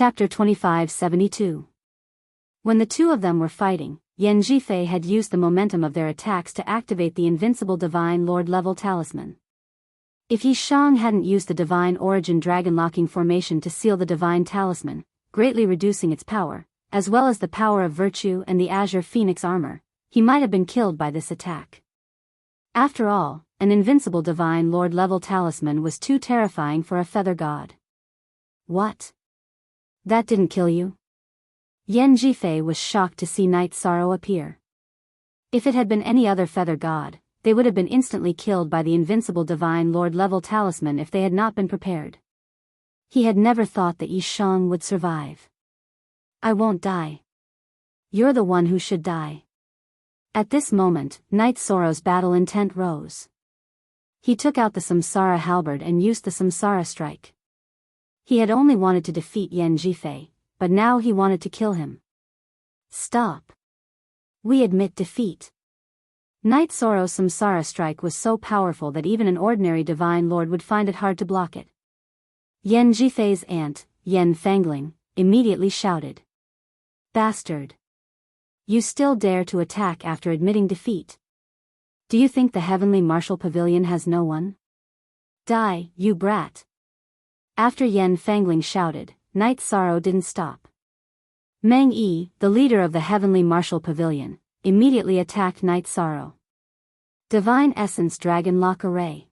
Chapter 2572. When the two of them were fighting, Yan Zhifei had used the momentum of their attacks to activate the invincible Divine Lord level talisman. If Yi Shang hadn't used the Divine Origin Dragon Locking formation to seal the Divine Talisman, greatly reducing its power, as well as the power of Virtue and the Azure Phoenix armor, he might have been killed by this attack. After all, an invincible Divine Lord level talisman was too terrifying for a feather god. What? That didn't kill you? Yan Zhifei was shocked to see Night Sorrow appear. If it had been any other feather god, they would have been instantly killed by the invincible Divine Lord level talisman if they had not been prepared. He had never thought that Yi Shang would survive. I won't die. You're the one who should die. At this moment, Night Sorrow's battle intent rose. He took out the Samsara halberd and used the Samsara strike. He had only wanted to defeat Yan Zhifei, but now he wanted to kill him. Stop. We admit defeat. Night Sorrow's Samsara strike was so powerful that even an ordinary Divine Lord would find it hard to block it. Yan Zhifei's aunt, Yan Fangling, immediately shouted. Bastard. You still dare to attack after admitting defeat. Do you think the Heavenly Martial Pavilion has no one? Die, you brat. After Yan Fangling shouted, Night Sorrow didn't stop. Meng Yi, the leader of the Heavenly Martial Pavilion, immediately attacked Night Sorrow. Divine Essence Dragon Lock Array.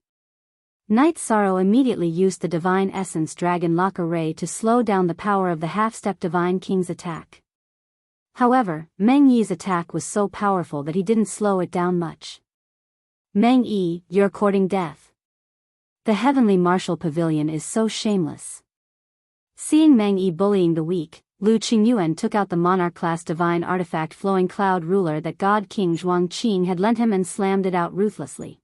Night Sorrow immediately used the Divine Essence Dragon Lock Array to slow down the power of the half-step Divine King's attack. However, Meng Yi's attack was so powerful that he didn't slow it down much. Meng Yi, you're courting death. The Heavenly Martial Pavilion is so shameless. Seeing Meng Yi bullying the weak, Lu Qingyuan took out the Monarch-class Divine Artifact Flowing Cloud Ruler that God King Zhuangqing had lent him and slammed it out ruthlessly.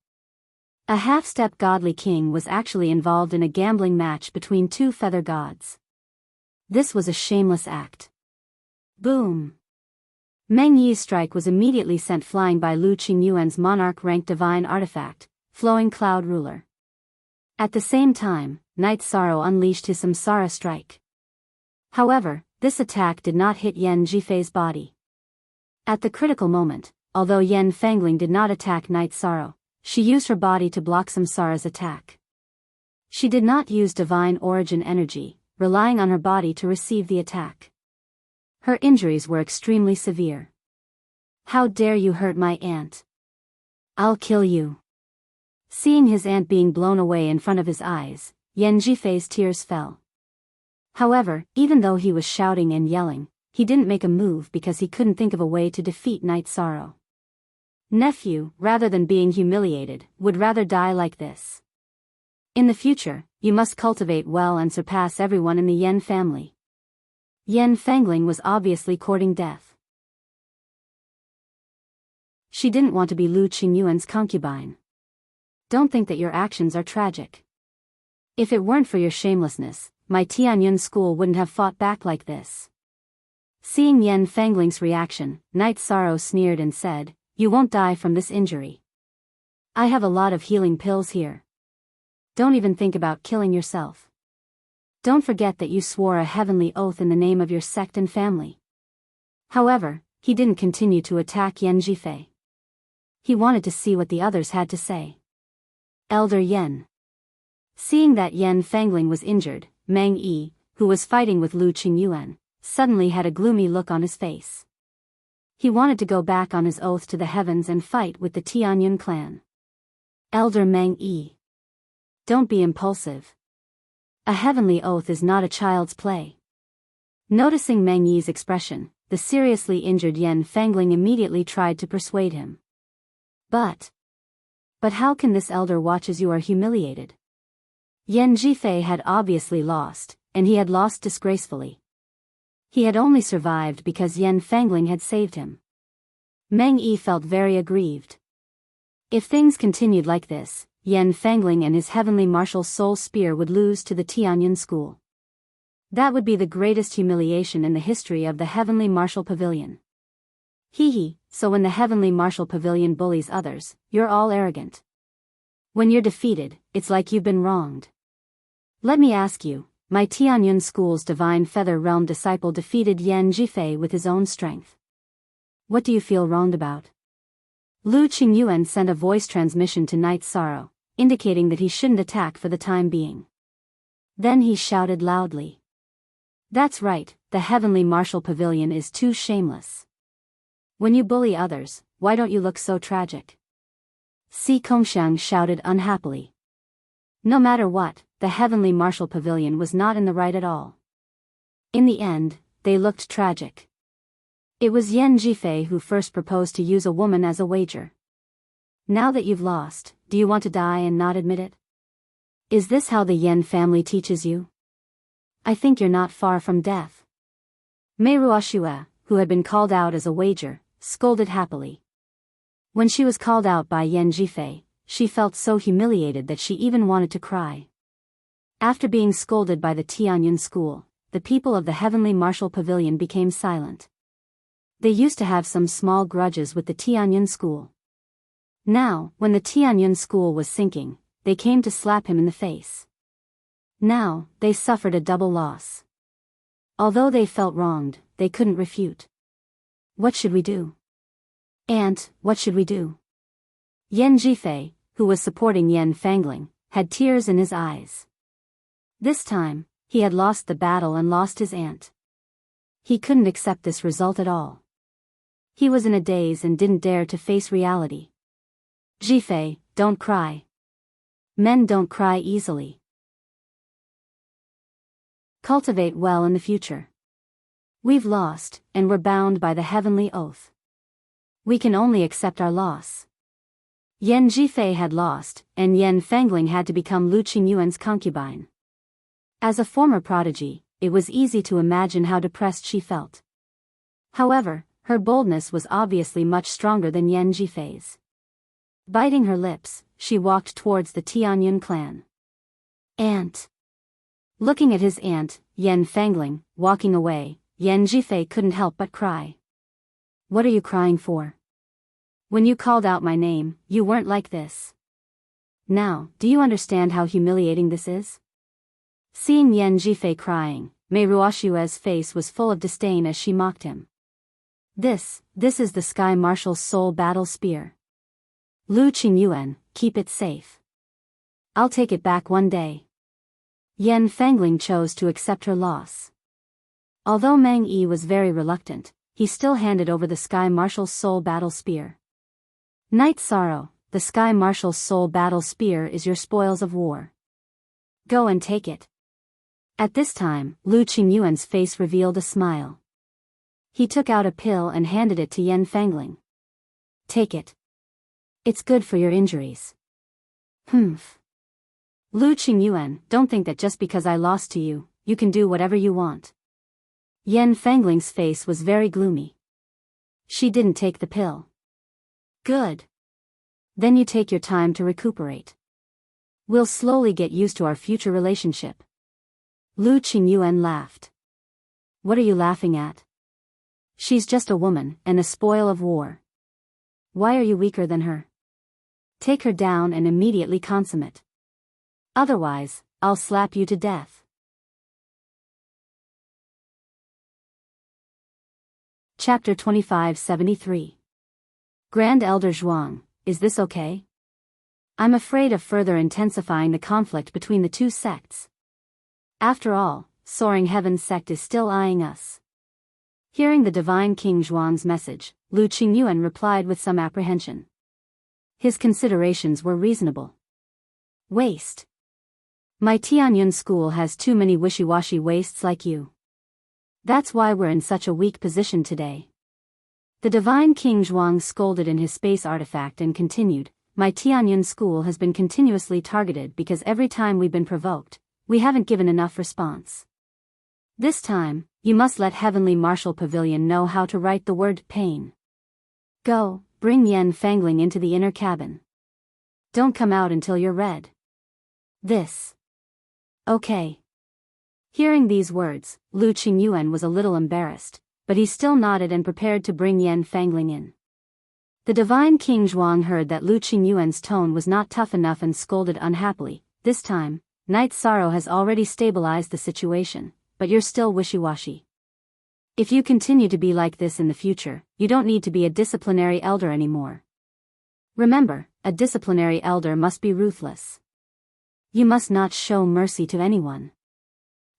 A half-step godly king was actually involved in a gambling match between two feather gods. This was a shameless act. Boom! Meng Yi's strike was immediately sent flying by Lu Qingyuan's Monarch-ranked Divine Artifact, Flowing Cloud Ruler. At the same time, Night Sorrow unleashed his Samsara strike. However, this attack did not hit Yan Zhifei's body. At the critical moment, although Yan Fangling did not attack Night Sorrow, she used her body to block Samsara's attack. She did not use Divine Origin energy, relying on her body to receive the attack. Her injuries were extremely severe. How dare you hurt my aunt? I'll kill you. Seeing his aunt being blown away in front of his eyes, Yan Zhifei's tears fell. However, even though he was shouting and yelling, he didn't make a move because he couldn't think of a way to defeat Night Sorrow. Nephew, rather than being humiliated, would rather die like this. In the future, you must cultivate well and surpass everyone in the Yan family. Yan Fangling was obviously courting death. She didn't want to be Lu Qingyuan's concubine. Don't think that your actions are tragic. If it weren't for your shamelessness, my Tianyun school wouldn't have fought back like this. Seeing Yan Fangling's reaction, Night Sorrow sneered and said, You won't die from this injury. I have a lot of healing pills here. Don't even think about killing yourself. Don't forget that you swore a heavenly oath in the name of your sect and family. However, he didn't continue to attack Yan Zhifei. He wanted to see what the others had to say. Elder Yan. Seeing that Yan Fangling was injured, Meng Yi, who was fighting with Lu Qingyuan, suddenly had a gloomy look on his face. He wanted to go back on his oath to the heavens and fight with the Tianyun clan. Elder Meng Yi. Don't be impulsive. A heavenly oath is not a child's play. Noticing Meng Yi's expression, the seriously injured Yan Fangling immediately tried to persuade him. But how can this elder watch as you are humiliated? Yan Zhifei had obviously lost, and he had lost disgracefully. He had only survived because Yan Fangling had saved him. Meng Yi felt very aggrieved. If things continued like this, Yan Fangling and his heavenly martial soul spear would lose to the Tianyun school. That would be the greatest humiliation in the history of the Heavenly Martial Pavilion. Hee, so when the Heavenly Martial Pavilion bullies others, you're all arrogant. When you're defeated, it's like you've been wronged. Let me ask you, my Tianyun School's Divine Feather Realm disciple defeated Yan Jifei with his own strength. What do you feel wronged about? Lu Qingyuan sent a voice transmission to Knight's Sorrow, indicating that he shouldn't attack for the time being. Then he shouted loudly. That's right, the Heavenly Martial Pavilion is too shameless. When you bully others, why don't you look so tragic? Si Kongxiang shouted unhappily. No matter what, the Heavenly Martial Pavilion was not in the right at all. In the end, they looked tragic. It was Yan Jifei who first proposed to use a woman as a wager. Now that you've lost, do you want to die and not admit it? Is this how the Yan family teaches you? I think you're not far from death. Mei Ruoxue, who had been called out as a wager, scolded happily. When she was called out by Yan Jifei, she felt so humiliated that she even wanted to cry. After being scolded by the Tianyun School, the people of the Heavenly Martial Pavilion became silent. They used to have some small grudges with the Tianyun School. Now, when the Tianyun School was sinking, they came to slap him in the face. Now, they suffered a double loss. Although they felt wronged, they couldn't refute. What should we do? Aunt, what should we do? Yan Jifei, who was supporting Yan Fangling, had tears in his eyes. This time, he had lost the battle and lost his aunt. He couldn't accept this result at all. He was in a daze and didn't dare to face reality. Jifei, don't cry. Men don't cry easily. Cultivate well in the future. We've lost, and we're bound by the heavenly oath. We can only accept our loss. Yan Jifei had lost, and Yan Fangling had to become Lu Qingyuan's concubine. As a former prodigy, it was easy to imagine how depressed she felt. However, her boldness was obviously much stronger than Yan Jifei's. Biting her lips, she walked towards the Tianyun clan. Aunt. Looking at his aunt, Yan Fangling, walking away, Yan Jifei couldn't help but cry. What are you crying for? When you called out my name, you weren't like this. Now, do you understand how humiliating this is? Seeing Yan Jifei crying, Mei Ruoxue's face was full of disdain as she mocked him. This is the Sky Marshal's soul battle spear. Lu Qingyuan, keep it safe. I'll take it back one day. Yan Fangling chose to accept her loss. Although Meng Yi was very reluctant, he still handed over the Sky Marshal's soul battle spear. Knight Sorrow, the Sky Marshal's soul battle spear is your spoils of war. Go and take it. At this time, Lu Qingyuan's face revealed a smile. He took out a pill and handed it to Yan Fangling. Take it. It's good for your injuries. Humph. Lu Qingyuan, don't think that just because I lost to you, you can do whatever you want. Yan Fangling's face was very gloomy. She didn't take the pill. Good. Then you take your time to recuperate. We'll slowly get used to our future relationship. Lu Qingyuan laughed. What are you laughing at? She's just a woman and a spoil of war. Why are you weaker than her? Take her down and immediately consummate. Otherwise, I'll slap you to death. Chapter 2573. Grand Elder Zhuang, is this okay? I'm afraid of further intensifying the conflict between the two sects. After all, Soaring Heaven's sect is still eyeing us. Hearing the Divine King Zhuang's message, Lu Qingyuan replied with some apprehension. His considerations were reasonable. Waste. My Tianyun school has too many wishy-washy wastes like you. That's why we're in such a weak position today. The Divine King Zhuang scolded in his space artifact and continued, my Tianyun school has been continuously targeted because every time we've been provoked, we haven't given enough response. This time, you must let Heavenly Martial Pavilion know how to write the word pain. Go, bring Yan Fangling into the inner cabin. Don't come out until you're red. This. Okay. Hearing these words, Lu Qingyuan was a little embarrassed, but he still nodded and prepared to bring Yan Fangling in. The Divine King Zhuang heard that Lu Qingyuan's tone was not tough enough and scolded unhappily. This time, Night Sorrow has already stabilized the situation, but you're still wishy-washy. If you continue to be like this in the future, you don't need to be a disciplinary elder anymore. Remember, a disciplinary elder must be ruthless. You must not show mercy to anyone.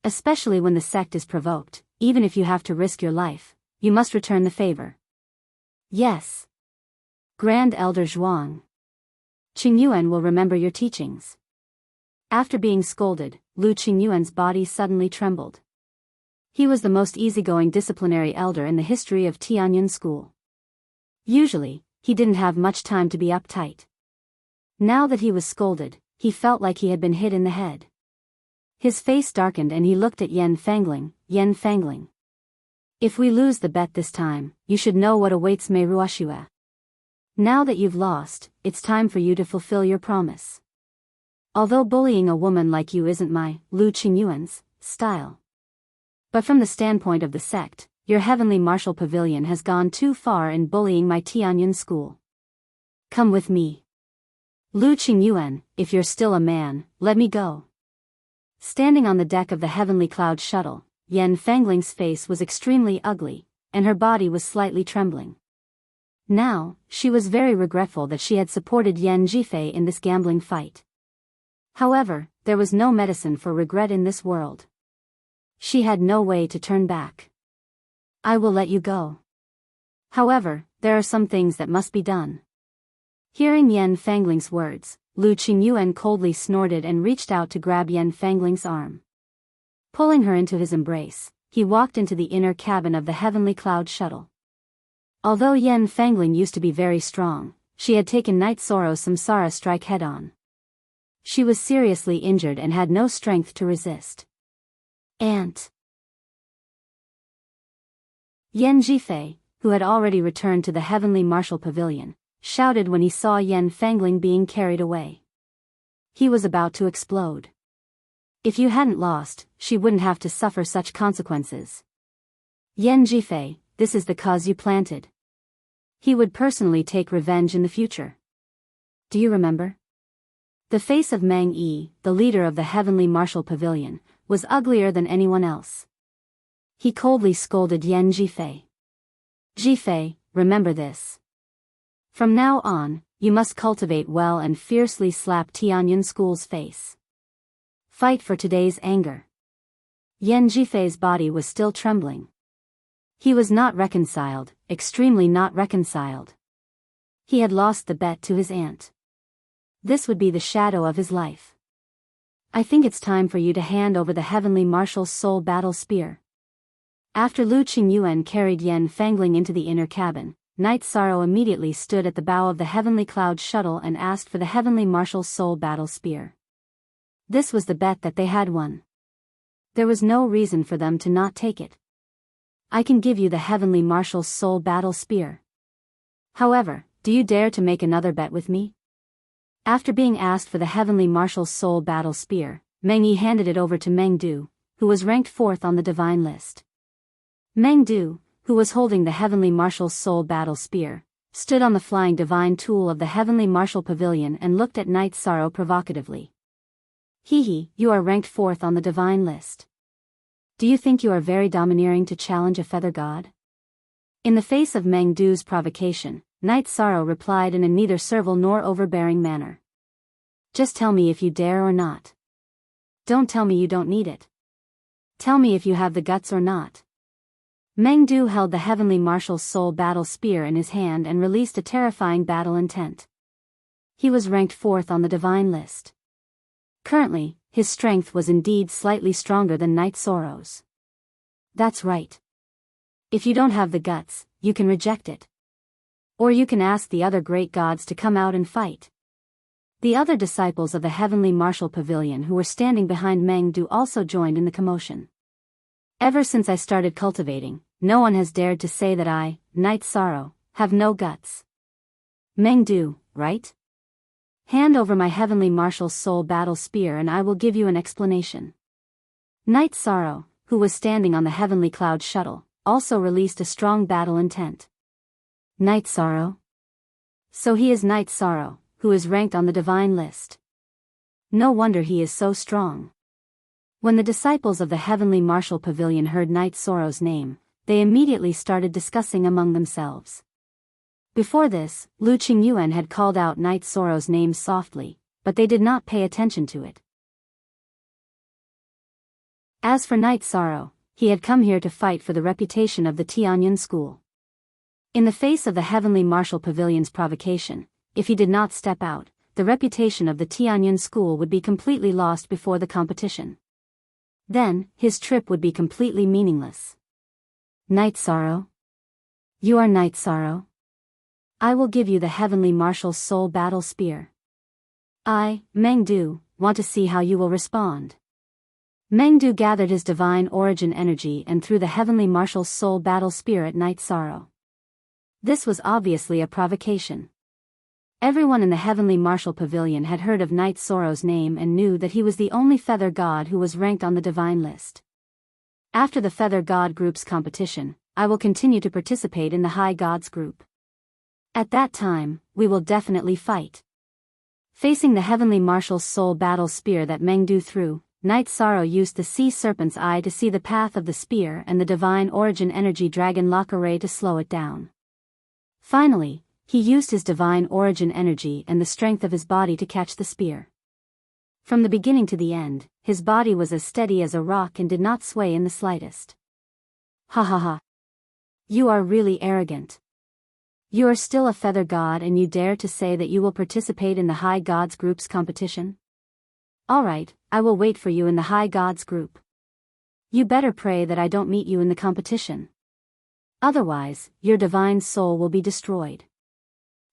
Especially when the sect is provoked, even if you have to risk your life, you must return the favor. Yes. Grand Elder Zhuang. Qingyuan will remember your teachings. After being scolded, Lu Qingyuan's body suddenly trembled. He was the most easygoing disciplinary elder in the history of Tianyun School. Usually, he didn't have much time to be uptight. Now that he was scolded, he felt like he had been hit in the head. His face darkened and he looked at Yan Fangling. Yan Fangling. If we lose the bet this time, you should know what awaits Mei Ruoxue. Now that you've lost, it's time for you to fulfill your promise. Although bullying a woman like you isn't my, Lu Qingyuan's, style. But from the standpoint of the sect, your heavenly martial pavilion has gone too far in bullying my Tianyun school. Come with me. Lu Qingyuan, if you're still a man, let me go. Standing on the deck of the heavenly cloud shuttle, Yan Fangling's face was extremely ugly, and her body was slightly trembling. Now, she was very regretful that she had supported Yan Zhifei in this gambling fight. However, there was no medicine for regret in this world. She had no way to turn back. I will let you go. However, there are some things that must be done. Hearing Yan Fangling's words, Lu Qingyuan coldly snorted and reached out to grab Yan Fangling's arm. Pulling her into his embrace, he walked into the inner cabin of the heavenly cloud shuttle. Although Yan Fangling used to be very strong, she had taken Night Sorrow's samsara strike head-on. She was seriously injured and had no strength to resist. Aunt. Yan Zhifei, who had already returned to the heavenly martial pavilion, shouted when he saw Yan Fangling being carried away. He was about to explode. If you hadn't lost, she wouldn't have to suffer such consequences. Yan Zhifei, this is the cause you planted. He would personally take revenge in the future. Do you remember? The face of Meng Yi, the leader of the heavenly martial pavilion, was uglier than anyone else. He coldly scolded Yan Zhifei. Zhifei, remember this. From now on, you must cultivate well and fiercely slap Tianyun School's face. Fight for today's anger. Yan Zhifei's body was still trembling. He was not reconciled, extremely not reconciled. He had lost the bet to his aunt. This would be the shadow of his life. I think it's time for you to hand over the heavenly marshal's soul battle spear. After Lu Qingyuan carried Yan Fangling into the inner cabin, Night Sorrow immediately stood at the bow of the heavenly cloud shuttle and asked for the heavenly marshal's soul battle spear. This was the bet that they had won. There was no reason for them to not take it. I can give you the heavenly marshal's soul battle spear. However, do you dare to make another bet with me? After being asked for the heavenly marshal's soul battle spear, Meng Yi handed it over to Meng Du, who was ranked 4th on the divine list. Meng Du, who was holding the heavenly marshal's soul battle spear, stood on the flying divine tool of the heavenly martial pavilion and looked at Night Sorrow provocatively. Hee, you are ranked 4th on the divine list. Do you think you are very domineering to challenge a feather god? In the face of Meng Du's provocation, Night Sorrow replied in a neither servile nor overbearing manner. Just tell me if you dare or not. Don't tell me you don't need it. Tell me if you have the guts or not. Meng Du held the heavenly marshal's soul battle spear in his hand and released a terrifying battle intent. He was ranked 4th on the divine list. Currently, his strength was indeed slightly stronger than Night Sorrow's. That's right. If you don't have the guts, you can reject it. Or you can ask the other great gods to come out and fight. The other disciples of the heavenly martial pavilion who were standing behind Meng Du also joined in the commotion. Ever since I started cultivating, no one has dared to say that I, Night Sorrow, have no guts. Meng Du, right? Hand over my heavenly marshal's soul battle spear and I will give you an explanation. Night Sorrow, who was standing on the heavenly cloud shuttle, also released a strong battle intent. Night Sorrow? So he is Night Sorrow, who is ranked on the divine list. No wonder he is so strong. When the disciples of the Heavenly Martial Pavilion heard Knight Sorrow's name, they immediately started discussing among themselves. Before this, Lu Qingyuan had called out Knight Sorrow's name softly, but they did not pay attention to it. As for Knight Sorrow, he had come here to fight for the reputation of the Tianyun school. In the face of the Heavenly Martial Pavilion's provocation, if he did not step out, the reputation of the Tianyun school would be completely lost before the competition. Then, his trip would be completely meaningless. Knight Sorrow? You are Knight Sorrow? I will give you the Heavenly Martial Soul Battle Spear. I, Mengdu, want to see how you will respond. Mengdu gathered his divine origin energy and threw the Heavenly Martial Soul Battle Spear at Knight Sorrow. This was obviously a provocation. Everyone in the Heavenly Martial Pavilion had heard of Knight Sorrow's name and knew that he was the only Feather God who was ranked on the divine list. After the Feather God group's competition, I will continue to participate in the High Gods group. At that time, we will definitely fight. Facing the Heavenly Martial Soul Battle Spear that Mengdu threw, Knight Sorrow used the Sea Serpent's Eye to see the path of the spear and the Divine Origin Energy Dragon Lock Array to slow it down. Finally, he used his Divine Origin Energy and the strength of his body to catch the spear. From the beginning to the end, his body was as steady as a rock and did not sway in the slightest. Ha ha ha. You are really arrogant. You are still a Feather God and you dare to say that you will participate in the High Gods group's competition? Alright, I will wait for you in the High Gods group. You better pray that I don't meet you in the competition. Otherwise, your divine soul will be destroyed.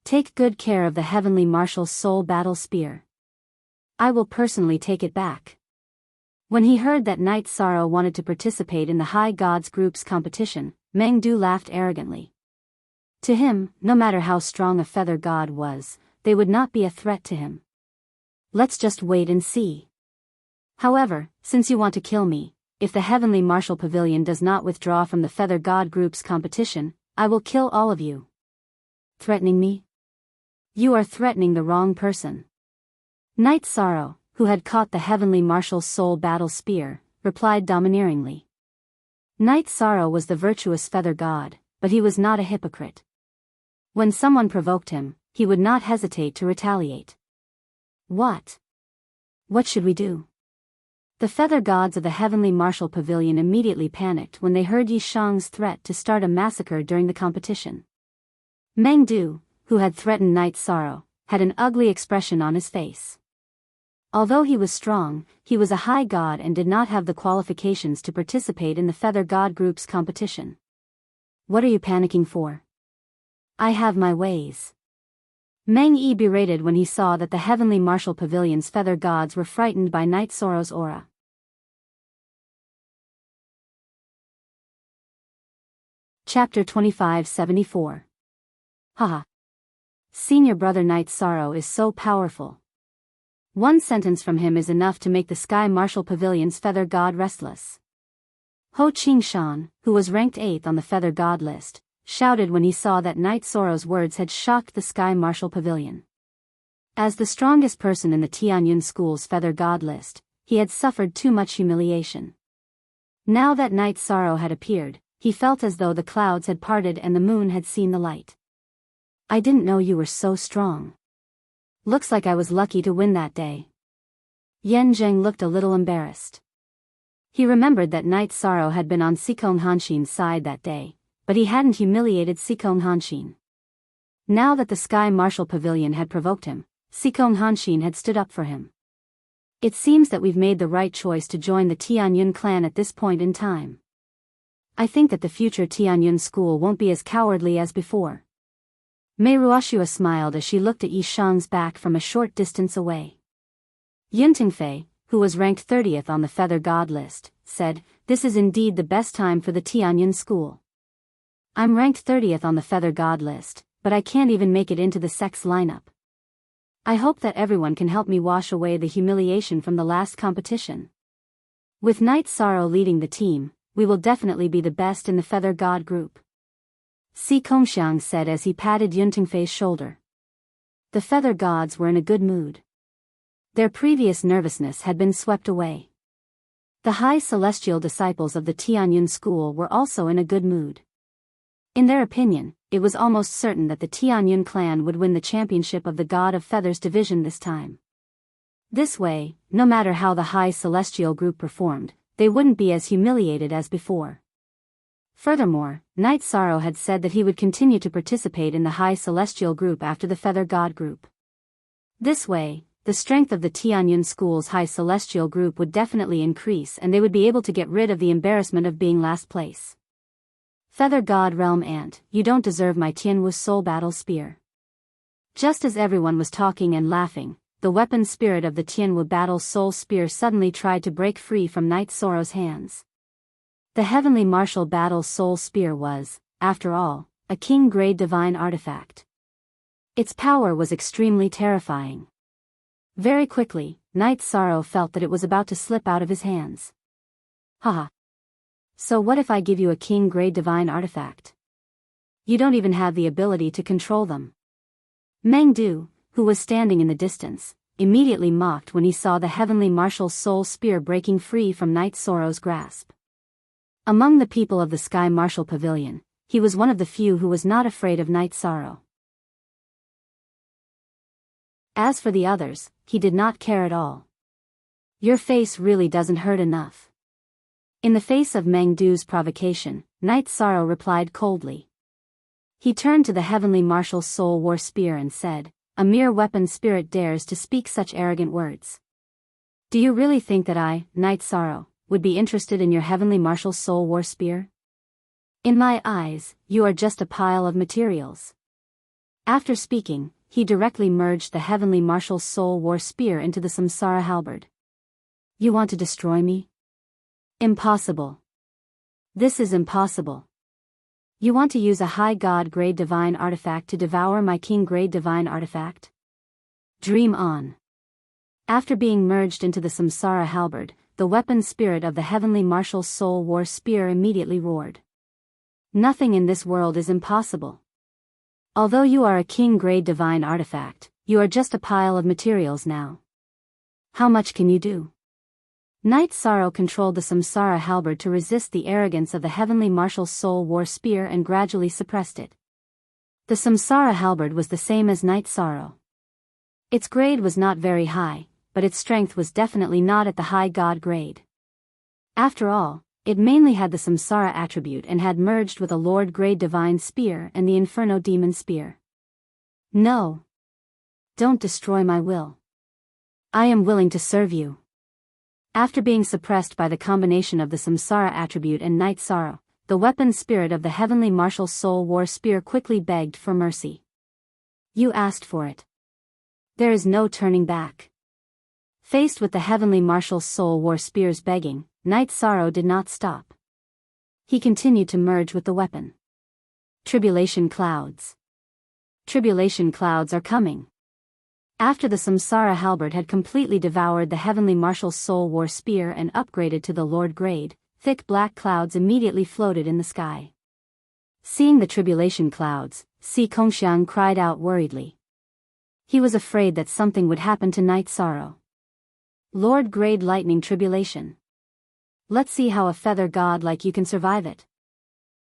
Take good care of the Heavenly Martial Soul Battle Spear. I will personally take it back. When he heard that Knight Sorrow wanted to participate in the High Gods group's competition, Mengdu laughed arrogantly. To him, no matter how strong a Feather God was, they would not be a threat to him. Let's just wait and see. However, since you want to kill me, if the Heavenly Martial Pavilion does not withdraw from the Feather God group's competition, I will kill all of you. Threatening me? You are threatening the wrong person. Knight Sorrow, who had caught the Heavenly Martial Soul Battle Spear, replied domineeringly. Knight Sorrow was the virtuous Feather God, but he was not a hypocrite. When someone provoked him, he would not hesitate to retaliate. What? What should we do? The Feather Gods of the Heavenly Martial Pavilion immediately panicked when they heard Yi Shang's threat to start a massacre during the competition. Mengdu, who had threatened Knight Sorrow, had an ugly expression on his face. Although he was strong, he was a high god and did not have the qualifications to participate in the Feather God group's competition. What are you panicking for? I have my ways. Meng Yi berated when he saw that the Heavenly Martial Pavilion's Feather Gods were frightened by Knight Sorrow's aura. Chapter 2574. Haha. Senior brother Knight Sorrow is so powerful. One sentence from him is enough to make the Sky Martial Pavilion's Feather God restless. Ho Qingshan, who was ranked 8th on the Feather God list, shouted when he saw that Knight Sorrow's words had shocked the Sky Martial Pavilion. As the strongest person in the Tianyun school's Feather God list, he had suffered too much humiliation. Now that Knight Sorrow had appeared, he felt as though the clouds had parted and the moon had seen the light. I didn't know you were so strong. Looks like I was lucky to win that day. Yan Zheng looked a little embarrassed. He remembered that Knight Sorrow had been on Sikong Hanshin's side that day, but he hadn't humiliated Sikong Hanshin. Now that the Sky Martial Pavilion had provoked him, Sikong Hanshin had stood up for him. It seems that we've made the right choice to join the Tianyun clan at this point in time. I think that the future Tianyun school won't be as cowardly as before. Mei Ruoxua smiled as she looked at Yi Shang's back from a short distance away. Yun Tingfei, who was ranked 30th on the Feather God list, said, "This is indeed the best time for the Tianyun school. I'm ranked 30th on the Feather God list, but I can't even make it into the sex lineup. I hope that everyone can help me wash away the humiliation from the last competition. With Knight Sorrow leading the team, we will definitely be the best in the Feather God group." Si Kongxiang said as he patted Yun Tingfei's shoulder. The Feather Gods were in a good mood. Their previous nervousness had been swept away. The high celestial disciples of the Tianyun school were also in a good mood. In their opinion, it was almost certain that the Tianyun clan would win the championship of the God of Feathers division this time. This way, no matter how the high celestial group performed, they wouldn't be as humiliated as before. Furthermore, Night Sorrow had said that he would continue to participate in the high celestial group after the Feather God group. This way, the strength of the Tianyun school's high celestial group would definitely increase and they would be able to get rid of the embarrassment of being last place. Feather God Realm Ant, you don't deserve my Tianwu Soul Battle Spear. Just as everyone was talking and laughing, the weapon spirit of the Tianwu Battle Soul Spear suddenly tried to break free from Night Sorrow's hands. The Heavenly Martial Battle Soul Spear was, after all, a king-grade divine artifact. Its power was extremely terrifying. Very quickly, Night Sorrow felt that it was about to slip out of his hands. Haha. So what if I give you a king-grade divine artifact? You don't even have the ability to control them. Meng Du, who was standing in the distance, immediately mocked when he saw the Heavenly Martial Soul Spear breaking free from Night Sorrow's grasp. Among the people of the Sky Martial Pavilion, he was one of the few who was not afraid of Night Sorrow. As for the others, he did not care at all. Your face really doesn't hurt enough. In the face of Meng Du's provocation, Night Sorrow replied coldly. He turned to the Heavenly Martial Soul War Spear and said, "A mere weapon spirit dares to speak such arrogant words. Do you really think that I, Night Sorrow, would be interested in your Heavenly Martial Soul War Spear? In my eyes, you are just a pile of materials." After speaking, he directly merged the Heavenly Martial Soul War Spear into the Samsara Halberd. You want to destroy me? Impossible. This is impossible. You want to use a high god-grade divine artifact to devour my king-grade divine artifact? Dream on. After being merged into the Samsara Halberd, the weapon spirit of the Heavenly Martial Soul War Spear immediately roared. Nothing in this world is impossible. Although you are a king-grade divine artifact, you are just a pile of materials now. How much can you do? Night Sorrow controlled the Samsara Halberd to resist the arrogance of the Heavenly Martial Soul War Spear and gradually suppressed it. The Samsara Halberd was the same as Night Sorrow. Its grade was not very high, but its strength was definitely not at the high god grade. After all, it mainly had the Samsara attribute and had merged with a Lord grade divine spear and the Inferno demon spear. No. Don't destroy my will. I am willing to serve you. After being suppressed by the combination of the Samsara attribute and Night Sorrow, the weapon spirit of the Heavenly Martial Soul War Spear quickly begged for mercy. You asked for it. There is no turning back. Faced with the Heavenly Martial Soul War Spear's begging, Night Sorrow did not stop. He continued to merge with the weapon. Tribulation clouds. Tribulation clouds are coming. After the Samsara Halberd had completely devoured the Heavenly Martial Soul War Spear and upgraded to the Lord grade, thick black clouds immediately floated in the sky. Seeing the tribulation clouds, Si Kongxiang cried out worriedly. He was afraid that something would happen to Night Sorrow. Lord grade lightning tribulation. Let's see how a feather god like you can survive it.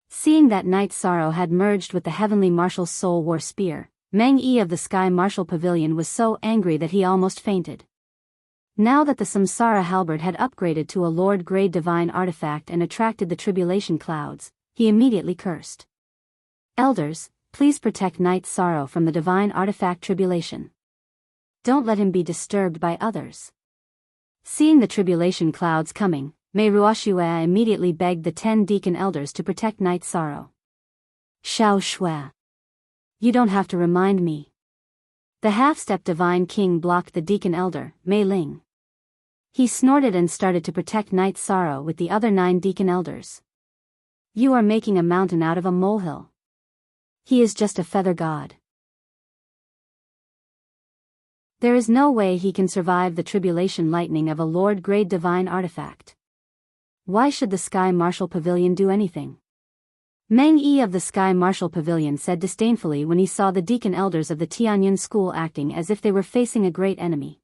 Seeing that Night Sorrow had merged with the Heavenly Martial Soul War Spear, Meng Yi of the Sky Martial Pavilion was so angry that he almost fainted. Now that the Samsara Halberd had upgraded to a Lord grade divine artifact and attracted the tribulation clouds, he immediately cursed. Elders, please protect Night Sorrow from the divine artifact tribulation. Don't let him be disturbed by others. Seeing the tribulation clouds coming, Mei Ruoxue immediately begged the 10 deacon elders to protect Night Sorrow. Xiao Shui. You don't have to remind me. The half-step divine king blocked the deacon elder, Mei Ling. He snorted and started to protect Night Sorrow with the other 9 deacon elders. You are making a mountain out of a molehill. He is just a feather god. There is no way he can survive the tribulation lightning of a Lord grade divine artifact. Why should the Sky Martial Pavilion do anything? Meng Yi of the Sky Martial Pavilion said disdainfully when he saw the deacon elders of the Tianyun school acting as if they were facing a great enemy.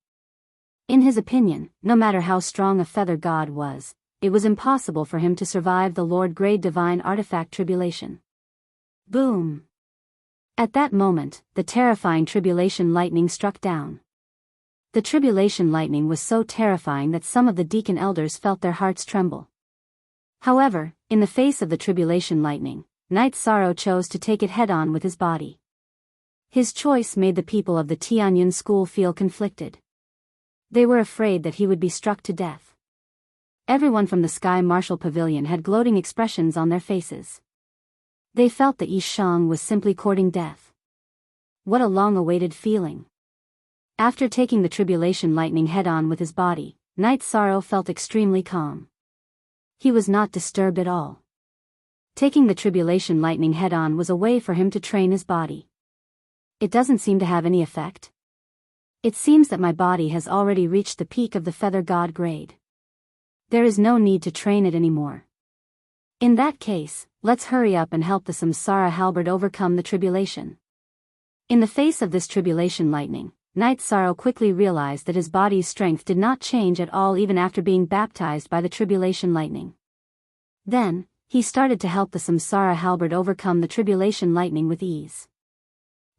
In his opinion, no matter how strong a feather god was, it was impossible for him to survive the Lord-grade divine artifact tribulation. Boom! At that moment, the terrifying tribulation lightning struck down. The tribulation lightning was so terrifying that some of the deacon elders felt their hearts tremble. However, in the face of the tribulation lightning, Knight Sorrow chose to take it head-on with his body. His choice made the people of the Tianyun school feel conflicted. They were afraid that he would be struck to death. Everyone from the Sky Marshal Pavilion had gloating expressions on their faces. They felt that Yi Shang was simply courting death. What a long-awaited feeling. After taking the tribulation lightning head-on with his body, Knight Sorrow felt extremely calm. He was not disturbed at all. Taking the tribulation lightning head-on was a way for him to train his body. It doesn't seem to have any effect. It seems that my body has already reached the peak of the feather god grade. There is no need to train it anymore. In that case, let's hurry up and help the Samsara halberd overcome the tribulation. In the face of this tribulation lightning, Knight Sorrow quickly realized that his body's strength did not change at all even after being baptized by the tribulation lightning. Then, he started to help the Samsara halberd overcome the tribulation lightning with ease.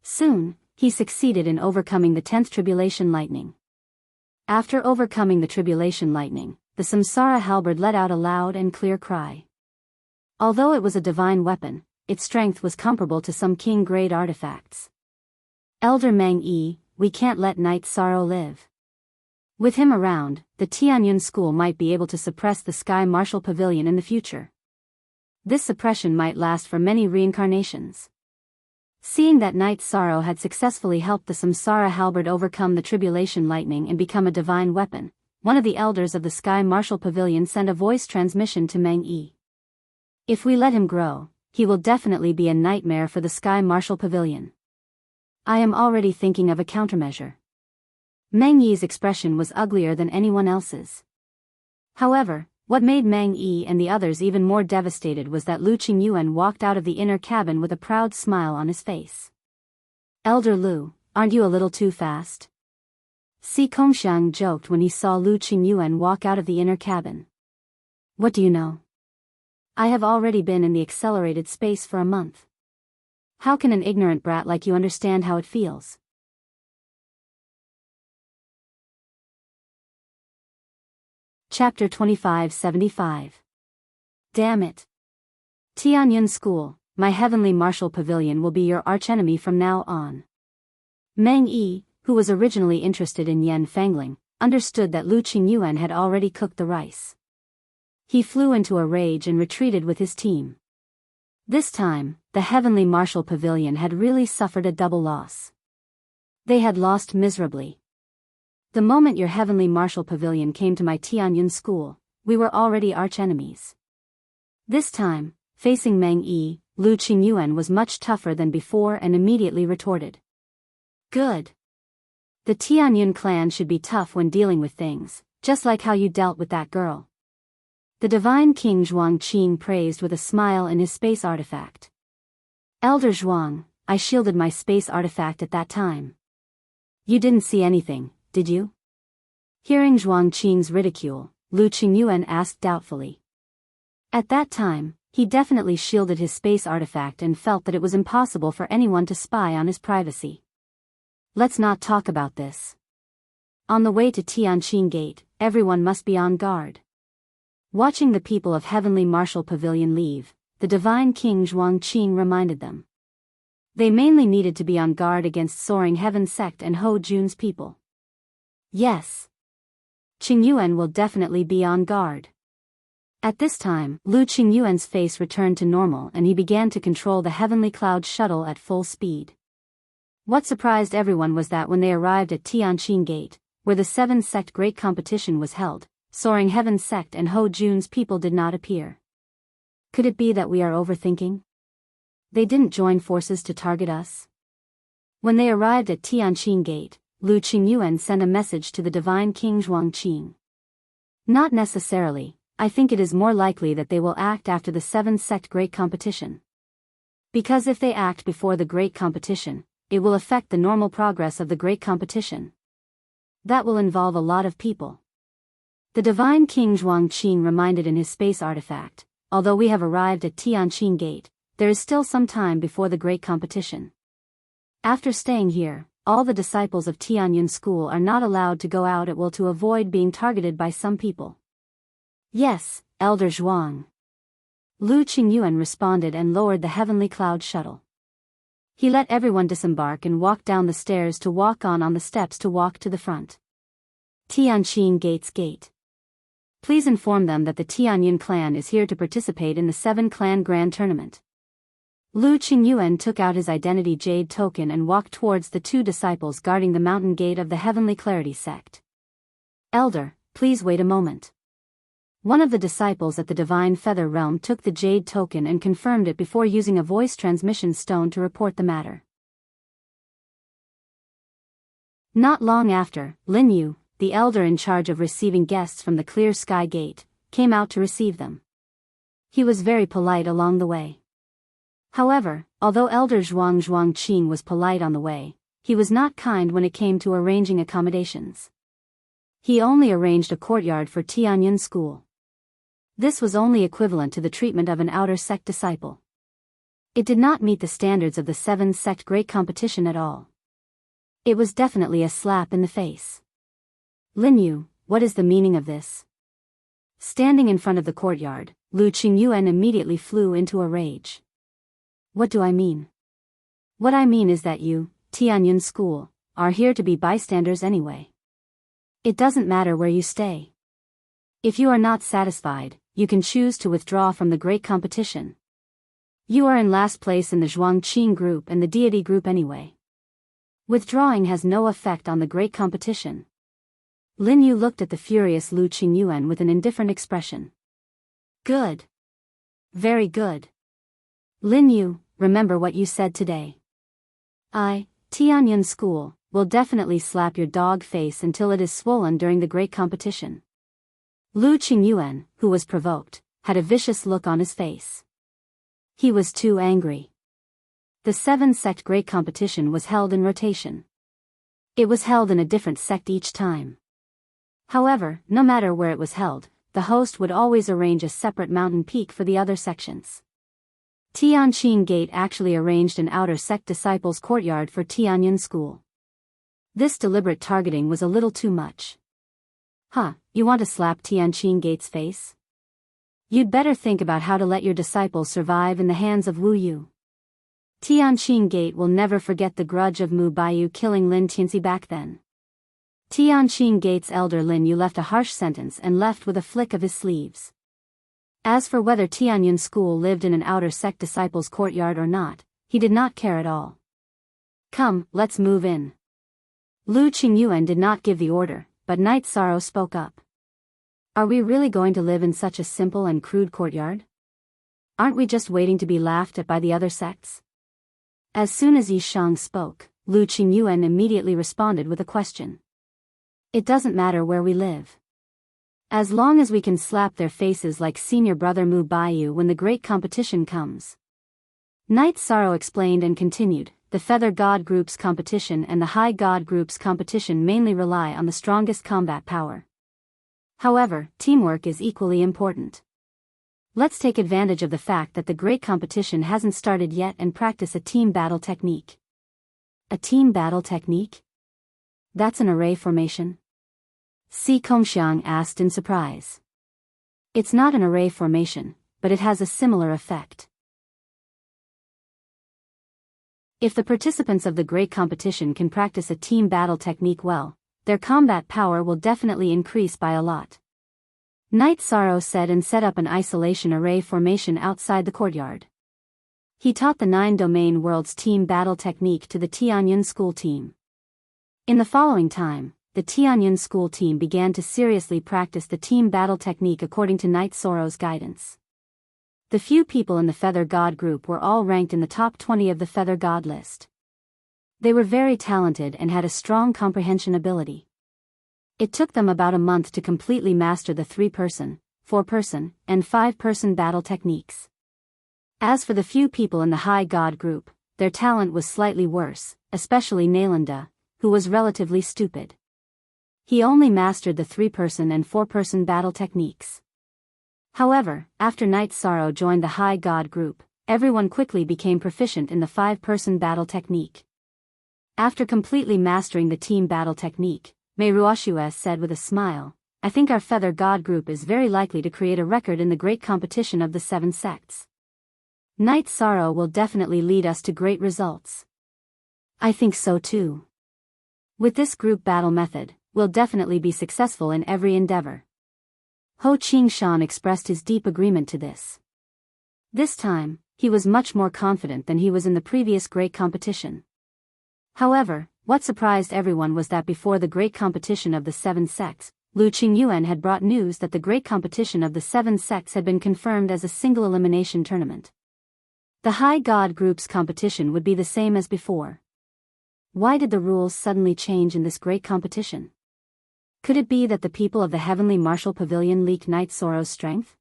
Soon, he succeeded in overcoming the 10th tribulation lightning. After overcoming the tribulation lightning, the Samsara halberd let out a loud and clear cry. Although it was a divine weapon, its strength was comparable to some king-grade artifacts. Elder Meng Yi, we can't let Knight Sorrow live. With him around, the Tianyun school might be able to suppress the Sky Marshal Pavilion in the future. This suppression might last for many reincarnations. Seeing that Knight Sorrow had successfully helped the Samsara halberd overcome the tribulation lightning and become a divine weapon, one of the elders of the Sky Marshal Pavilion sent a voice transmission to Meng Yi. If we let him grow, he will definitely be a nightmare for the Sky Marshal Pavilion. I am already thinking of a countermeasure. Meng Yi's expression was uglier than anyone else's. However, what made Meng Yi and the others even more devastated was that Lu Qingyuan walked out of the inner cabin with a proud smile on his face. Elder Lu, aren't you a little too fast? Si Kongxiang joked when he saw Lu Qingyuan walk out of the inner cabin. What do you know? I have already been in the accelerated space for a month. How can an ignorant brat like you understand how it feels? Chapter 2575. Damn it. Tianyun School, my heavenly martial pavilion will be your archenemy from now on. Meng Yi, who was originally interested in Yan Fangling, understood that Lu Qingyuan had already cooked the rice. He flew into a rage and retreated with his team. This time, the heavenly martial pavilion had really suffered a double loss. They had lost miserably. The moment your heavenly martial pavilion came to my Tianyun school, we were already archenemies. This time, facing Meng Yi, Lu Qingyuan was much tougher than before and immediately retorted. Good. The Tianyun clan should be tough when dealing with things, just like how you dealt with that girl. The divine King Zhuang Qing praised with a smile in his space artifact. Elder Zhuang, I shielded my space artifact at that time. You didn't see anything, did you? Hearing Zhuang Qing's ridicule, Lu Qingyuan asked doubtfully. At that time, he definitely shielded his space artifact and felt that it was impossible for anyone to spy on his privacy. Let's not talk about this. On the way to Tianqing Gate, everyone must be on guard. Watching the people of Heavenly Martial Pavilion leave, the divine King Zhuang Qing reminded them. They mainly needed to be on guard against Soaring Heaven Sect and Ho Jun's people. Yes. Qingyuan will definitely be on guard. At this time, Lu Qingyuan's face returned to normal and he began to control the Heavenly Cloud shuttle at full speed. What surprised everyone was that when they arrived at Tianqing Gate, where the 7 sect great competition was held, Soaring Heaven Sect and Ho Jun's people did not appear. Could it be that we are overthinking? They didn't join forces to target us? When they arrived at Tianqing Gate, Lu Qingyuan sent a message to the divine King Zhuang Qing. Not necessarily, I think it is more likely that they will act after the 7 sect great competition. Because if they act before the great competition, it will affect the normal progress of the great competition. That will involve a lot of people. The Divine King Zhuangqin reminded in his space artifact, although we have arrived at Tianqin Gate, there is still some time before the great competition. After staying here, all the disciples of Tianyun School are not allowed to go out at will to avoid being targeted by some people. Yes, Elder Zhuang. Lu Qingyuan responded and lowered the heavenly cloud shuttle. He let everyone disembark and walk down the stairs to walk on the steps to walk to the front. Tianqin Gate's gate. Please inform them that the Tianyun clan is here to participate in the 7-clan grand tournament. Lu Qingyuan took out his identity jade token and walked towards the 2 disciples guarding the mountain gate of the Heavenly Clarity sect. Elder, please wait a moment. One of the disciples at the Divine Feather Realm took the jade token and confirmed it before using a voice transmission stone to report the matter. Not long after, Lin Yu, the elder in charge of receiving guests from the Clear Sky Gate, came out to receive them. He was very polite along the way. However, although Elder Zhuangqin was polite on the way, he was not kind when it came to arranging accommodations. He only arranged a courtyard for Tianyun School. This was only equivalent to the treatment of an outer sect disciple. It did not meet the standards of the 7-sect great competition at all. It was definitely a slap in the face. Lin Yu, what is the meaning of this? Standing in front of the courtyard, Lu Qingyuan immediately flew into a rage. What do I mean? What I mean is that you, Tianyun School, are here to be bystanders anyway. It doesn't matter where you stay. If you are not satisfied, you can choose to withdraw from the great competition. You are in last place in the Zhuangqin group and the deity group anyway. Withdrawing has no effect on the great competition. Lin Yu looked at the furious Lu Qingyuan with an indifferent expression. Good. Very good. Lin Yu, remember what you said today. I, Tianyun School, will definitely slap your dog face until it is swollen during the great competition. Lu Qingyuan, who was provoked, had a vicious look on his face. He was too angry. The 7-sect great competition was held in rotation. It was held in a different sect each time. However, no matter where it was held, the host would always arrange a separate mountain peak for the other sections. Tianqin Gate actually arranged an outer sect disciples' courtyard for Tianyun School. This deliberate targeting was a little too much. Huh, you want to slap Tianqin Gate's face? You'd better think about how to let your disciples survive in the hands of Wu Yu. Tianqin Gate will never forget the grudge of Mu Baiyu killing Lin Tianxi back then. Tianqin Gate's elder Lin Yu left a harsh sentence and left with a flick of his sleeves. As for whether Tianyun School lived in an outer sect disciples' courtyard or not, he did not care at all. Come, let's move in. Lu Qingyuan did not give the order, but Night Sorrow spoke up. Are we really going to live in such a simple and crude courtyard? Aren't we just waiting to be laughed at by the other sects? As soon as Yi Shang spoke, Lu Qingyuan immediately responded with a question. It doesn't matter where we live. As long as we can slap their faces like senior brother Mu Baiyu when the great competition comes. Night Sorrow explained and continued, the Feather God Group's competition and the High God Group's competition mainly rely on the strongest combat power. However, teamwork is equally important. Let's take advantage of the fact that the great competition hasn't started yet and practice a team battle technique. A team battle technique? That's an array formation? Si Kongxiang asked in surprise. It's not an array formation, but it has a similar effect. If the participants of the great competition can practice a team battle technique well, their combat power will definitely increase by a lot. Night Sorrow said and set up an isolation array formation outside the courtyard. He taught the 9-domain world's team battle technique to the Tianyun School team. In the following time, the Tianyun School team began to seriously practice the team battle technique according to Night Sorrow's guidance. The few people in the Feather God group were all ranked in the top 20 of the Feather God list. They were very talented and had a strong comprehension ability. It took them about a month to completely master the 3-person, 4-person, and 5-person battle techniques. As for the few people in the High God group, their talent was slightly worse, especially Nalanda, who was relatively stupid. He only mastered the 3-person and 4-person battle techniques. However, after Night Sorrow joined the High God group, everyone quickly became proficient in the 5-person battle technique. After completely mastering the team battle technique, Meiruoshua said with a smile, "I think our Feather God group is very likely to create a record in the great competition of the 7 sects. Night Sorrow will definitely lead us to great results." "I think so too. With this group battle method, we'll definitely be successful in every endeavor." Ho Qingshan expressed his deep agreement to this. This time, he was much more confident than he was in the previous great competition. However, what surprised everyone was that before the great competition of the 7 sects, Lu Qingyuan had brought news that the great competition of the 7 sects had been confirmed as a single elimination tournament. The High God group's competition would be the same as before. Why did the rules suddenly change in this great competition? Could it be that the people of the Heavenly Martial Pavilion leak Night Sorrow's strength?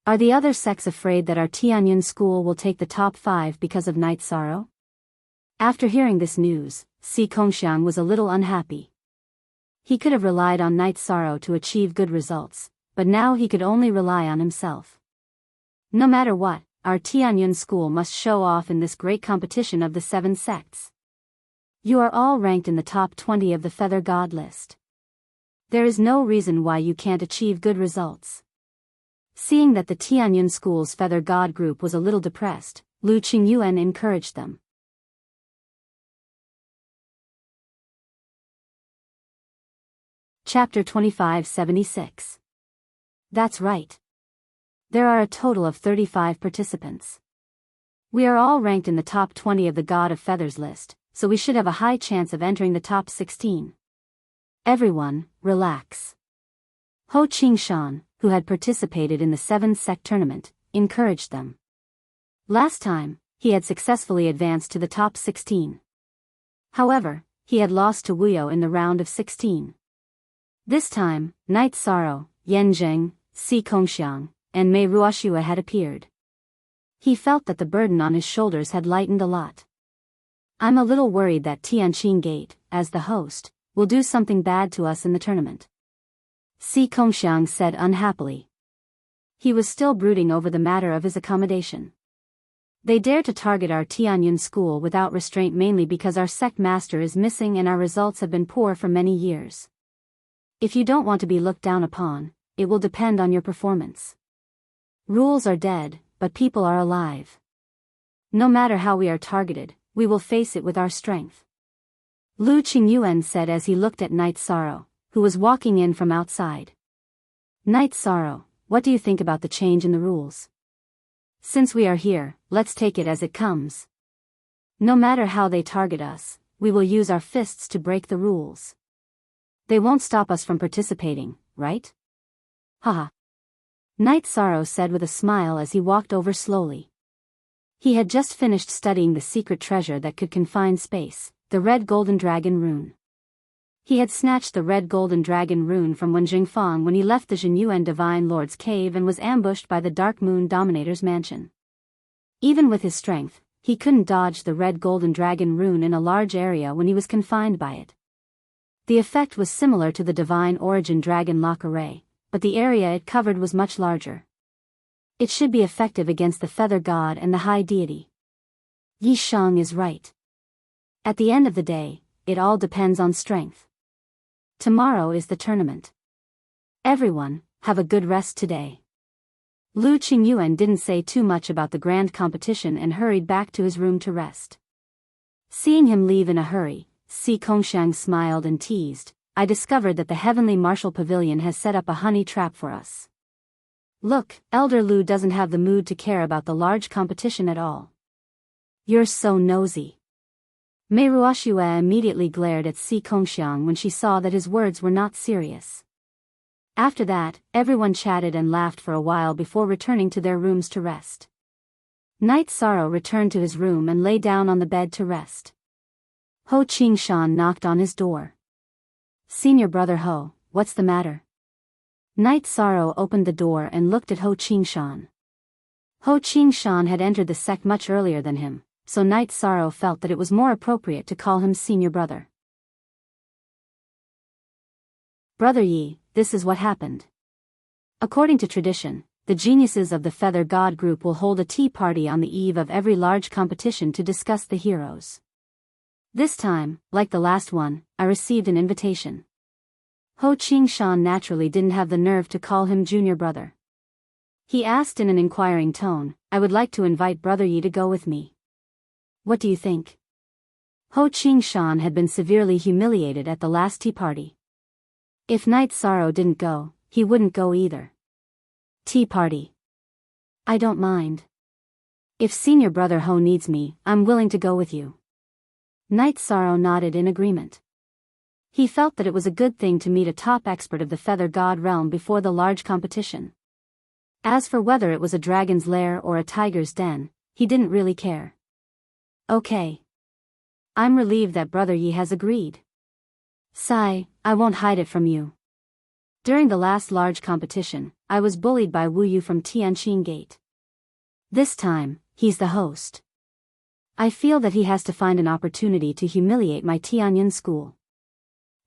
Are the other sects afraid that our Tianyun school will take the top 5 because of Night Sorrow? After hearing this news, Si Kongxiang was a little unhappy. He could have relied on Night Sorrow to achieve good results, but now he could only rely on himself. No matter what, our Tianyun school must show off in this great competition of the 7 sects. You are all ranked in the top 20 of the Feather God list. There is no reason why you can't achieve good results. Seeing that the Tianyun school's Feather God group was a little depressed, Lu Qingyuan encouraged them. Chapter 2576. That's right. There are a total of 35 participants. We are all ranked in the top 20 of the God of Feathers list, so we should have a high chance of entering the top 16. Everyone, relax. Ho Qingshan, who had participated in the 7 sect tournament, encouraged them. Last time, he had successfully advanced to the top 16. However, he had lost to Wuyo in the round of 16. This time, Night Sorrow, Yan Zheng, Si Kongxiang, and Mei Ruoshua had appeared. He felt that the burden on his shoulders had lightened a lot. "I'm a little worried that Tianqing Gate, as the host, will do something bad to us in the tournament," Si Kongxiang said unhappily. He was still brooding over the matter of his accommodation. "They dare to target our Tianyun school without restraint mainly because our sect master is missing and our results have been poor for many years. If you don't want to be looked down upon, it will depend on your performance. Rules are dead, but people are alive. No matter how we are targeted, we will face it with our strength," Lu Qingyuan said as he looked at Night Sorrow, who was walking in from outside. "Night Sorrow, what do you think about the change in the rules? Since we are here, let's take it as it comes. No matter how they target us, we will use our fists to break the rules. They won't stop us from participating, right? Haha." Night Sorrow said with a smile as he walked over slowly. He had just finished studying the secret treasure that could confine space, the Red Golden Dragon Rune. He had snatched the Red Golden Dragon Rune from Wen Jingfang when he left the Zhenyuan Divine Lord's cave and was ambushed by the Dark Moon Dominator's mansion. Even with his strength, he couldn't dodge the Red Golden Dragon Rune in a large area when he was confined by it. The effect was similar to the Divine Origin Dragon Lock Array, but the area it covered was much larger. It should be effective against the Feather God and the High Deity. Yi Shang is right. At the end of the day, it all depends on strength. Tomorrow is the tournament. Everyone, have a good rest today. Lu Qingyuan didn't say too much about the grand competition and hurried back to his room to rest. Seeing him leave in a hurry, Si Kongxiang smiled and teased, "I discovered that the Heavenly Martial Pavilion has set up a honey trap for us. Look, Elder Lu doesn't have the mood to care about the large competition at all. You're so nosy." Mei Ruoshua immediately glared at Si Kongxiang when she saw that his words were not serious. After that, everyone chatted and laughed for a while before returning to their rooms to rest. Night Sorrow returned to his room and lay down on the bed to rest. Ho Qingshan knocked on his door. "Senior brother Ho, what's the matter?" Night Sorrow opened the door and looked at Ho Qingshan. Ho Qingshan had entered the sect much earlier than him, so Night Sorrow felt that it was more appropriate to call him senior brother. Brother Yi, this is what happened. According to tradition, the geniuses of the Feather God group will hold a tea party on the eve of every large competition to discuss the heroes. This time, like the last one, I received an invitation. Ho Qingshan naturally didn't have the nerve to call him junior brother. He asked in an inquiring tone, I would like to invite Brother Yi to go with me. What do you think? Ho Qingshan had been severely humiliated at the last tea party. If Night Sorrow didn't go, he wouldn't go either. Tea party. I don't mind. If senior brother Ho needs me, I'm willing to go with you. Night Sorrow nodded in agreement. He felt that it was a good thing to meet a top expert of the Feather God realm before the large competition. As for whether it was a dragon's lair or a tiger's den, he didn't really care. Okay. I'm relieved that Brother Yi has agreed. Sigh, I won't hide it from you. During the last large competition, I was bullied by Wu Yu from Tianqing Gate. This time, he's the host. I feel that he has to find an opportunity to humiliate my Tianyun school.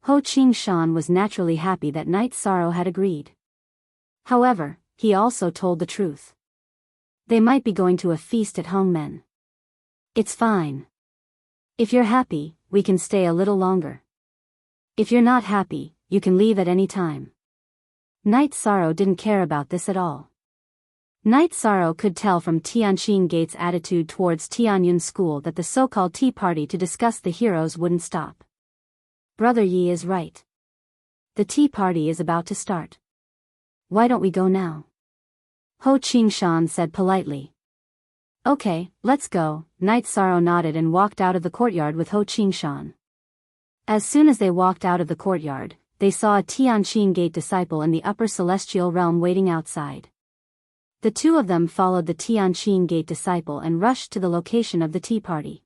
Ho Qingshan was naturally happy that Night Sorrow had agreed. However, he also told the truth. They might be going to a feast at Hongmen. It's fine. If you're happy, we can stay a little longer. If you're not happy, you can leave at any time. Night Sorrow didn't care about this at all. Night Sorrow could tell from Tianqing Gate's attitude towards Tianyun School that the so-called tea party to discuss the heroes wouldn't stop. Brother Yi is right. The tea party is about to start. Why don't we go now? Ho Qingshan said politely. Okay, let's go. Night Sorrow nodded and walked out of the courtyard with Ho Qingshan. As soon as they walked out of the courtyard, they saw a Tianqing Gate disciple in the upper celestial realm waiting outside. The two of them followed the Tianqing Gate disciple and rushed to the location of the tea party.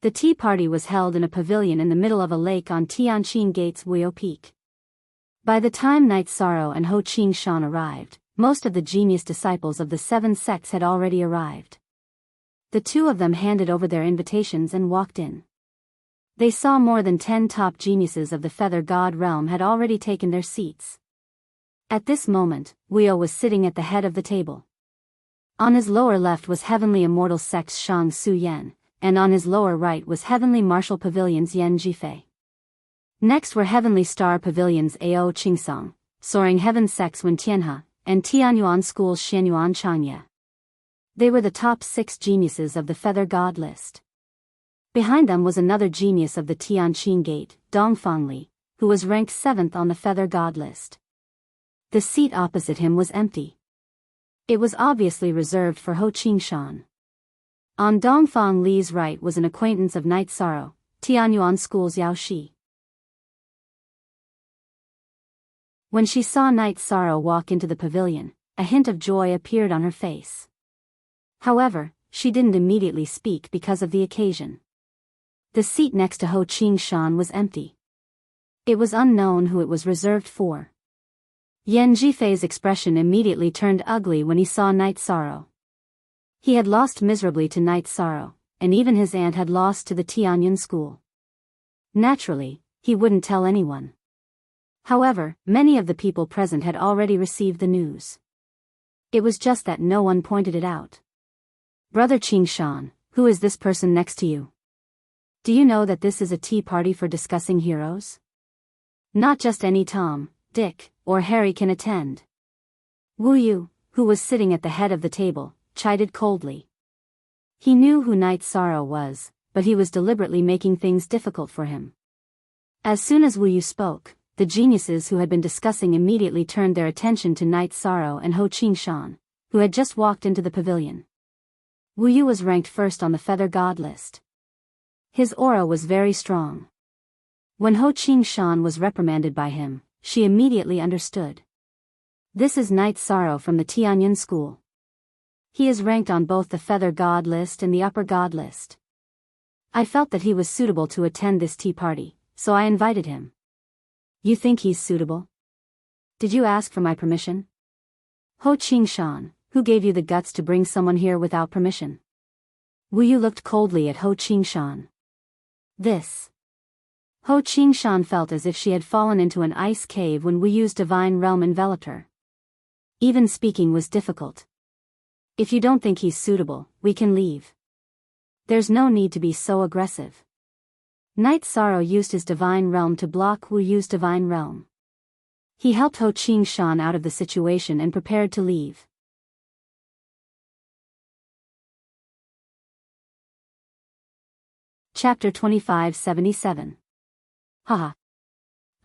The tea party was held in a pavilion in the middle of a lake on Tianqing Gate's Wuyo Peak. By the time Night Sorrow and Ho Qingshan arrived, most of the genius disciples of the 7 sects had already arrived. The two of them handed over their invitations and walked in. They saw more than 10 top geniuses of the Feather God realm had already taken their seats. At this moment, Wuyo was sitting at the head of the table. On his lower left was Heavenly Immortal Sect's Shang Su Yan, and on his lower right was Heavenly Martial Pavilion's Yan Jifei. Next were Heavenly Star Pavilion's Ao Qingsong, Soaring Heaven Sect's Wen Tianhe, and Tianyuan School's Xianyuan Changye. They were the top 6 geniuses of the Feather God list. Behind them was another genius of the Tianqing Gate, Dongfang Li, who was ranked 7th on the Feather God list. The seat opposite him was empty. It was obviously reserved for Ho Qingshan. On Dongfang Li's right was an acquaintance of Night Sorrow, Tianyuan School's Yao Shi. When she saw Night Sorrow walk into the pavilion, a hint of joy appeared on her face. However, she didn't immediately speak because of the occasion. The seat next to Ho Qingshan was empty. It was unknown who it was reserved for. Yan Jifei's expression immediately turned ugly when he saw Night Sorrow. He had lost miserably to Night Sorrow, and even his aunt had lost to the Tianyun School. Naturally, he wouldn't tell anyone. However, many of the people present had already received the news. It was just that no one pointed it out. Brother Qingshan, who is this person next to you? Do you know that this is a tea party for discussing heroes? Not just any Tom, Dick, or Harry can attend. Wu Yu, who was sitting at the head of the table, chided coldly. He knew who Night Sorrow was, but he was deliberately making things difficult for him. As soon as Wu Yu spoke, the geniuses who had been discussing immediately turned their attention to Night Sorrow and Ho Qingshan, who had just walked into the pavilion. Wu Yu was ranked 1st on the Feather God list. His aura was very strong. When Ho Qingshan was reprimanded by him, she immediately understood. This is Night Sorrow from the Tianyun School. He is ranked on both the Feather God list and the Upper God list. I felt that he was suitable to attend this tea party, so I invited him. You think he's suitable? Did you ask for my permission? Ho Qingshan, who gave you the guts to bring someone here without permission? Wu Yu looked coldly at Ho Qingshan. This. Ho Qingshan felt as if she had fallen into an ice cave when Wu Yu's divine realm enveloped her. Even speaking was difficult. If you don't think he's suitable, we can leave. There's no need to be so aggressive. Night Sorrow used his divine realm to block Wu Yu's divine realm. He helped Ho Qingshan out of the situation and prepared to leave. Chapter 2577. Haha.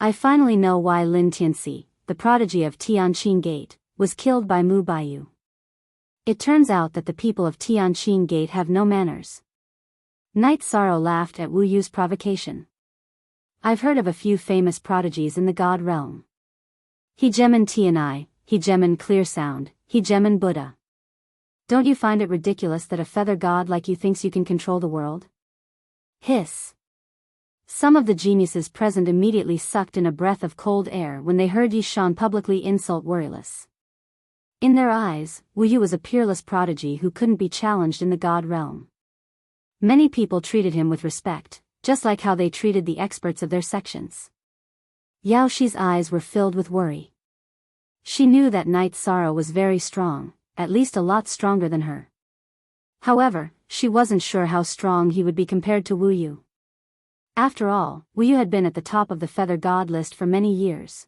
I finally know why Lin Tianxi, the prodigy of Tianqing Gate, was killed by Mu Baiyu. It turns out that the people of Tianqing Gate have no manners. Night Sorrow laughed at Wu Yu's provocation. I've heard of a few famous prodigies in the God realm. Hegeman Tianai, Hegeman Clear Sound, Hegeman Buddha. Don't you find it ridiculous that a feather god like you thinks you can control the world? Hiss. Some of the geniuses present immediately sucked in a breath of cold air when they heard Yishan publicly insult Worryless. In their eyes, Wu Yu was a peerless prodigy who couldn't be challenged in the God realm. Many people treated him with respect, just like how they treated the experts of their sections. Yao Shi's eyes were filled with worry. She knew that Night Sorrow was very strong, at least a lot stronger than her. However, she wasn't sure how strong he would be compared to Wu Yu. After all, Wu Yu had been at the top of the Feather God list for many years.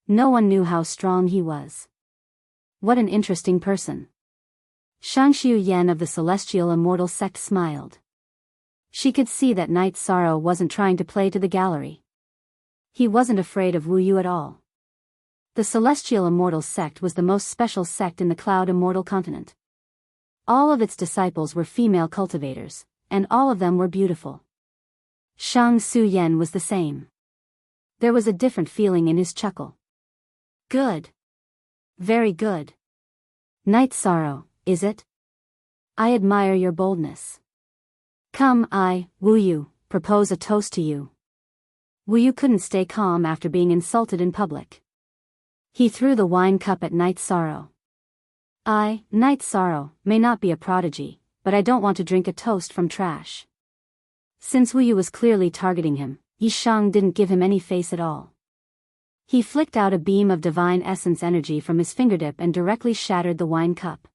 No one knew how strong he was. What an interesting person. Shangxiu Yan of the Celestial Immortal Sect smiled. She could see that Night Sorrow wasn't trying to play to the gallery. He wasn't afraid of Wu Yu at all. The Celestial Immortal Sect was the most special sect in the Cloud Immortal Continent. All of its disciples were female cultivators, and all of them were beautiful. Shang Su Yen was the same. There was a different feeling in his chuckle. Good. Very good. Night Sorrow, is it? I admire your boldness. Come, Wu Yu, propose a toast to you. Wu Yu couldn't stay calm after being insulted in public. He threw the wine cup at Night Sorrow. Night Sorrow, may not be a prodigy, but I don't want to drink a toast from trash. Since Wu Yu was clearly targeting him, Yishang didn't give him any face at all. He flicked out a beam of divine essence energy from his fingertip and directly shattered the wine cup.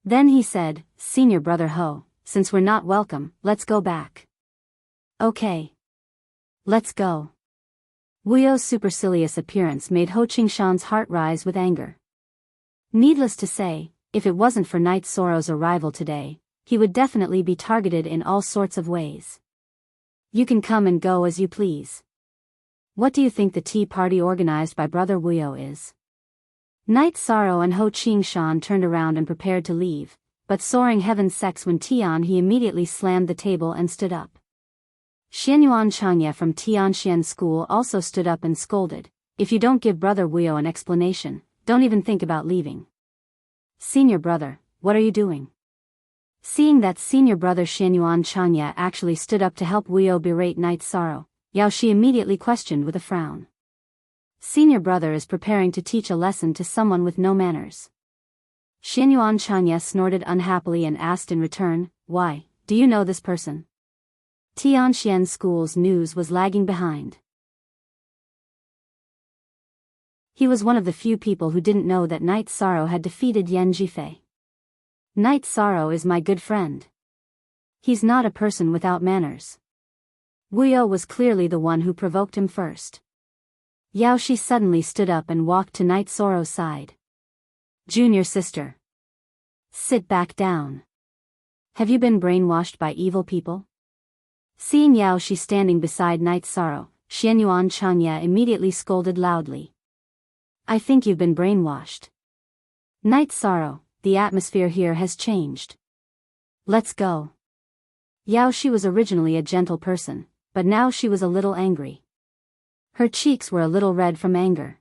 Then he said, Senior Brother Ho, since we're not welcome, let's go back. Okay. Let's go. Wu Yu's supercilious appearance made Ho Qingshan's heart rise with anger. Needless to say, if it wasn't for Night Sorrow's arrival today, he would definitely be targeted in all sorts of ways. You can come and go as you please. What do you think the tea party organized by Brother Wu Yu is? Night Sorrow and Ho Qingshan turned around and prepared to leave, but Soaring Heaven Sex when Tian he immediately slammed the table and stood up. Xianyuan Changya from Tianxian School also stood up and scolded, if you don't give Brother Wu Yu an explanation, don't even think about leaving. Senior brother, what are you doing? Seeing that senior brother Xianyuan Changya actually stood up to help Wu Yu berate Night Sorrow, Yao Shi immediately questioned with a frown. Senior brother is preparing to teach a lesson to someone with no manners. Xianyuan Changya snorted unhappily and asked in return, why, do you know this person? Tianxian School's news was lagging behind. He was one of the few people who didn't know that Night Sorrow had defeated Yan Jifei. Night Sorrow is my good friend. He's not a person without manners. Wu Yu was clearly the one who provoked him first. Yao Shi suddenly stood up and walked to Night Sorrow's side. Junior sister. Sit back down. Have you been brainwashed by evil people? Seeing Yao Shi standing beside Night Sorrow, Xianyuan Changya immediately scolded loudly. I think you've been brainwashed. Night Sorrow, the atmosphere here has changed. Let's go. Yao Shi was originally a gentle person, but now she was a little angry. Her cheeks were a little red from anger.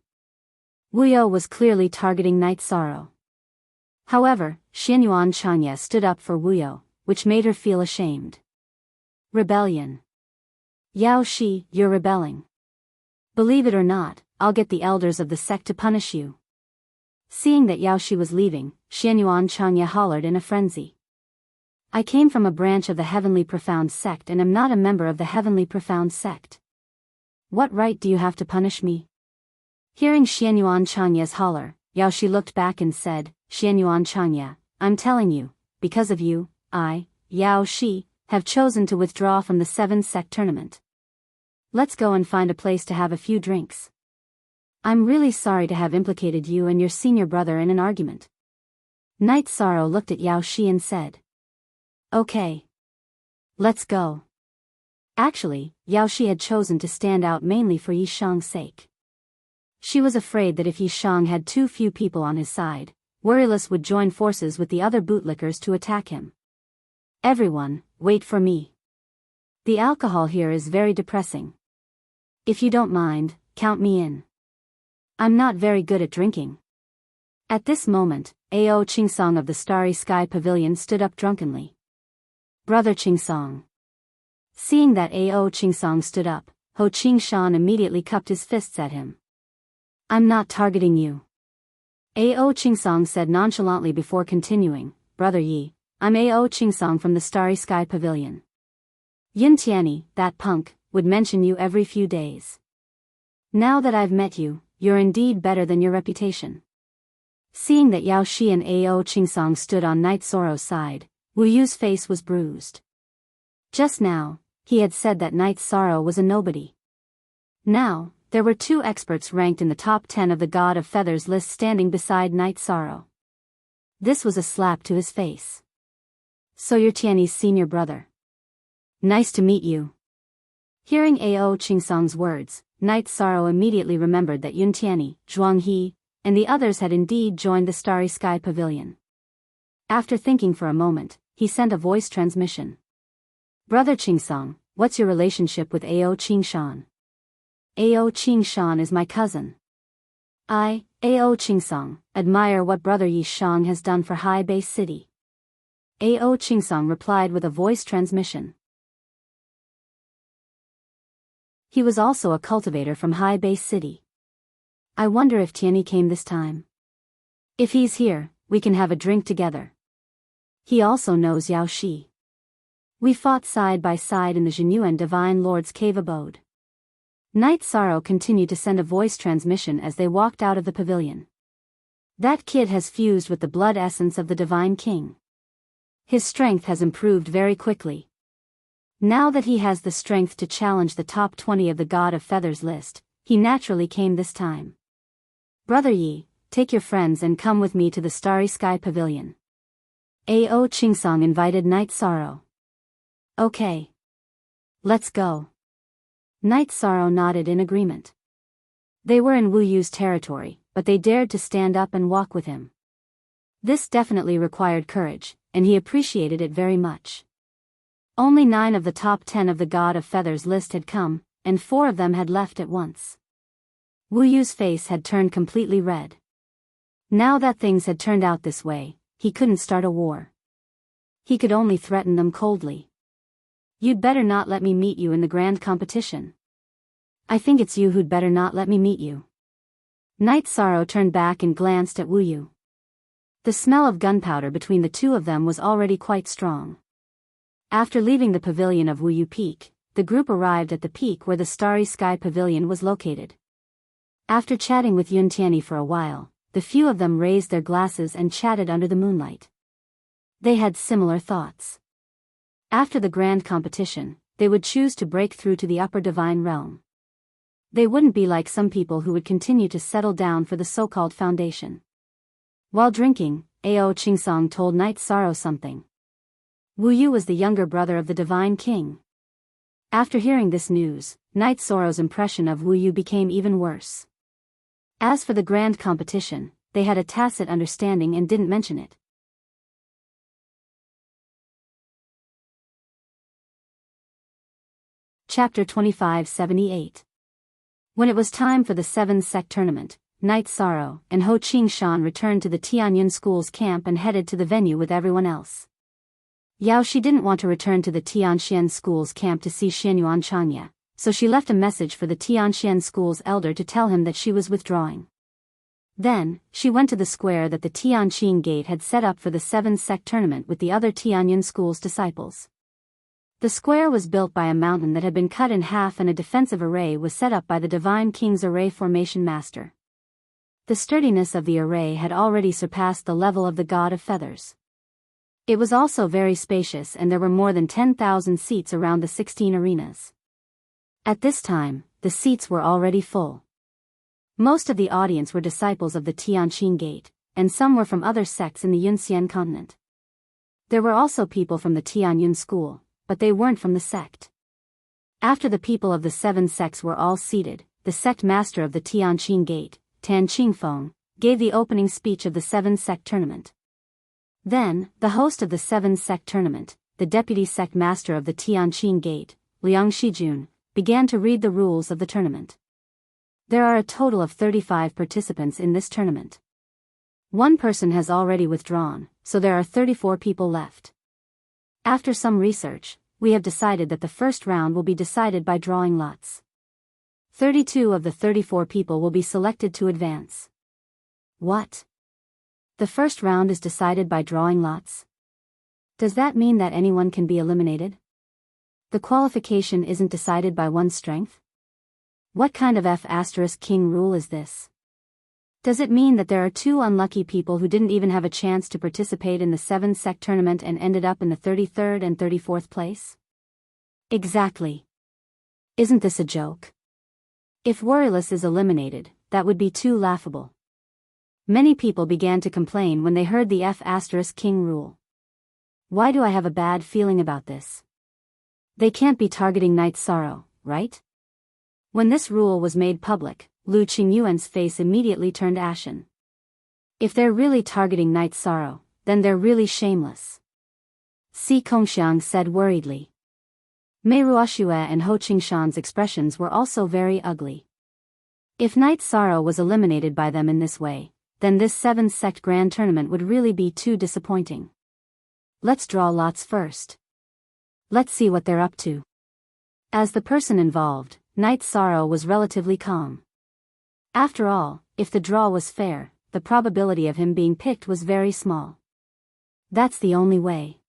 Wu Yu was clearly targeting Night Sorrow. However, Xianyuan Changya stood up for Wu Yu, which made her feel ashamed. Rebellion. Yao Shi, you're rebelling. Believe it or not, I'll get the elders of the sect to punish you. Seeing that Yao Shi was leaving, Xianyuan Changya hollered in a frenzy. I came from a branch of the Heavenly Profound Sect and am not a member of the Heavenly Profound Sect. What right do you have to punish me? Hearing Xianyuan Changya's holler, Yao Shi looked back and said, Xianyuan Changya, I'm telling you, because of you, I, Yao Shi, have chosen to withdraw from the 7 sect tournament. Let's go and find a place to have a few drinks. I'm really sorry to have implicated you and your senior brother in an argument. Night Sorrow looked at Yao Shi and said, Okay. Let's go. Actually, Yao Shi had chosen to stand out mainly for Yi Shang's sake. She was afraid that if Yi Shang had too few people on his side, Worryless would join forces with the other bootlickers to attack him. Everyone, wait for me. The alcohol here is very depressing. If you don't mind, count me in. I'm not very good at drinking. At this moment, Ao Qingsong of the Starry Sky Pavilion stood up drunkenly. Brother Qingsong. Seeing that Ao Qingsong stood up, Ho Qingshan immediately cupped his fists at him. I'm not targeting you. Ao Qingsong said nonchalantly before continuing, Brother Yi, I'm Ao Qingsong from the Starry Sky Pavilion. Yin Tianyi, that punk, would mention you every few days. Now that I've met you, you're indeed better than your reputation. Seeing that Yao Shi and Ao Qingsong stood on Night Sorrow's side, Wu Yu's face was bruised. Just now, he had said that Night Sorrow was a nobody. Now, there were 2 experts ranked in the top 10 of the God of Feathers list standing beside Night Sorrow. This was a slap to his face. So you're Tianyi's senior brother. Nice to meet you. Hearing Ao Qingsong's words, Night Sorrow immediately remembered that Yun Tianyi, Zhuang He, and the others had indeed joined the Starry Sky Pavilion. After thinking for a moment, he sent a voice transmission. Brother Qingsong, what's your relationship with Ao Qingshan? Ao Qingshan is my cousin. I, Ao Qingsong, admire what Brother Yi Shang has done for High Base City. Ao Qingsong replied with a voice transmission. He was also a cultivator from High Base City. I wonder if Tianyi came this time. If he's here, we can have a drink together. He also knows Yao Shi. We fought side by side in the Zhenyuan Divine Lord's cave abode. Night Sorrow continued to send a voice transmission as they walked out of the pavilion. That kid has fused with the blood essence of the Divine King. His strength has improved very quickly. Now that he has the strength to challenge the top 20 of the God of Feathers list, he naturally came this time. Brother Yi, take your friends and come with me to the Starry Sky Pavilion. Ao Qingsong invited Night Sorrow. Okay. Let's go. Night Sorrow nodded in agreement. They were in Wu Yu's territory, but they dared to stand up and walk with him. This definitely required courage, and he appreciated it very much. Only 9 of the top 10 of the God of Feathers list had come, and 4 of them had left at once. Wu Yu's face had turned completely red. Now that things had turned out this way, he couldn't start a war. He could only threaten them coldly. You'd better not let me meet you in the grand competition. I think it's you who'd better not let me meet you. Night Sorrow turned back and glanced at Wu Yu. The smell of gunpowder between the 2 of them was already quite strong. After leaving the pavilion of Wu Yu Peak, the group arrived at the peak where the Starry Sky Pavilion was located. After chatting with Yun Tianyi for a while, the few of them raised their glasses and chatted under the moonlight. They had similar thoughts. After the grand competition, they would choose to break through to the upper divine realm. They wouldn't be like some people who would continue to settle down for the so-called foundation. While drinking, Ao Qingsong told Night Sorrow something. Wu Yu was the younger brother of the Divine King. After hearing this news, Night Sorrow's impression of Wu Yu became even worse. As for the grand competition, they had a tacit understanding and didn't mention it. Chapter 2578. When it was time for the 7 sect tournament, Night Sorrow and Ho Qingshan returned to the Tianyun School's camp and headed to the venue with everyone else. Yao Shi didn't want to return to the Tianxian School's camp to see Xianyuan Changya, so she left a message for the Tianxian School's elder to tell him that she was withdrawing. Then, she went to the square that the Tianqing Gate had set up for the 7 sect tournament with the other Tianyun School's disciples. The square was built by a mountain that had been cut in half, and a defensive array was set up by the Divine King's array formation master. The sturdiness of the array had already surpassed the level of the God of Feathers. It was also very spacious, and there were more than 10,000 seats around the 16 arenas. At this time, the seats were already full. Most of the audience were disciples of the Tianqing Gate, and some were from other sects in the Yunxian continent. There were also people from the Tianyun school, but they weren't from the sect. After the people of the 7 sects were all seated, the sect master of the Tianqing Gate, Tan Qingfeng, gave the opening speech of the 7 sect tournament. Then, the host of the 7 sect tournament, the deputy sect master of the Tianqing Gate, Liang Shijun, began to read the rules of the tournament. There are a total of 35 participants in this tournament. One person has already withdrawn, so there are 34 people left. After some research, we have decided that the first round will be decided by drawing lots. 32 of the 34 people will be selected to advance. What? The first round is decided by drawing lots? Does that mean that anyone can be eliminated? The qualification isn't decided by one's strength? What kind of F*King rule is this? Does it mean that there are 2 unlucky people who didn't even have a chance to participate in the 7 sect tournament and ended up in the 33rd and 34th place? Exactly. Isn't this a joke? If Worryless is eliminated, that would be too laughable. Many people began to complain when they heard the F*King rule. Why do I have a bad feeling about this? They can't be targeting Night Sorrow, right? When this rule was made public, Lu Qingyuan's face immediately turned ashen. If they're really targeting Night Sorrow, then they're really shameless. Si Kongxiang said worriedly. Mei Ruoxue and Ho Qingshan's expressions were also very ugly. If Night Sorrow was eliminated by them in this way, then this 7th sect grand tournament would really be too disappointing. Let's draw lots first. Let's see what they're up to. As the person involved, Night Sorrow was relatively calm. After all, if the draw was fair, the probability of him being picked was very small. That's the only way.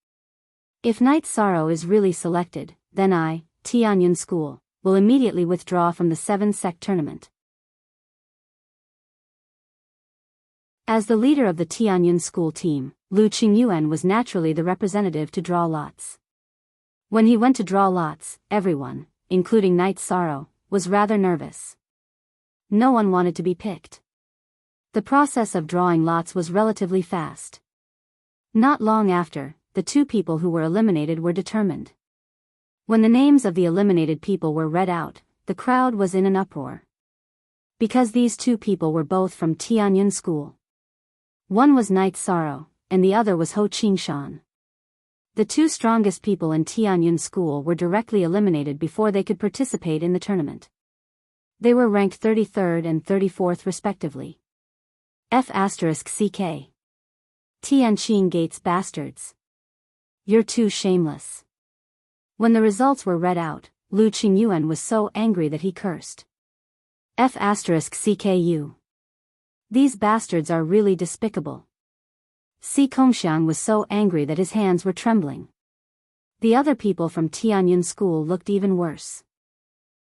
If Night Sorrow is really selected, then I, Tianyun School, will immediately withdraw from the 7 sect tournament. As the leader of the Tianyun School team, Lu Qingyuan was naturally the representative to draw lots. When he went to draw lots, everyone, including Night Sorrow, was rather nervous. No one wanted to be picked. The process of drawing lots was relatively fast. Not long after, the 2 people who were eliminated were determined. When the names of the eliminated people were read out, the crowd was in an uproar. Because these 2 people were both from Tianyun School. One was Night Sorrow, and the other was Ho Qingshan. The 2 strongest people in Tianyun School were directly eliminated before they could participate in the tournament. They were ranked 33rd and 34th respectively. F***CK. Tianqing Gate's bastards. You're too shameless. When the results were read out, Lu Qingyuan was so angry that he cursed. F***CKU. These bastards are really despicable. Si Kongxiang was so angry that his hands were trembling. The other people from Tianyun School looked even worse.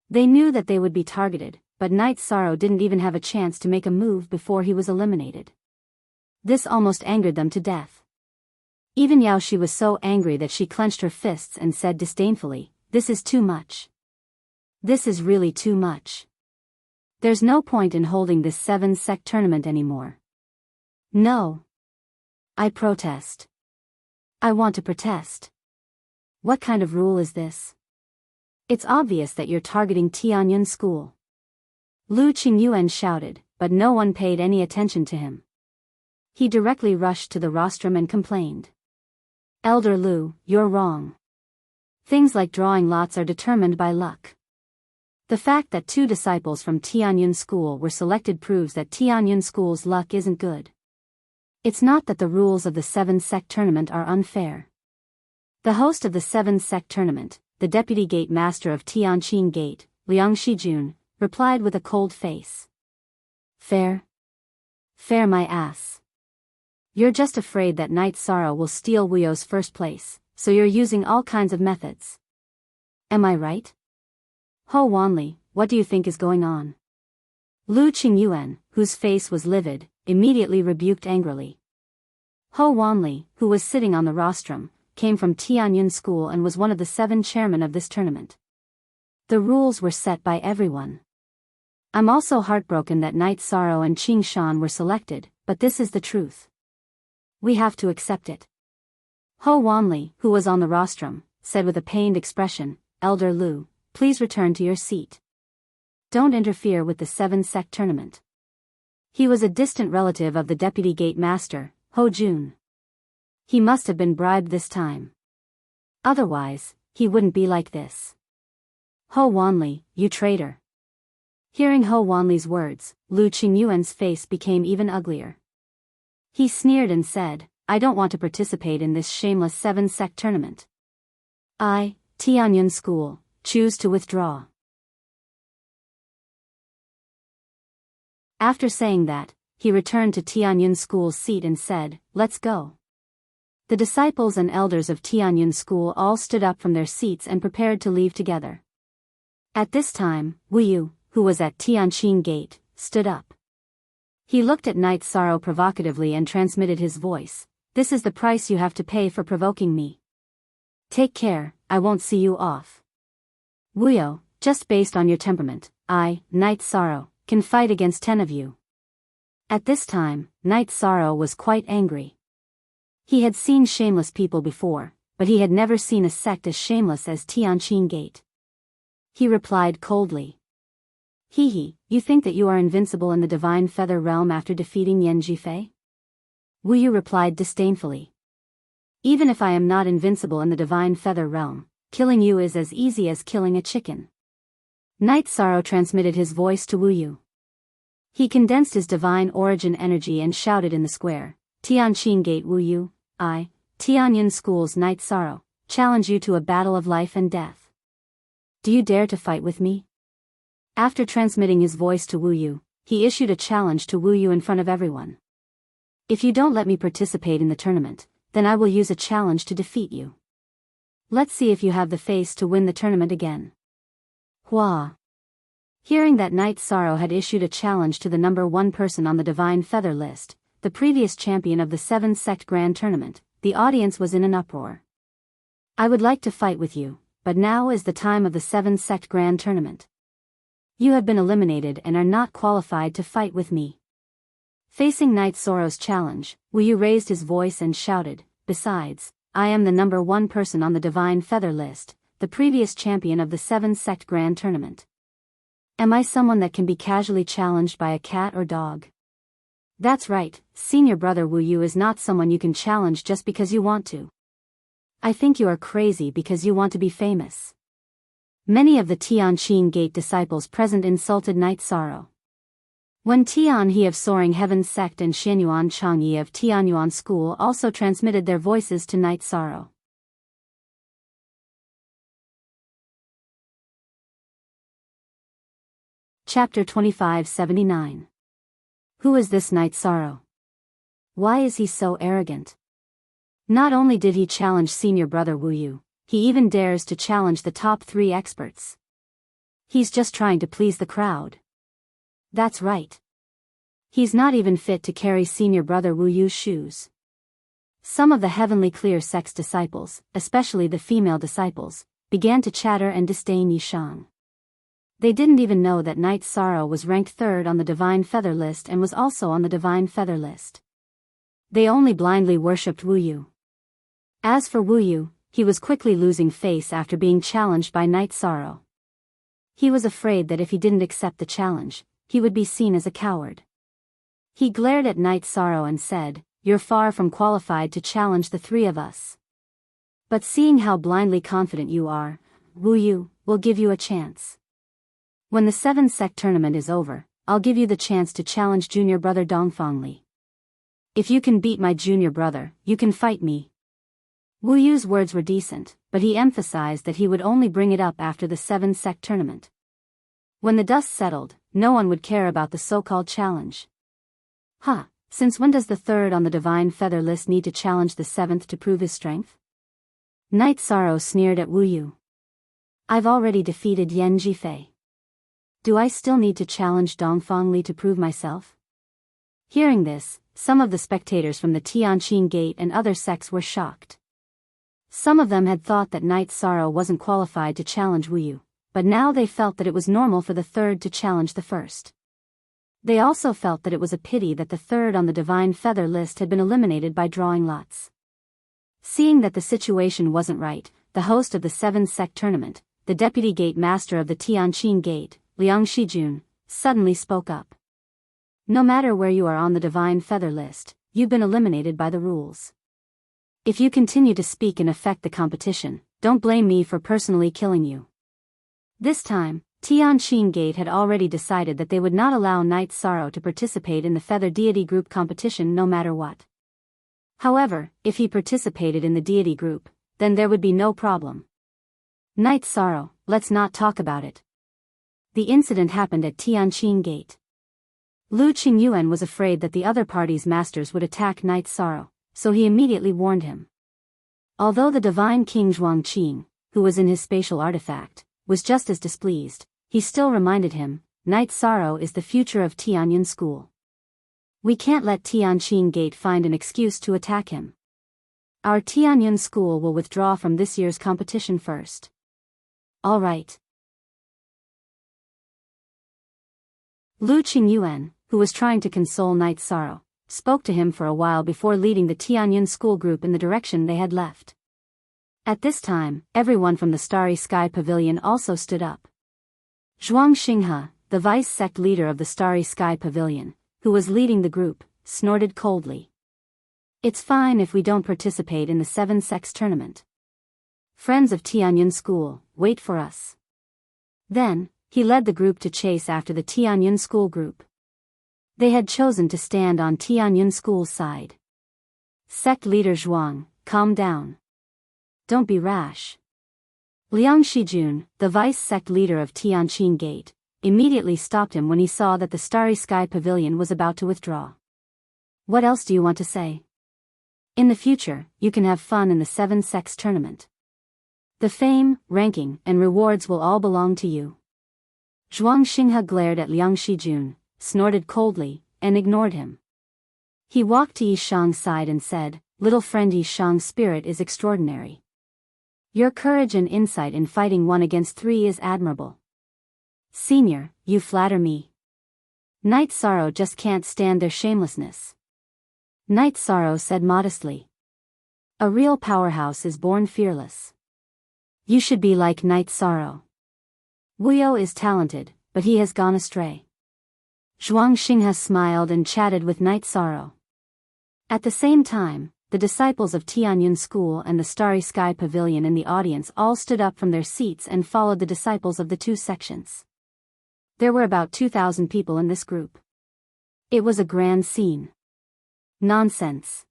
They knew that they would be targeted, but Night Sorrow didn't even have a chance to make a move before he was eliminated. This almost angered them to death. Even Yaoshi was so angry that she clenched her fists and said disdainfully, "This is too much. This is really too much. There's no point in holding this 7 sect tournament anymore. No. I protest. I want to protest. What kind of rule is this? It's obvious that you're targeting Tianyun School." Lu Qingyuan shouted, but no one paid any attention to him. He directly rushed to the rostrum and complained. "Elder Lu, you're wrong. Things like drawing lots are determined by luck. The fact that 2 disciples from Tianyun School were selected proves that Tianyun School's luck isn't good. It's not that the rules of the 7 sect tournament are unfair." The host of the 7 sect tournament, the deputy gate master of Tianqing Gate, Liang Shijun, replied with a cold face. "Fair? Fair my ass. You're just afraid that Night Sorrow will steal Wuyo's first place, so you're using all kinds of methods. Am I right? Ho Wanli, what do you think is going on? Lu Qingyuan, whose face was livid, immediately rebuked angrily. Ho Wanli, who was sitting on the rostrum, came from Tianyun School and was one of the 7 chairmen of this tournament. The rules were set by everyone. I'm also heartbroken that Night Sorrow and Qing Shan were selected, but this is the truth. We have to accept it. Ho Wanli, who was on the rostrum, said with a pained expression, Elder Lu, please return to your seat. Don't interfere with the 7-sect tournament. He was a distant relative of the deputy gate master, Ho Jun. He must have been bribed this time. Otherwise, he wouldn't be like this. Ho Wanli, you traitor. Hearing Ho Wanli's words, Lu Qingyuan's face became even uglier. He sneered and said, I don't want to participate in this shameless 7-sect tournament. I, Tianyun School, choose to withdraw. After saying that, he returned to Tianyun School's seat and said, let's go. The disciples and elders of Tianyun School all stood up from their seats and prepared to leave together. At this time, Wu Yu, who was at Tianqing Gate, stood up. He looked at Night Sorrow provocatively and transmitted his voice, this is the price you have to pay for provoking me. Take care, I won't see you off. Wu Yu, just based on your temperament, I, Night Sorrow, can fight against 10 of you. At this time, Night Sorrow was quite angry. He had seen shameless people before, but he had never seen a sect as shameless as Tianqing Gate. He replied coldly. Hee, you think that you are invincible in the Divine Feather Realm after defeating Yan Jifei? Wu Yu replied disdainfully. Even if I am not invincible in the Divine Feather Realm, killing you is as easy as killing a chicken. Night Sorrow transmitted his voice to Wu Yu. He condensed his divine origin energy and shouted in the square, Tianqing Gate Wu Yu, I, Tianyun School's Night Sorrow, challenge you to a battle of life and death. Do you dare to fight with me? After transmitting his voice to Wu Yu, he issued a challenge to Wu Yu in front of everyone. If you don't let me participate in the tournament, then I will use a challenge to defeat you. Let's see if you have the face to win the tournament again. Hua. Hearing that Night Sorrow had issued a challenge to the number 1 person on the Divine Feather list, the previous champion of the 7-sect Grand Tournament, the audience was in an uproar. I would like to fight with you, but now is the time of the 7-sect Grand Tournament. You have been eliminated and are not qualified to fight with me. Facing Night Sorrow's challenge, Wu Yu raised his voice and shouted, besides, I am the number 1 person on the Divine Feather list, the previous champion of the 7-sect Grand Tournament. Am I someone that can be casually challenged by a cat or dog? That's right, senior brother Wu Yu is not someone you can challenge just because you want to. I think you are crazy because you want to be famous. Many of the Tianqing Gate disciples present insulted Night Sorrow. When Tian He of Soaring Heaven's sect and Xianyuan Changyi of Tianyuan School also transmitted their voices to Night Sorrow. Chapter 2579. Who is this Night Sorrow? Why is he so arrogant? Not only did he challenge senior brother Wu Yu, he even dares to challenge the top 3 experts. He's just trying to please the crowd. That's right. He's not even fit to carry senior brother Wu Yu's shoes. Some of the Heavenly Clear sect's disciples, especially the female disciples, began to chatter and disdain Yishang. They didn't even know that Night Sorrow was ranked 3rd on the Divine Feather list and was also on the Divine Feather list. They only blindly worshipped Wu Yu. As for Wu Yu, he was quickly losing face after being challenged by Night Sorrow. He was afraid that if he didn't accept the challenge, he would be seen as a coward. He glared at Night Sorrow and said, "You're far from qualified to challenge the 3 of us. But seeing how blindly confident you are, Wu Yu, will give you a chance. When the 7-sect tournament is over, I'll give you the chance to challenge junior brother Dongfang Li. If you can beat my junior brother, you can fight me." Wu Yu's words were decent, but he emphasized that he would only bring it up after the 7-sect tournament. When the dust settled, no one would care about the so-called challenge. Since when does the 3rd on the Divine Feather list need to challenge the 7th to prove his strength? Night Sorrow sneered at Wu Yu. I've already defeated Yan Jifei. Do I still need to challenge Dongfang Li to prove myself? Hearing this, some of the spectators from the Tianqing Gate and other sects were shocked. Some of them had thought that Knight Sorrow wasn't qualified to challenge Wu Yu, but now they felt that it was normal for the third to challenge the first. They also felt that it was a pity that the third on the Divine Feather list had been eliminated by drawing lots. Seeing that the situation wasn't right, the host of the 7th sect tournament, the deputy gate master of the Tianqing Gate, Liang Shijun, suddenly spoke up. No matter where you are on the Divine Feather list, you've been eliminated by the rules. If you continue to speak and affect the competition, don't blame me for personally killing you. This time, Tianqing Gate had already decided that they would not allow Knight Sorrow to participate in the Feather Deity Group competition no matter what. However, if he participated in the Deity Group, then there would be no problem. Knight Sorrow, let's not talk about it. The incident happened at Tianqing Gate. Lu Qingyuan was afraid that the other party's masters would attack Knight Sorrow, so he immediately warned him. Although the Divine King Zhuangqing, who was in his spatial artifact, was just as displeased, he still reminded him, Knight Sorrow is the future of Tianyun School. We can't let Tianqing Gate find an excuse to attack him. Our Tianyun School will withdraw from this year's competition first. All right. Lu Qingyuan, who was trying to console Knight Sorrow, spoke to him for a while before leading the Tianyun School group in the direction they had left. At this time, everyone from the Starry Sky Pavilion also stood up. Zhuang Xinghe, the vice sect leader of the Starry Sky Pavilion, who was leading the group, snorted coldly. It's fine if we don't participate in the 7 sects tournament. Friends of Tianyun School, wait for us. Then, he led the group to chase after the Tianyun School group. They had chosen to stand on Tianyun School's side. Sect leader Zhuang, calm down. Don't be rash. Liang Shijun, the vice sect leader of Tianqing Gate, immediately stopped him when he saw that the Starry Sky Pavilion was about to withdraw. What else do you want to say? In the future, you can have fun in the 7 sects tournament. The fame, ranking, and rewards will all belong to you. Zhuang Xinghe glared at Liang Shijun, snorted coldly, and ignored him. He walked to Yishang's side and said, Little friend, Yishang's spirit is extraordinary. Your courage and insight in fighting 1 against 3 is admirable. Senior, you flatter me. Knight Sorrow just can't stand their shamelessness. Knight Sorrow said modestly. A real powerhouse is born fearless. You should be like Knight Sorrow. Wu Yu is talented, but he has gone astray. Zhuang Xinghe smiled and chatted with Knight Sorrow. At the same time, the disciples of Tianyun School and the Starry Sky Pavilion in the audience all stood up from their seats and followed the disciples of the 2 sections. There were about 2,000 people in this group. It was a grand scene. Nonsense.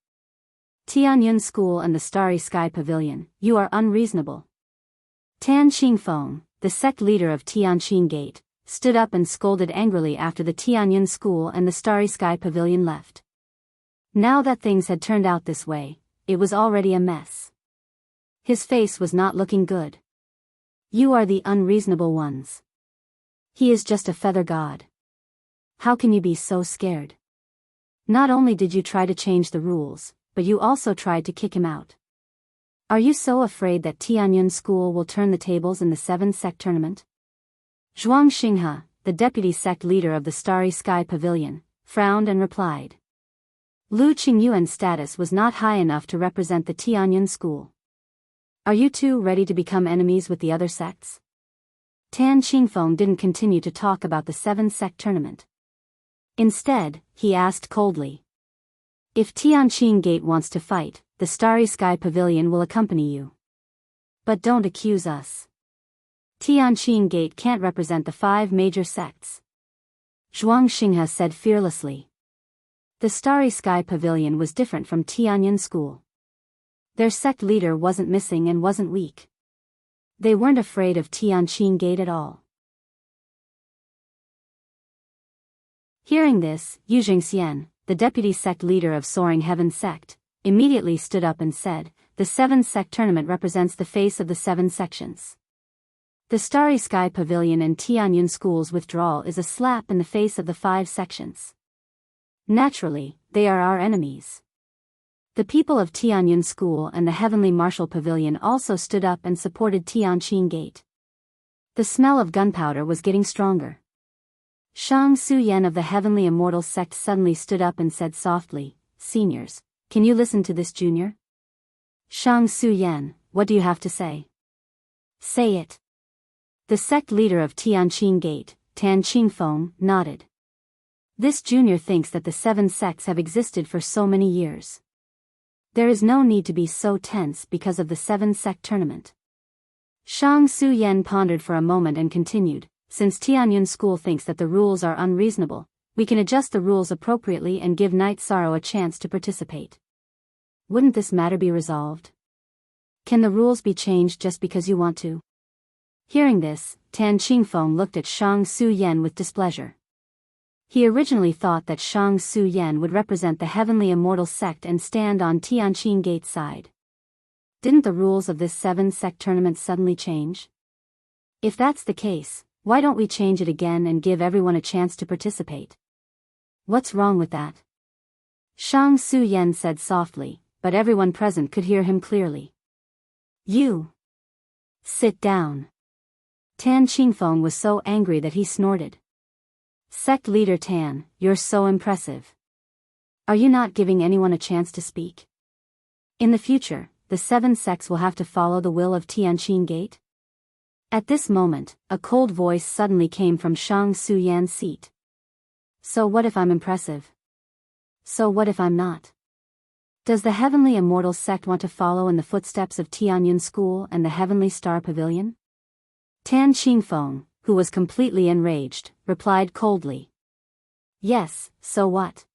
Tianyun School and the Starry Sky Pavilion, you are unreasonable. Tan Qingfeng, the sect leader of Tianqing Gate, stood up and scolded angrily after the Tianyun School and the Starry Sky Pavilion left. Now that things had turned out this way, it was already a mess. His face was not looking good. You are the unreasonable ones. He is just a feather god. How can you be so scared? Not only did you try to change the rules, but you also tried to kick him out. Are you so afraid that Tianyun School will turn the tables in the 7 sect tournament? Zhuang Xinghe, the deputy sect leader of the Starry Sky Pavilion, frowned and replied. Lu Qingyuan's status was not high enough to represent the Tianyun School. Are you two ready to become enemies with the other sects? Tan Qingfeng didn't continue to talk about the 7 sect tournament. Instead, he asked coldly. If Tianqing Gate wants to fight, the Starry Sky Pavilion will accompany you. But don't accuse us. Tianqing Gate can't represent the 5 major sects. Zhuang Xinghe said fearlessly. The Starry Sky Pavilion was different from Tianyun School. Their sect leader wasn't missing and wasn't weak. They weren't afraid of Tianqing Gate at all. Hearing this, Yu Jingxian, the deputy sect leader of Soaring Heaven sect, immediately stood up and said, the 7 sect tournament represents the face of the 7 sections. The Starry Sky Pavilion and Tianyun School's withdrawal is a slap in the face of the 5 sections. Naturally, they are our enemies. The people of Tianyun School and the Heavenly Martial Pavilion also stood up and supported Tianqing Gate. The smell of gunpowder was getting stronger. Shang Su-yen of the Heavenly Immortals sect suddenly stood up and said softly, "Seniors, can you listen to this junior?" "Shang Su-yen, what do you have to say?" "Say it." The sect leader of Tianqing Gate, Tan Qingfeng, nodded. "This junior thinks that the 7 sects have existed for so many years. There is no need to be so tense because of the 7-sect tournament." Shang Su-yen pondered for a moment and continued, "Since Tianyun School thinks that the rules are unreasonable, we can adjust the rules appropriately and give Night Sorrow a chance to participate. Wouldn't this matter be resolved? Can the rules be changed just because you want to?" Hearing this, Tan Qingfeng looked at Shang Su-yen with displeasure. He originally thought that Shang Su-yen would represent the Heavenly Immortal sect and stand on Tianqing Gate's side. Didn't the rules of this 7-sect tournament suddenly change? If that's the case, why don't we change it again and give everyone a chance to participate? What's wrong with that? Shang Su-yen said softly, but everyone present could hear him clearly. "You! Sit down!" Tan Qingfeng was so angry that he snorted. "Sect leader Tan, you're so impressive. Are you not giving anyone a chance to speak? In the future, the 7 sects will have to follow the will of Tianqing Gate?" At this moment, a cold voice suddenly came from Shang Su-yan's seat. "So what if I'm impressive? So what if I'm not? Does the Heavenly Immortal sect want to follow in the footsteps of Tianyun School and the Heavenly Star Pavilion?" Tan Qingfeng, who was completely enraged, replied coldly. "Yes, so what?"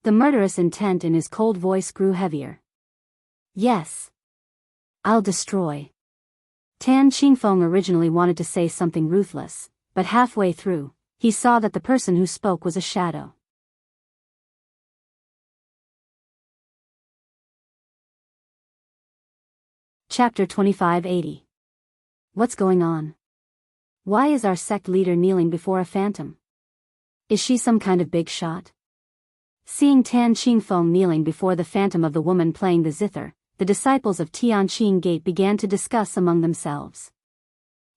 The murderous intent in his cold voice grew heavier. "Yes. I'll destroy." Tan Qingfeng originally wanted to say something ruthless, but halfway through, he saw that the person who spoke was a shadow. Chapter 2580. What's going on? Why is our sect leader kneeling before a phantom? Is she some kind of big shot? Seeing Tan Qingfeng kneeling before the phantom of the woman playing the zither, the disciples of Tianqing Gate began to discuss among themselves.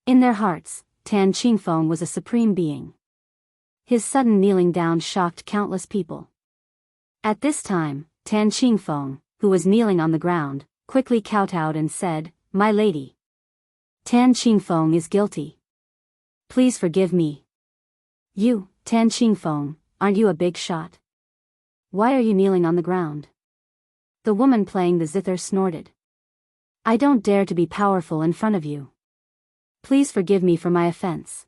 In their hearts, Tan Qingfeng was a supreme being. His sudden kneeling down shocked countless people. At this time, Tan Qingfeng, who was kneeling on the ground, quickly kowtowed and said, "My lady, Tan Qingfeng is guilty. Please forgive me." "You, Tan Qingfeng, aren't you a big shot? Why are you kneeling on the ground?" The woman playing the zither snorted. "I don't dare to be powerful in front of you. Please forgive me for my offense."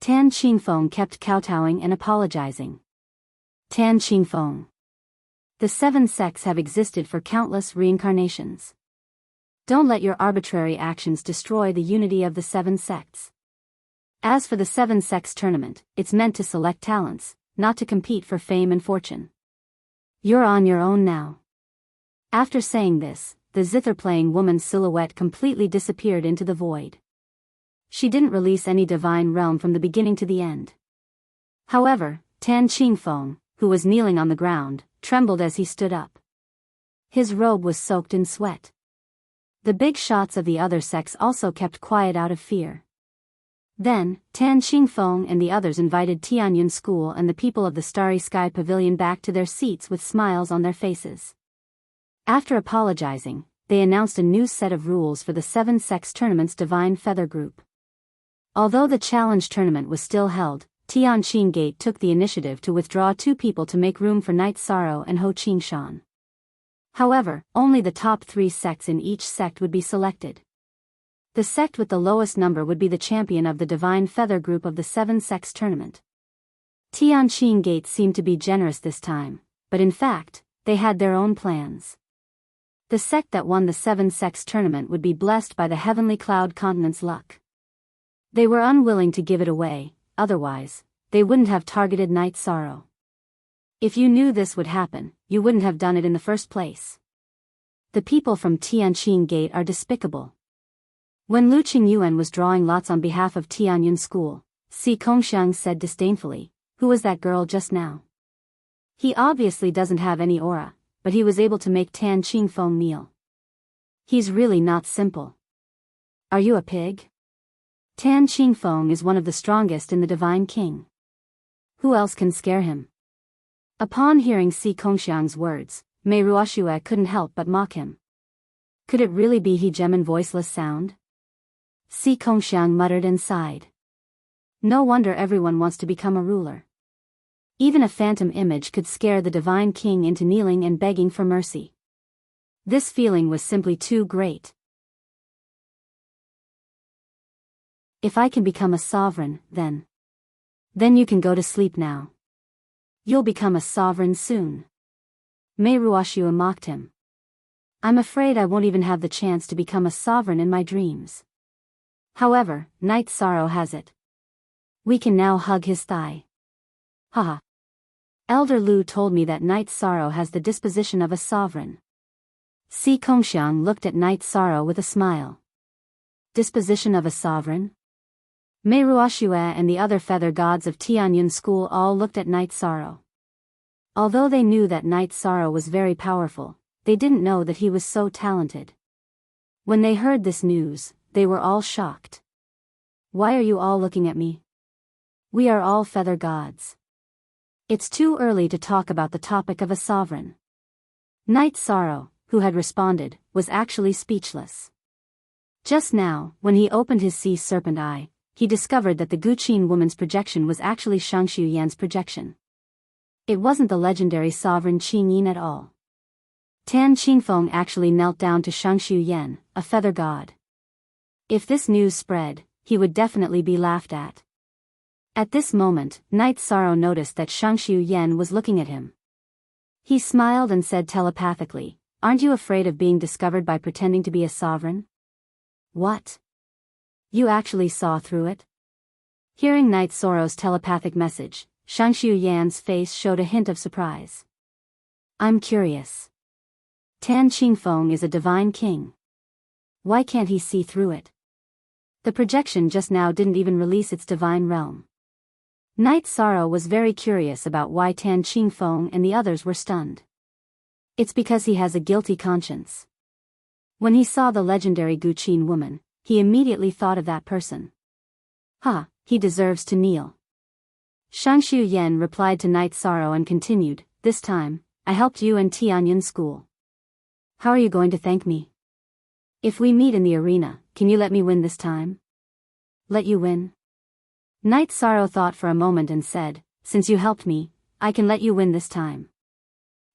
Tan Qingfeng kept kowtowing and apologizing. "Tan Qingfeng. The 7 sects have existed for countless reincarnations. Don't let your arbitrary actions destroy the unity of the 7 sects. As for the 7 sects tournament, it's meant to select talents, not to compete for fame and fortune. You're on your own now." After saying this, the zither-playing woman's silhouette completely disappeared into the void. She didn't release any divine realm from the beginning to the end. However, Tan Qingfeng, who was kneeling on the ground, trembled as he stood up. His robe was soaked in sweat. The big shots of the other sects also kept quiet out of fear. Then, Tan Qingfeng and the others invited Tianyun School and the people of the Starry Sky Pavilion back to their seats with smiles on their faces. After apologizing, they announced a new set of rules for the 7 sects tournament's Divine Feather Group. Although the challenge tournament was still held, Tianqing Gate took the initiative to withdraw 2 people to make room for Night Sorrow and Ho Qingshan. However, only the top 3 sects in each sect would be selected. The sect with the lowest number would be the champion of the Divine Feather Group of the 7 sects tournament. Tianqing Gate seemed to be generous this time, but in fact, they had their own plans. The sect that won the 7 sects tournament would be blessed by the Heavenly Cloud Continent's luck. They were unwilling to give it away, otherwise, they wouldn't have targeted Night Sorrow. If you knew this would happen, you wouldn't have done it in the first place. The people from Tianqing Gate are despicable. When Lu Qingyuan was drawing lots on behalf of Tianyun School, Si Kongxiang said disdainfully, "Who was that girl just now? He obviously doesn't have any aura, but he was able to make Tan Qingfeng kneel. He's really not simple. Are you a pig? Tan Qingfeng is one of the strongest in the Divine King. Who else can scare him?" Upon hearing Si Kongxiang's words, Mei Ruoxue couldn't help but mock him. Could it really be he Gemin voiceless sound? Si Kongxiang muttered and sighed. No wonder everyone wants to become a ruler. Even a phantom image could scare the Divine King into kneeling and begging for mercy. This feeling was simply too great. If I can become a sovereign, then you can go to sleep now. You'll become a sovereign soon. Mei Ruoxue mocked him. I'm afraid I won't even have the chance to become a sovereign in my dreams. However, Night Sorrow has it. We can now hug his thigh. Haha. Elder Lu told me that Night Sorrow has the disposition of a sovereign. Si Kongxiang looked at Night Sorrow with a smile. Disposition of a sovereign? Mei Ruoxue and the other feather gods of Tianyun School all looked at Night Sorrow. Although they knew that Night Sorrow was very powerful, they didn't know that he was so talented. When they heard this news, they were all shocked. Why are you all looking at me? We are all feather gods. It's too early to talk about the topic of a sovereign. Night Sorrow, who had responded, was actually speechless. Just now, when he opened his sea serpent eye, he discovered that the Guqin woman's projection was actually Shangshu Yan's projection. It wasn't the legendary sovereign Qing Yin at all. Tan Qingfeng actually knelt down to Shangshu Yan, a feather god. If this news spread, he would definitely be laughed at. At this moment, Night Sorrow noticed that Shangshu Yan was looking at him. He smiled and said telepathically, "Aren't you afraid of being discovered by pretending to be a sovereign?" What? You actually saw through it? Hearing Night Sorrow's telepathic message, Shangshu Yan's face showed a hint of surprise. I'm curious. Tan Qingfeng is a divine king. Why can't he see through it? The projection just now didn't even release its divine realm. Night Sorrow was very curious about why Tan Qingfeng and the others were stunned. It's because he has a guilty conscience. When he saw the legendary Guqin woman, he immediately thought of that person. He deserves to kneel. Shangshu Yan replied to Night Sorrow and continued, "This time, I helped you and Tianyun School. How are you going to thank me? If we meet in the arena, can you let me win this time?" Let you win? Night Sorrow thought for a moment and said, "Since you helped me, I can let you win this time.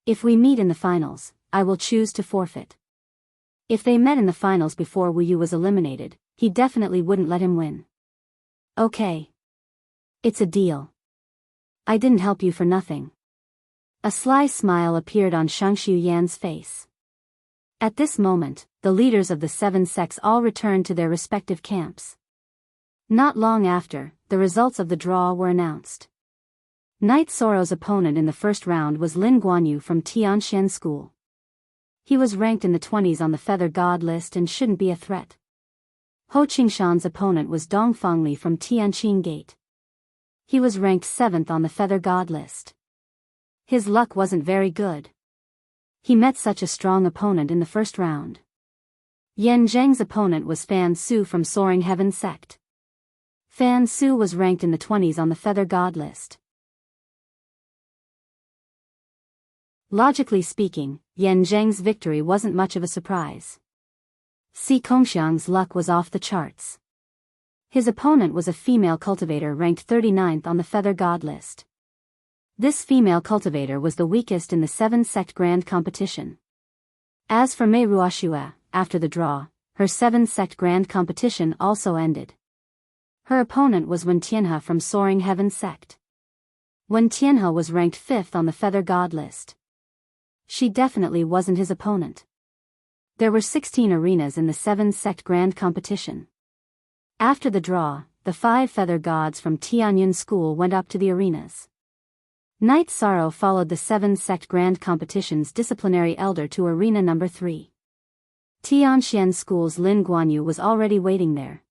If we meet in the finals, I will choose to forfeit." If they met in the finals before Wu Yu was eliminated, he definitely wouldn't let him win. Okay. It's a deal. I didn't help you for nothing. A sly smile appeared on Shangshu Yan's face. At this moment, the leaders of the 7 sects all returned to their respective camps. Not long after, the results of the draw were announced. Night Sorrow's opponent in the first round was Lin Guanyu from Tianshan School. He was ranked in the 20s on the Feather God list and shouldn't be a threat. Ho Qingshan's opponent was Dong Fengli from Tianqing Gate. He was ranked 7th on the Feather God list. His luck wasn't very good. He met such a strong opponent in the first round. Yan Zheng's opponent was Fan Su from Soaring Heaven Sect. Fan Su was ranked in the 20s on the Feather God list. Logically speaking, Yan Zheng's victory wasn't much of a surprise. Si Kongxiang's luck was off the charts. His opponent was a female cultivator ranked 39th on the Feather God list. This female cultivator was the weakest in the 7-sect grand competition. As for Mei Ruoxue, after the draw, her 7-sect grand competition also ended. Her opponent was Wen Tianhe from Soaring Heaven Sect. Wen Tianhe was ranked 5th on the Feather God list. She definitely wasn't his opponent. There were 16 arenas in the 7-sect grand competition. After the draw, the 5 feather gods from Tianyun School went up to the arenas. Night Sorrow followed the 7-sect grand competition's disciplinary elder to arena number 3. Tianxian School's Lin Guanyu was already waiting there.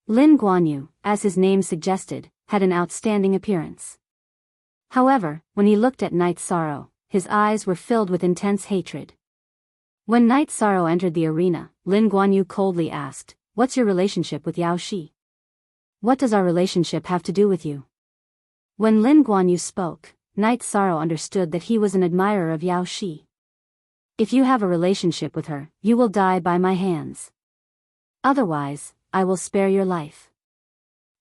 Lin Guanyu, as his name suggested, had an outstanding appearance. However, when he looked at Night Sorrow, his eyes were filled with intense hatred. When Night Sorrow entered the arena, Lin Guanyu coldly asked, "What's your relationship with Yao Shi? What does our relationship have to do with you?" When Lin Guanyu spoke, Night Sorrow understood that he was an admirer of Yao Shi. "If you have a relationship with her, you will die by my hands. Otherwise, I will spare your life."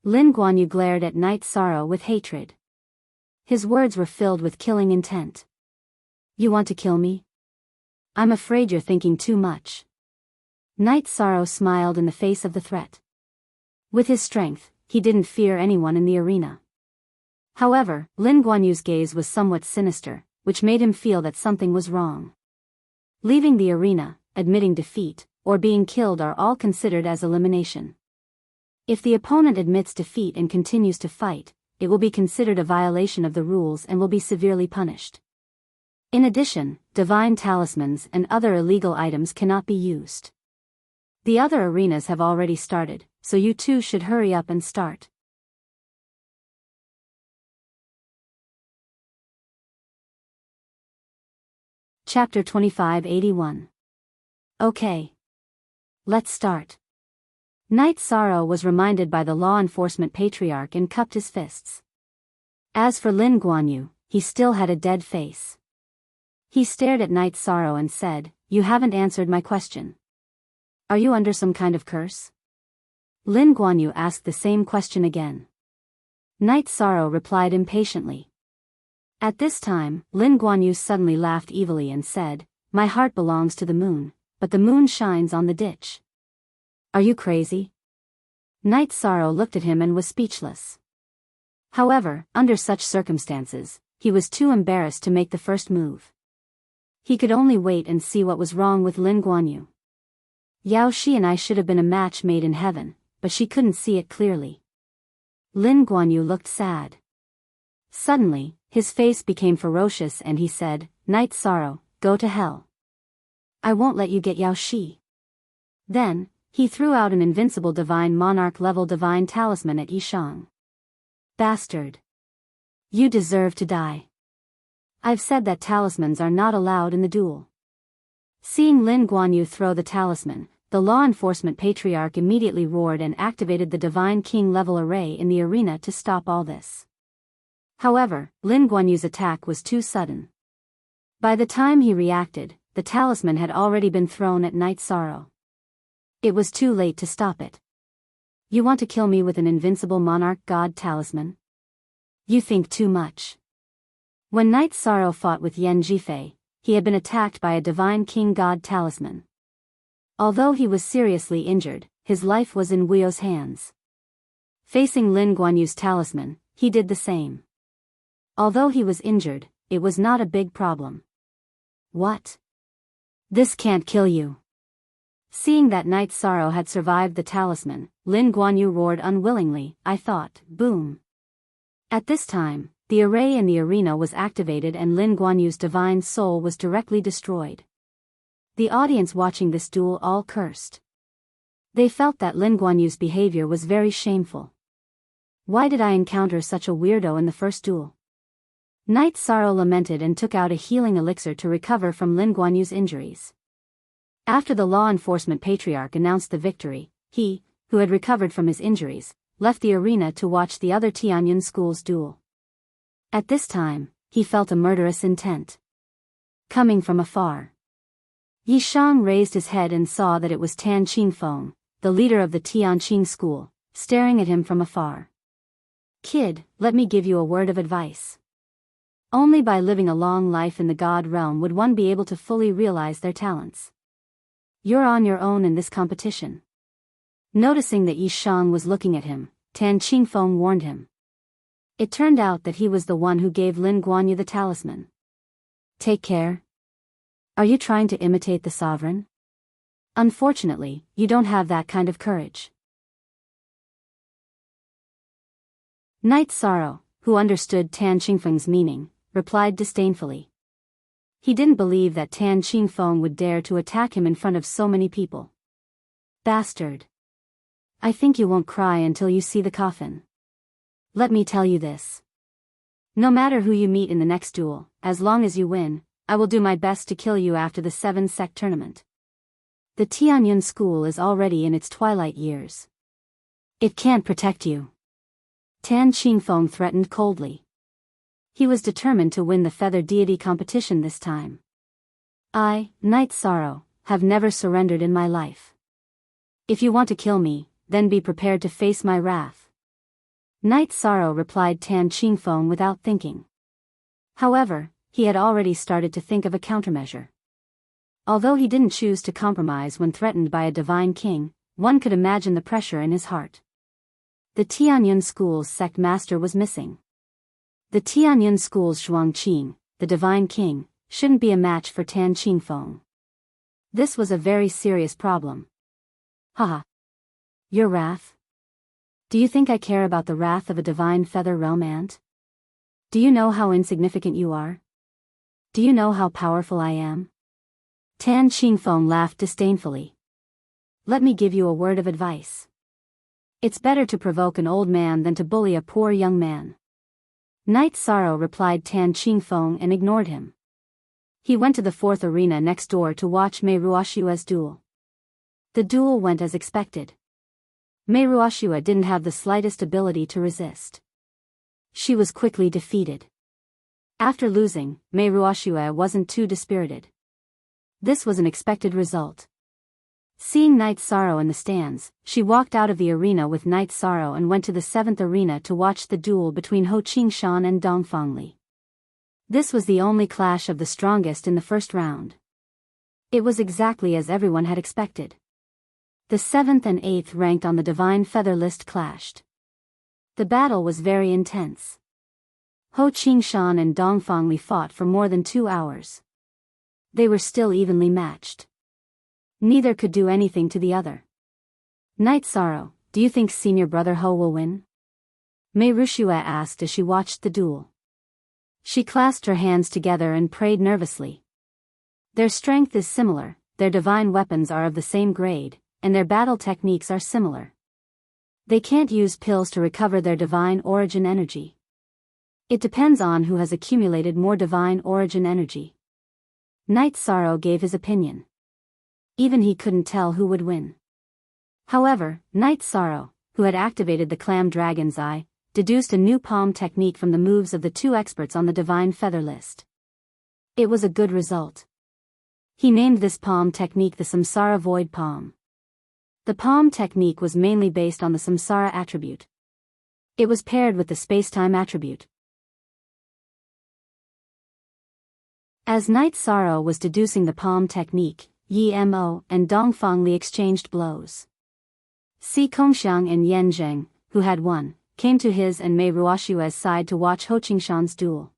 Lin Guanyu glared at Night Sorrow with hatred. His words were filled with killing intent. "You want to kill me? I'm afraid you're thinking too much." Night Sorrow smiled in the face of the threat. With his strength, he didn't fear anyone in the arena. However, Lin Guanyu's gaze was somewhat sinister, which made him feel that something was wrong. Leaving the arena, admitting defeat, or being killed are all considered as elimination. If the opponent admits defeat and continues to fight, it will be considered a violation of the rules and will be severely punished. In addition, divine talismans and other illegal items cannot be used. The other arenas have already started, so you too should hurry up and start. Chapter 2581. Okay. Let's start. Night Sorrow was reminded by the law enforcement patriarch and cupped his fists. As for Lin Guanyu, he still had a dead face. He stared at Night Sorrow and said, "You haven't answered my question. Are you under some kind of curse?" Lin Guanyu asked the same question again. Night Sorrow replied impatiently. At this time, Lin Guanyu suddenly laughed evilly and said, "My heart belongs to the moon, but the moon shines on the ditch. Are you crazy?" Night Sorrow looked at him and was speechless. However, under such circumstances, he was too embarrassed to make the first move. He could only wait and see what was wrong with Lin Guanyu. Yao Shi and I should have been a match made in heaven, but she couldn't see it clearly. Lin Guanyu looked sad. Suddenly, his face became ferocious and he said, "Night Sorrow, go to hell. I won't let you get Yao Shi." Then, he threw out an invincible divine monarch-level divine talisman at Yishang. "Bastard. You deserve to die. I've said that talismans are not allowed in the duel." Seeing Lin Guanyu throw the talisman, the law enforcement patriarch immediately roared and activated the divine king-level array in the arena to stop all this. However, Lin Guanyu's attack was too sudden. By the time he reacted, the talisman had already been thrown at Night Sorrow. It was too late to stop it. "You want to kill me with an invincible monarch god talisman? You think too much." When Night Sorrow fought with Yan Jifei, he had been attacked by a divine king god talisman. Although he was seriously injured, his life was in Wuyo's hands. Facing Lin Guanyu's talisman, he did the same. Although he was injured, it was not a big problem. "What? This can't kill you." Seeing that Night Sorrow had survived the talisman, Lin Guanyu roared unwillingly, "I thought, boom." At this time, the array in the arena was activated and Lin Guanyu's divine soul was directly destroyed. The audience watching this duel all cursed. They felt that Lin Guanyu's behavior was very shameful. Why did I encounter such a weirdo in the first duel? Night Sorrow lamented and took out a healing elixir to recover from Lin Guanyu's injuries. After the law enforcement patriarch announced the victory, he, who had recovered from his injuries, left the arena to watch the other Tianyan school's duel. At this time, he felt a murderous intent coming from afar. Yishang raised his head and saw that it was Tan Qingfeng, the leader of the Tianqing school, staring at him from afar. "Kid, let me give you a word of advice. Only by living a long life in the God realm would one be able to fully realize their talents. You're on your own in this competition." Noticing that Yishang was looking at him, Tan Qingfeng warned him. It turned out that he was the one who gave Lin Guanyu the talisman. "Take care. Are you trying to imitate the sovereign? Unfortunately, you don't have that kind of courage." Night Sorrow, who understood Tan Qingfeng's meaning, replied disdainfully. He didn't believe that Tan Qingfeng would dare to attack him in front of so many people. Bastard. I think you won't cry until you see the coffin. Let me tell you this. No matter who you meet in the next duel, as long as you win, I will do my best to kill you after the 7-sect tournament. The Tianyun school is already in its twilight years. It can't protect you. Tan Qingfeng threatened coldly. He was determined to win the feather deity competition this time. I, Knight Sorrow, have never surrendered in my life. If you want to kill me, then be prepared to face my wrath. Knight Sorrow replied Tan Qingfeng without thinking. However, he had already started to think of a countermeasure. Although he didn't choose to compromise when threatened by a divine king, one could imagine the pressure in his heart. The Tianyun school's sect master was missing. The Tianyun school's Shuangqing, the divine king, shouldn't be a match for Tan Qingfeng. This was a very serious problem. Haha. Your wrath? Do you think I care about the wrath of a divine feather realm ant? Do you know how insignificant you are? Do you know how powerful I am? Tan Qingfeng laughed disdainfully. Let me give you a word of advice. It's better to provoke an old man than to bully a poor young man. Knight Sorrow replied Tan Qingfeng and ignored him. He went to the 4th arena next door to watch Mei Ruoshua's duel. The duel went as expected. Mei Ruoshua didn't have the slightest ability to resist. She was quickly defeated. After losing, Mei Ruoshua wasn't too dispirited. This was an expected result. Seeing Knight Sorrow in the stands, she walked out of the arena with Knight Sorrow and went to the 7th arena to watch the duel between Ho Qingshan and Dongfang Li. This was the only clash of the strongest in the first round. It was exactly as everyone had expected. The 7th and 8th ranked on the Divine Feather list clashed. The battle was very intense. Ho Qingshan and Dongfang Li fought for more than 2 hours. They were still evenly matched. Neither could do anything to the other. Knight Sorrow, do you think senior brother Ho will win? Mei Ruoshua asked as she watched the duel. She clasped her hands together and prayed nervously. Their strength is similar, their divine weapons are of the same grade, and their battle techniques are similar. They can't use pills to recover their divine origin energy. It depends on who has accumulated more divine origin energy. Knight Sorrow gave his opinion. Even he couldn't tell who would win. However, Knight Sorrow, who had activated the Clam Dragon's Eye, deduced a new palm technique from the moves of the 2 experts on the Divine Feather list. It was a good result. He named this palm technique the Samsara Void Palm. The palm technique was mainly based on the Samsara attribute. It was paired with the Spacetime attribute. As Knight Sorrow was deducing the palm technique, Yi Mo and Dongfang Li exchanged blows. Si Kongxiang and Yan Zheng, who had won, came to his and Mei Ruoshua's side to watch Ho Qingshan's duel.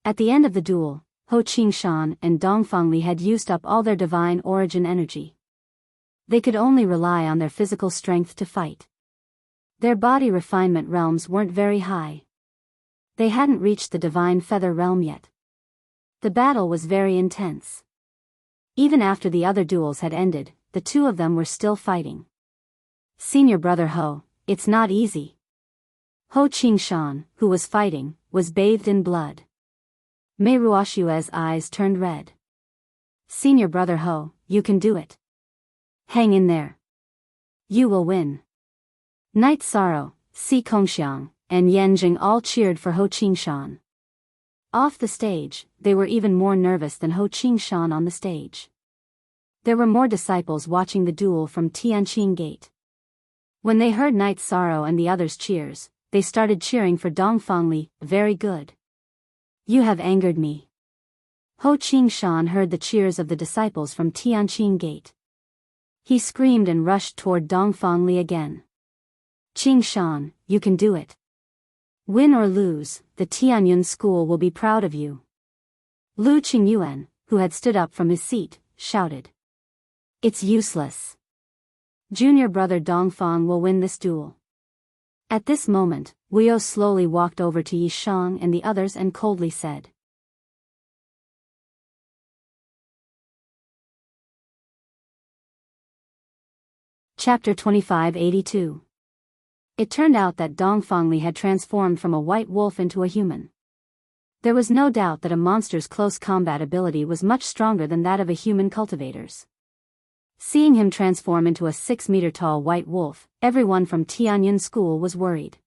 At the end of the duel, Ho Qingshan and Dongfang Li had used up all their divine origin energy. They could only rely on their physical strength to fight. Their body refinement realms weren't very high. They hadn't reached the Divine Feather realm yet. The battle was very intense. Even after the other duels had ended, the 2 of them were still fighting. Senior brother Ho, it's not easy. Ho Qingshan, who was fighting, was bathed in blood. Mei Ruoshua's eyes turned red. Senior brother Ho, you can do it. Hang in there. You will win. Knight Sorrow, Si Kongxiang, and Yan Zheng all cheered for Ho Qingshan. Off the stage, they were even more nervous than Ho Qingshan on the stage. There were more disciples watching the duel from Tianqing Gate. When they heard Knight Sorrow and the others' cheers, they started cheering for Dongfang Li. Very good. You have angered me. Ho Qingshan heard the cheers of the disciples from Tianqing Gate. He screamed and rushed toward Dongfang Li again. Qingshan, you can do it. Win or lose, the Tianyun school will be proud of you. Lu Qingyuan, who had stood up from his seat, shouted. It's useless. Junior brother Dongfang will win this duel. At this moment, Guiyou slowly walked over to Yishang and the others and coldly said. Chapter 2582. It turned out that Dongfangli had transformed from a white wolf into a human. There was no doubt that a monster's close combat ability was much stronger than that of a human cultivator's. Seeing him transform into a 6-meter-tall white wolf, everyone from Tianyun School was worried.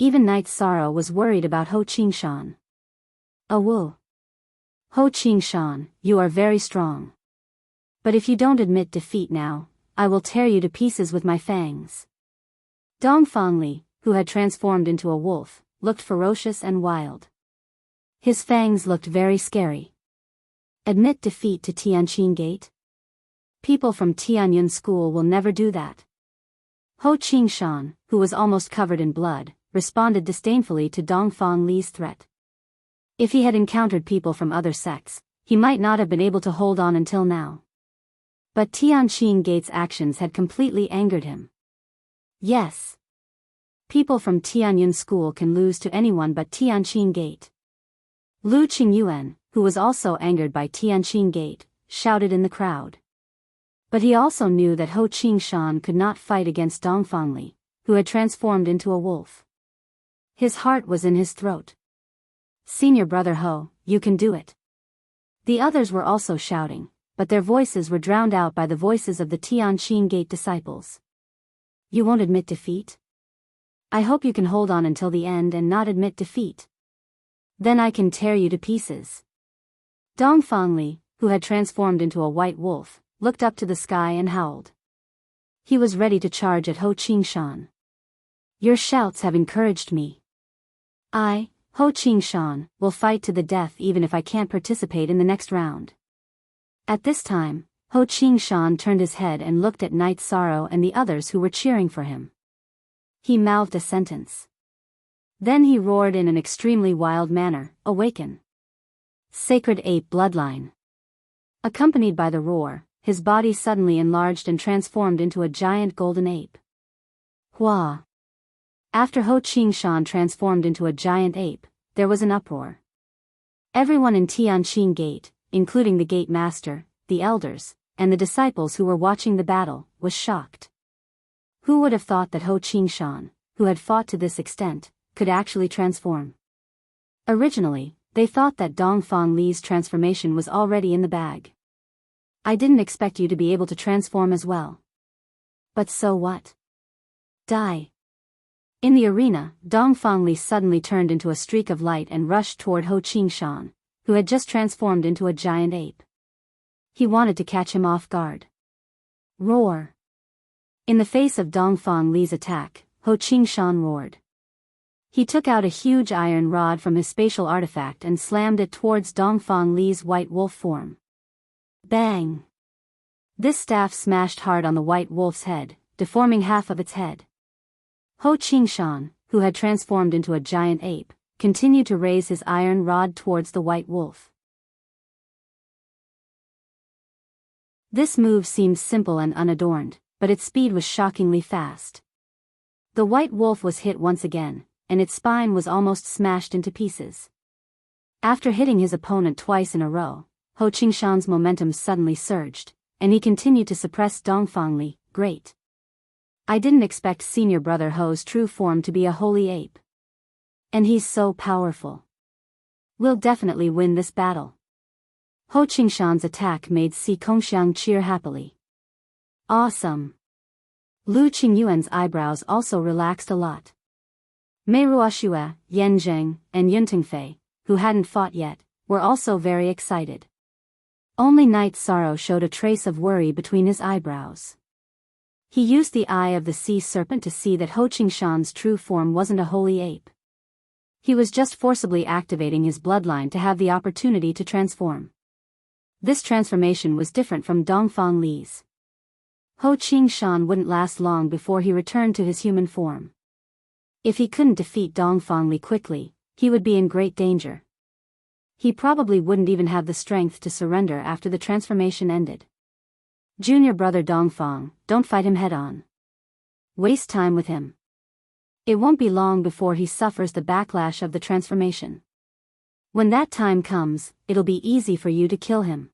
Even Knight Sorrow was worried about Ho Qingshan. Woo! Ho Qingshan, you are very strong. But if you don't admit defeat now, I will tear you to pieces with my fangs. Dongfangli, who had transformed into a wolf, looked ferocious and wild. His fangs looked very scary. Admit defeat to Tianqin Gate? People from Tianyun School will never do that. Ho Qingshan, who was almost covered in blood, responded disdainfully to Dongfangli's threat. If he had encountered people from other sects, he might not have been able to hold on until now. But Tianqin Gate's actions had completely angered him. Yes. People from Tianyun School can lose to anyone but Tianqin Gate. Lu Qingyuan, who was also angered by Tianqin Gate, shouted in the crowd. But he also knew that Ho Qingshan could not fight against Dongfangli, who had transformed into a wolf. His heart was in his throat. Senior brother Ho, you can do it. The others were also shouting, but their voices were drowned out by the voices of the Tianqin Gate disciples. You won't admit defeat? I hope you can hold on until the end and not admit defeat. Then I can tear you to pieces. Dongfangli, who had transformed into a white wolf, looked up to the sky and howled. He was ready to charge at Ho Qingshan. Your shouts have encouraged me. I, Ho Qingshan, will fight to the death even if I can't participate in the next round. At this time, Ho Qingshan turned his head and looked at Knight Sorrow and the others who were cheering for him. He mouthed a sentence. Then he roared in an extremely wild manner, "Awaken! Sacred Ape Bloodline!" Accompanied by the roar, his body suddenly enlarged and transformed into a giant golden ape. Hua! After Ho Qingshan transformed into a giant ape, there was an uproar. Everyone in Tianqin Gate, including the gate master, the elders, and the disciples who were watching the battle, was shocked. Who would have thought that Ho Qingshan, who had fought to this extent, could actually transform? Originally, they thought that Dongfangli's transformation was already in the bag. I didn't expect you to be able to transform as well. But so what? Die. In the arena, Dongfangli suddenly turned into a streak of light and rushed toward Ho Qingshan, who had just transformed into a giant ape. He wanted to catch him off guard. Roar! In the face of Dongfangli's attack, Ho Qingshan roared. He took out a huge iron rod from his spatial artifact and slammed it towards Dongfangli's white wolf form. Bang! This staff smashed hard on the white wolf's head, deforming half of its head. Ho Qingshan, who had transformed into a giant ape, continued to raise his iron rod towards the white wolf. This move seemed simple and unadorned, but its speed was shockingly fast. The white wolf was hit once again, and its spine was almost smashed into pieces. After hitting his opponent twice in a row, Ho Qingshan's momentum suddenly surged, and he continued to suppress Dongfangli. Great. I didn't expect senior brother Ho's true form to be a holy ape. And he's so powerful. We'll definitely win this battle. Ho Qingshan's attack made Si Kongxiang cheer happily. Awesome. Lu Qingyuan's eyebrows also relaxed a lot. Mei Ruoxue, Yan Zheng, and Yun Tingfei, who hadn't fought yet, were also very excited. Only Knight Sorrow showed a trace of worry between his eyebrows. He used the eye of the sea serpent to see that Ho Qingshan's true form wasn't a holy ape. He was just forcibly activating his bloodline to have the opportunity to transform. This transformation was different from Dongfangli's. Ho Qingshan wouldn't last long before he returned to his human form. If he couldn't defeat Dongfangli quickly, he would be in great danger. He probably wouldn't even have the strength to surrender after the transformation ended. Junior brother Dongfang, don't fight him head-on. Waste time with him. It won't be long before he suffers the backlash of the transformation. When that time comes, it'll be easy for you to kill him.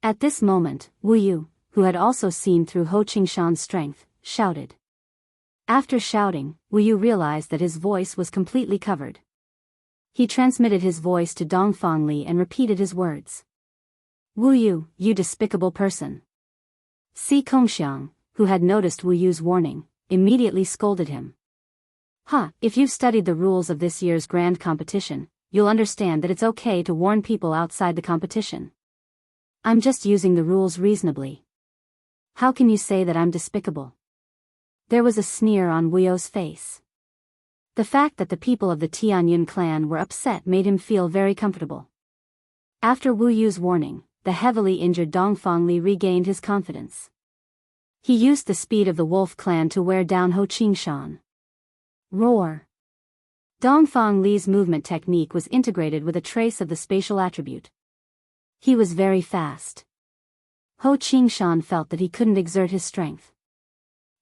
At this moment, Wu Yu, who had also seen through Ho Qingshan's strength, shouted. After shouting, Wu Yu realized that his voice was completely covered. He transmitted his voice to Dongfang Li and repeated his words. Wu Yu, you despicable person. Si Kongxiang, who had noticed Wu Yu's warning, immediately scolded him. If you've studied the rules of this year's grand competition, you'll understand that it's okay to warn people outside the competition. I'm just using the rules reasonably. How can you say that I'm despicable? There was a sneer on Wu Yu's face. The fact that the people of the Tianyun clan were upset made him feel very comfortable. After Wu Yu's warning, the heavily injured Dongfang Li regained his confidence. He used the speed of the wolf clan to wear down Ho Qingshan. Roar. Dongfang Li's movement technique was integrated with a trace of the spatial attribute. He was very fast. Ho Qingshan felt that he couldn't exert his strength.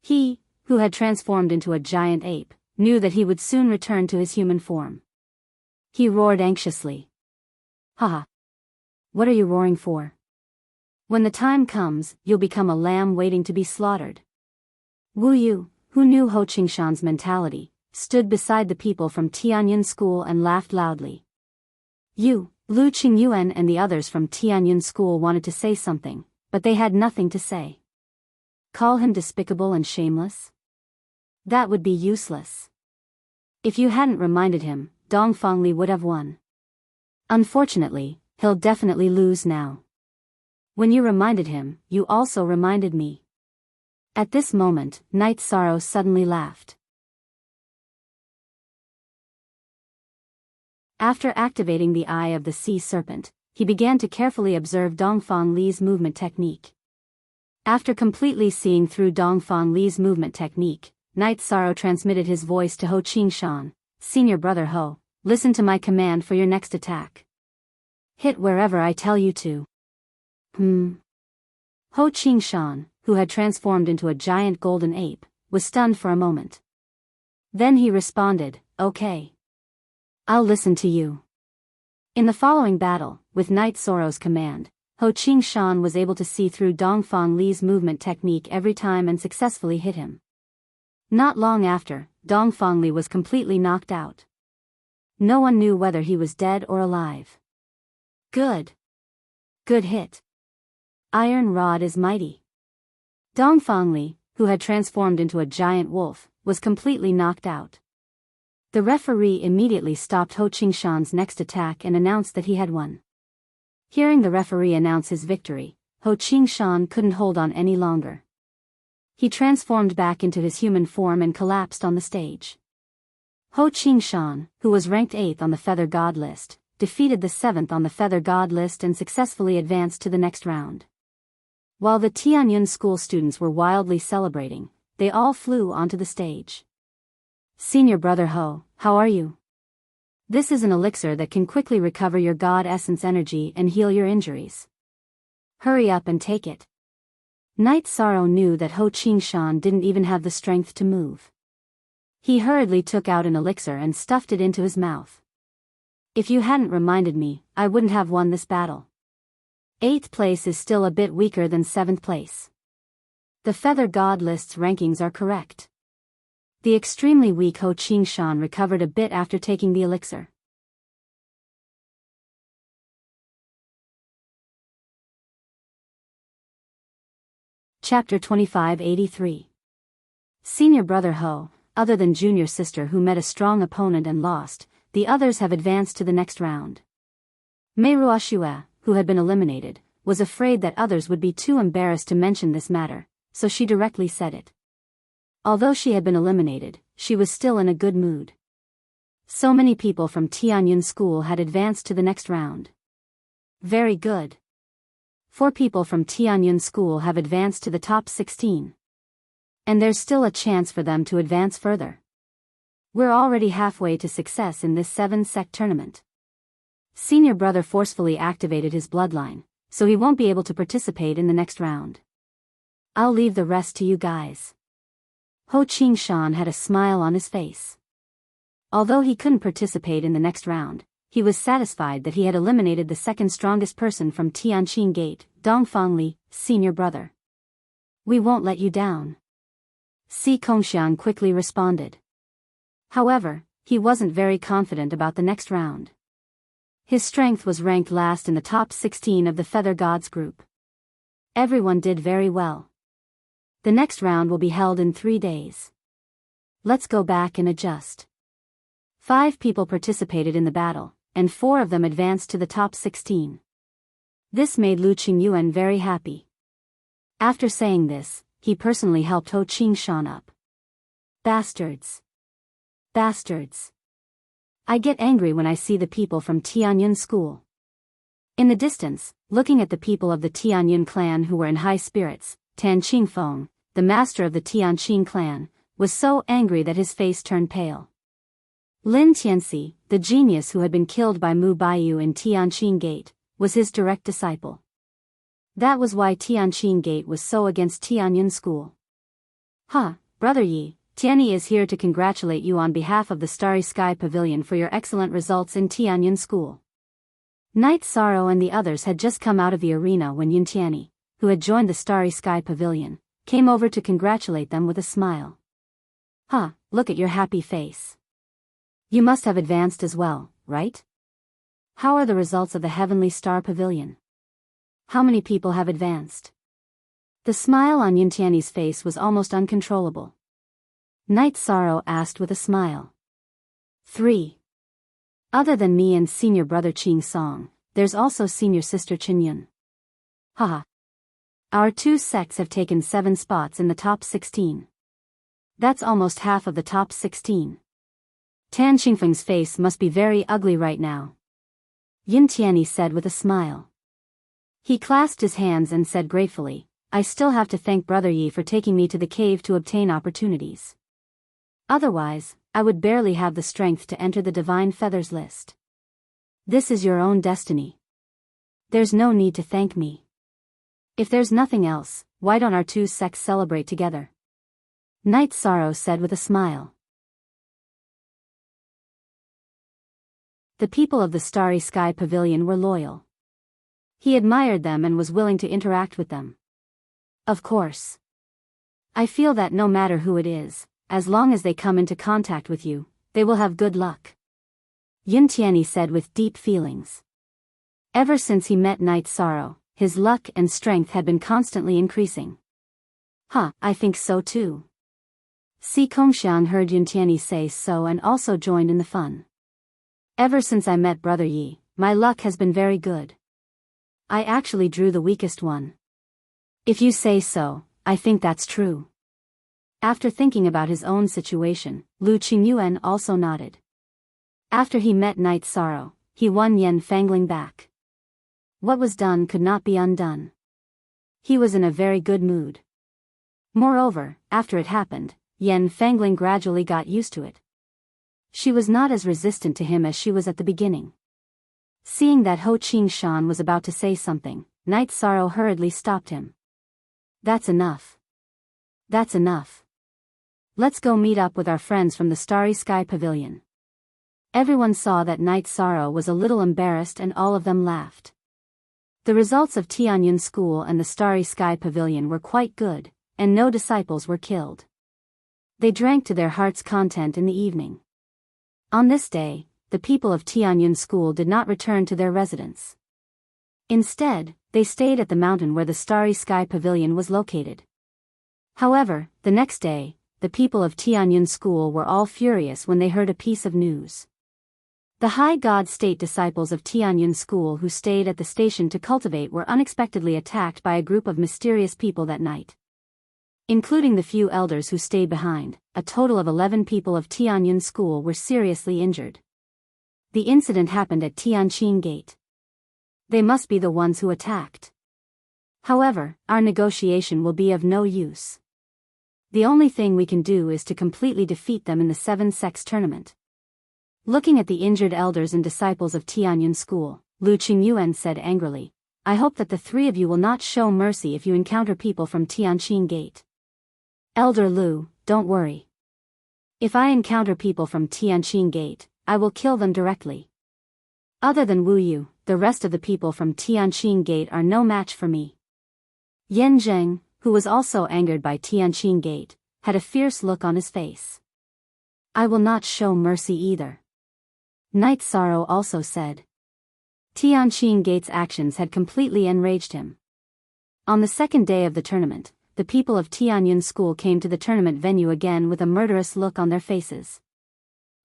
He, who had transformed into a giant ape, knew that he would soon return to his human form. He roared anxiously. Haha. What are you roaring for? When the time comes, you'll become a lamb waiting to be slaughtered. Wu Yu, who knew Ho Qingshan's mentality, stood beside the people from Tianyun School and laughed loudly. Lu Qingyuan and the others from Tianyun School wanted to say something, but they had nothing to say. Call him despicable and shameless? That would be useless. If you hadn't reminded him, Dongfang Li would have won. Unfortunately, he'll definitely lose now. When you reminded him, you also reminded me. At this moment, Night Sorrow suddenly laughed. After activating the Eye of the Sea Serpent, he began to carefully observe Dongfang Li's movement technique. After completely seeing through Dongfang Li's movement technique, Night Sorrow transmitted his voice to Ho Qingshan. Senior brother Ho, listen to my command for your next attack. Hit wherever I tell you to. Ho Qingshan, who had transformed into a giant golden ape, was stunned for a moment. Then he responded, okay. I'll listen to you. In the following battle, with Night Sorrow's command, Ho Qingshan was able to see through Dongfang Li's movement technique every time and successfully hit him. Not long after, Dongfang Li was completely knocked out. No one knew whether he was dead or alive. Good. Good hit. Iron Rod is mighty. Dongfang Li, who had transformed into a giant wolf, was completely knocked out. The referee immediately stopped Ho Qingshan's next attack and announced that he had won. Hearing the referee announce his victory, Ho Qingshan couldn't hold on any longer. He transformed back into his human form and collapsed on the stage. Ho Qingshan, who was ranked 8th on the Feather God list, defeated the 7th on the Feather God list and successfully advanced to the next round. While the Tianyun school students were wildly celebrating, they all flew onto the stage. Senior brother Ho, how are you? This is an elixir that can quickly recover your God essence energy and heal your injuries. Hurry up and take it. Night Sorrow knew that Ho Qingshan didn't even have the strength to move. He hurriedly took out an elixir and stuffed it into his mouth. If you hadn't reminded me, I wouldn't have won this battle. 8th place is still a bit weaker than 7th place. The Feather God list's rankings are correct. The extremely weak Ho Qingshan recovered a bit after taking the elixir. Chapter 2583. Senior brother Ho, other than junior sister who met a strong opponent and lost, the others have advanced to the next round. Meiruoshua, who had been eliminated, was afraid that others would be too embarrassed to mention this matter, so she directly said it. Although she had been eliminated, she was still in a good mood. So many people from Tianyun School had advanced to the next round. Very good. 4 people from Tianyun School have advanced to the top 16. And there's still a chance for them to advance further. We're already halfway to success in this 7-sect tournament. Senior brother forcefully activated his bloodline, so he won't be able to participate in the next round. I'll leave the rest to you guys. Ho Qingshan had a smile on his face. Although he couldn't participate in the next round, he was satisfied that he had eliminated the second strongest person from Tianqing Gate, Dongfang Li, senior brother. We won't let you down. Si Kongxiang quickly responded. However, he wasn't very confident about the next round. His strength was ranked last in the top 16 of the Feather Gods group. Everyone did very well. The next round will be held in 3 days. Let's go back and adjust. 5 people participated in the battle, and 4 of them advanced to the top 16. This made Lu Qingyuan very happy. After saying this, he personally helped Ho Qingshan up. Bastards. Bastards. I get angry when I see the people from Tianyun school. In the distance, looking at the people of the Tianyun clan who were in high spirits, Tan Qingfeng, the master of the Tianqing clan, was so angry that his face turned pale. Lin Tianxi, the genius who had been killed by Mu Baiyu in Tianqing Gate, was his direct disciple. That was why Tianqing Gate was so against Tianyun school. Brother Yi, Tianyi is here to congratulate you on behalf of the Starry Sky Pavilion for your excellent results in Tianyun school. Knight Sorrow and the others had just come out of the arena when Yun Tianyi, who had joined the Starry Sky Pavilion, came over to congratulate them with a smile. Look at your happy face. You must have advanced as well, right? How are the results of the Heavenly Star Pavilion? How many people have advanced? The smile on Yun Tianyi's face was almost uncontrollable. Knight Sorrow asked with a smile. 3. Other than me and senior brother Qing Song, there's also senior sister Qin Yun. Our 2 sects have taken 7 spots in the top 16. That's almost half of the top 16. Tan Qingfeng's face must be very ugly right now. Yin Tianyi said with a smile. He clasped his hands and said gratefully, I still have to thank Brother Yi for taking me to the cave to obtain opportunities. Otherwise, I would barely have the strength to enter the Divine Feathers list. This is your own destiny. There's no need to thank me. If there's nothing else, why don't our 2 sects celebrate together? Knight Sorrow said with a smile. The people of the Starry Sky Pavilion were loyal. He admired them and was willing to interact with them. Of course. I feel that no matter who it is, as long as they come into contact with you, they will have good luck. Yin Tianyi said with deep feelings. Ever since he met Knight Sorrow, his luck and strength had been constantly increasing. I think so too. Si Kongxiang heard Yin Tianyi say so and also joined in the fun. Ever since I met Brother Yi, my luck has been very good. I actually drew the weakest one. If you say so, I think that's true. After thinking about his own situation, Lu Qingyuan also nodded. After he met Knight Sorrow, he won Yen Fangling back. What was done could not be undone. He was in a very good mood. Moreover, after it happened, Yen Fangling gradually got used to it. She was not as resistant to him as she was at the beginning. Seeing that Ho Qingshan was about to say something, Knight Sorrow hurriedly stopped him. That's enough. That's enough. Let's go meet up with our friends from the Starry Sky Pavilion. Everyone saw that Knight Sorrow was a little embarrassed and all of them laughed. The results of Tianyun School and the Starry Sky Pavilion were quite good, and no disciples were killed. They drank to their heart's content in the evening. On this day, the people of Tianyun School did not return to their residence. Instead, they stayed at the mountain where the Starry Sky Pavilion was located. However, the next day, the people of Tianyun School were all furious when they heard a piece of news. The High God State disciples of Tianyun School who stayed at the station to cultivate were unexpectedly attacked by a group of mysterious people that night. Including the few elders who stayed behind, a total of 11 people of Tianyun School were seriously injured. The incident happened at Tianqing Gate. They must be the ones who attacked. However, our negotiation will be of no use. The only thing we can do is to completely defeat them in the 7 sects tournament. Looking at the injured elders and disciples of Tianyun School, Lu Qingyuan said angrily, I hope that the 3 of you will not show mercy if you encounter people from Tianqing Gate. Elder Lu, don't worry. If I encounter people from Tianqing Gate, I will kill them directly. Other than Wu Yu, the rest of the people from Tianqing Gate are no match for me. Yan Zheng, who was also angered by Tianqing Gate, had a fierce look on his face. I will not show mercy either. Knight Sorrow also said. Tianqing Gate's actions had completely enraged him. On the second day of the tournament, the people of Tianyun School came to the tournament venue again with a murderous look on their faces.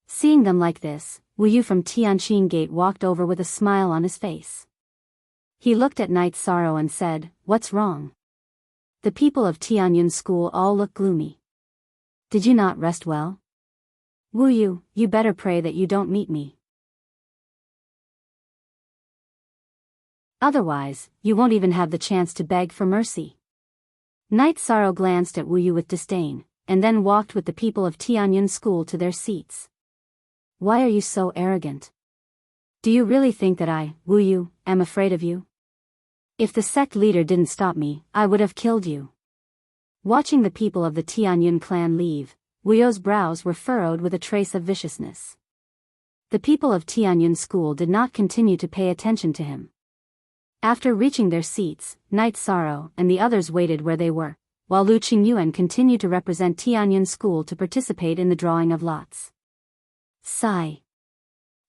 Seeing them like this, Wu Yu from Tianqing Gate walked over with a smile on his face. He looked at Knight Sorrow and said, "What's wrong?" The people of Tianyun School all looked gloomy. Did you not rest well? Wu Yu, you better pray that you don't meet me. Otherwise, you won't even have the chance to beg for mercy. Knight Sorrow glanced at Wu Yu with disdain, and then walked with the people of Tianyun School to their seats. Why are you so arrogant? Do you really think that I, Wu Yu, am afraid of you? If the sect leader didn't stop me, I would have killed you. Watching the people of the Tianyun clan leave, Wu Yu's brows were furrowed with a trace of viciousness. The people of Tianyun School did not continue to pay attention to him. After reaching their seats, Knight Sorrow and the others waited where they were, while Lu Qingyuan continued to represent Tianyun School to participate in the drawing of lots. Sigh.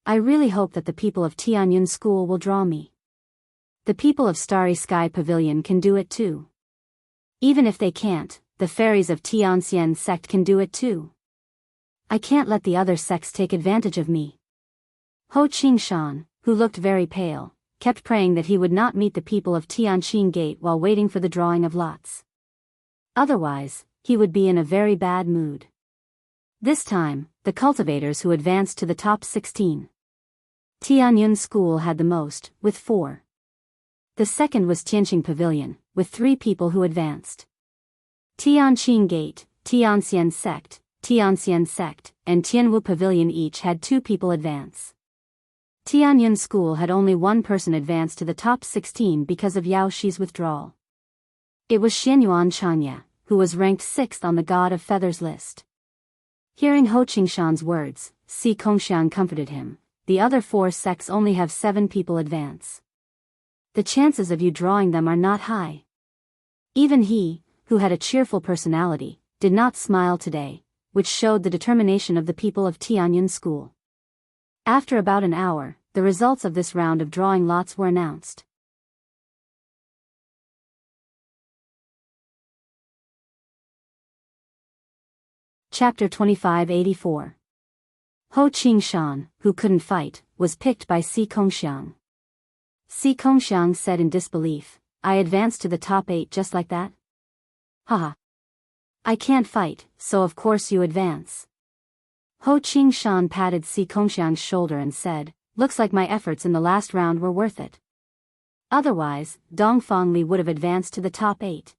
I really hope that the people of Tianyun School will draw me. The people of Starry Sky Pavilion can do it too. Even if they can't, the fairies of Tianxian sect can do it too. I can't let the other sects take advantage of me. Ho Qingshan, who looked very pale, kept praying that he would not meet the people of Tianqing Gate while waiting for the drawing of lots. Otherwise, he would be in a very bad mood. This time, the cultivators who advanced to the top 16. Tianyun School had the most, with 4. The second was Tianqing Pavilion, with 3 people who advanced. Tianqing Gate, Tianxian Sect, and Tianwu Pavilion each had 2 people advance. Tianyun School had only 1 person advance to the top 16 because of Yao Shi's withdrawal. It was Xianyuan Chanya, who was ranked 6th on the God of Feathers list. Hearing Ho Qingshan's words, Si Kongxiang comforted him. The other 4 sects only have 7 people advance. The chances of you drawing them are not high. Even he, who had a cheerful personality, did not smile today, which showed the determination of the people of Tianyun School. After about an hour, the results of this round of drawing lots were announced. Chapter 2584. Ho Qingshan, who couldn't fight, was picked by Si Kongxiang. Si Kongxiang said in disbelief, I advanced to the top 8 just like that? Haha. I can't fight, so of course you advance. Ho Qingshan patted Si Kongxiang's shoulder and said, looks like my efforts in the last round were worth it. Otherwise, Dongfang Li would have advanced to the top 8.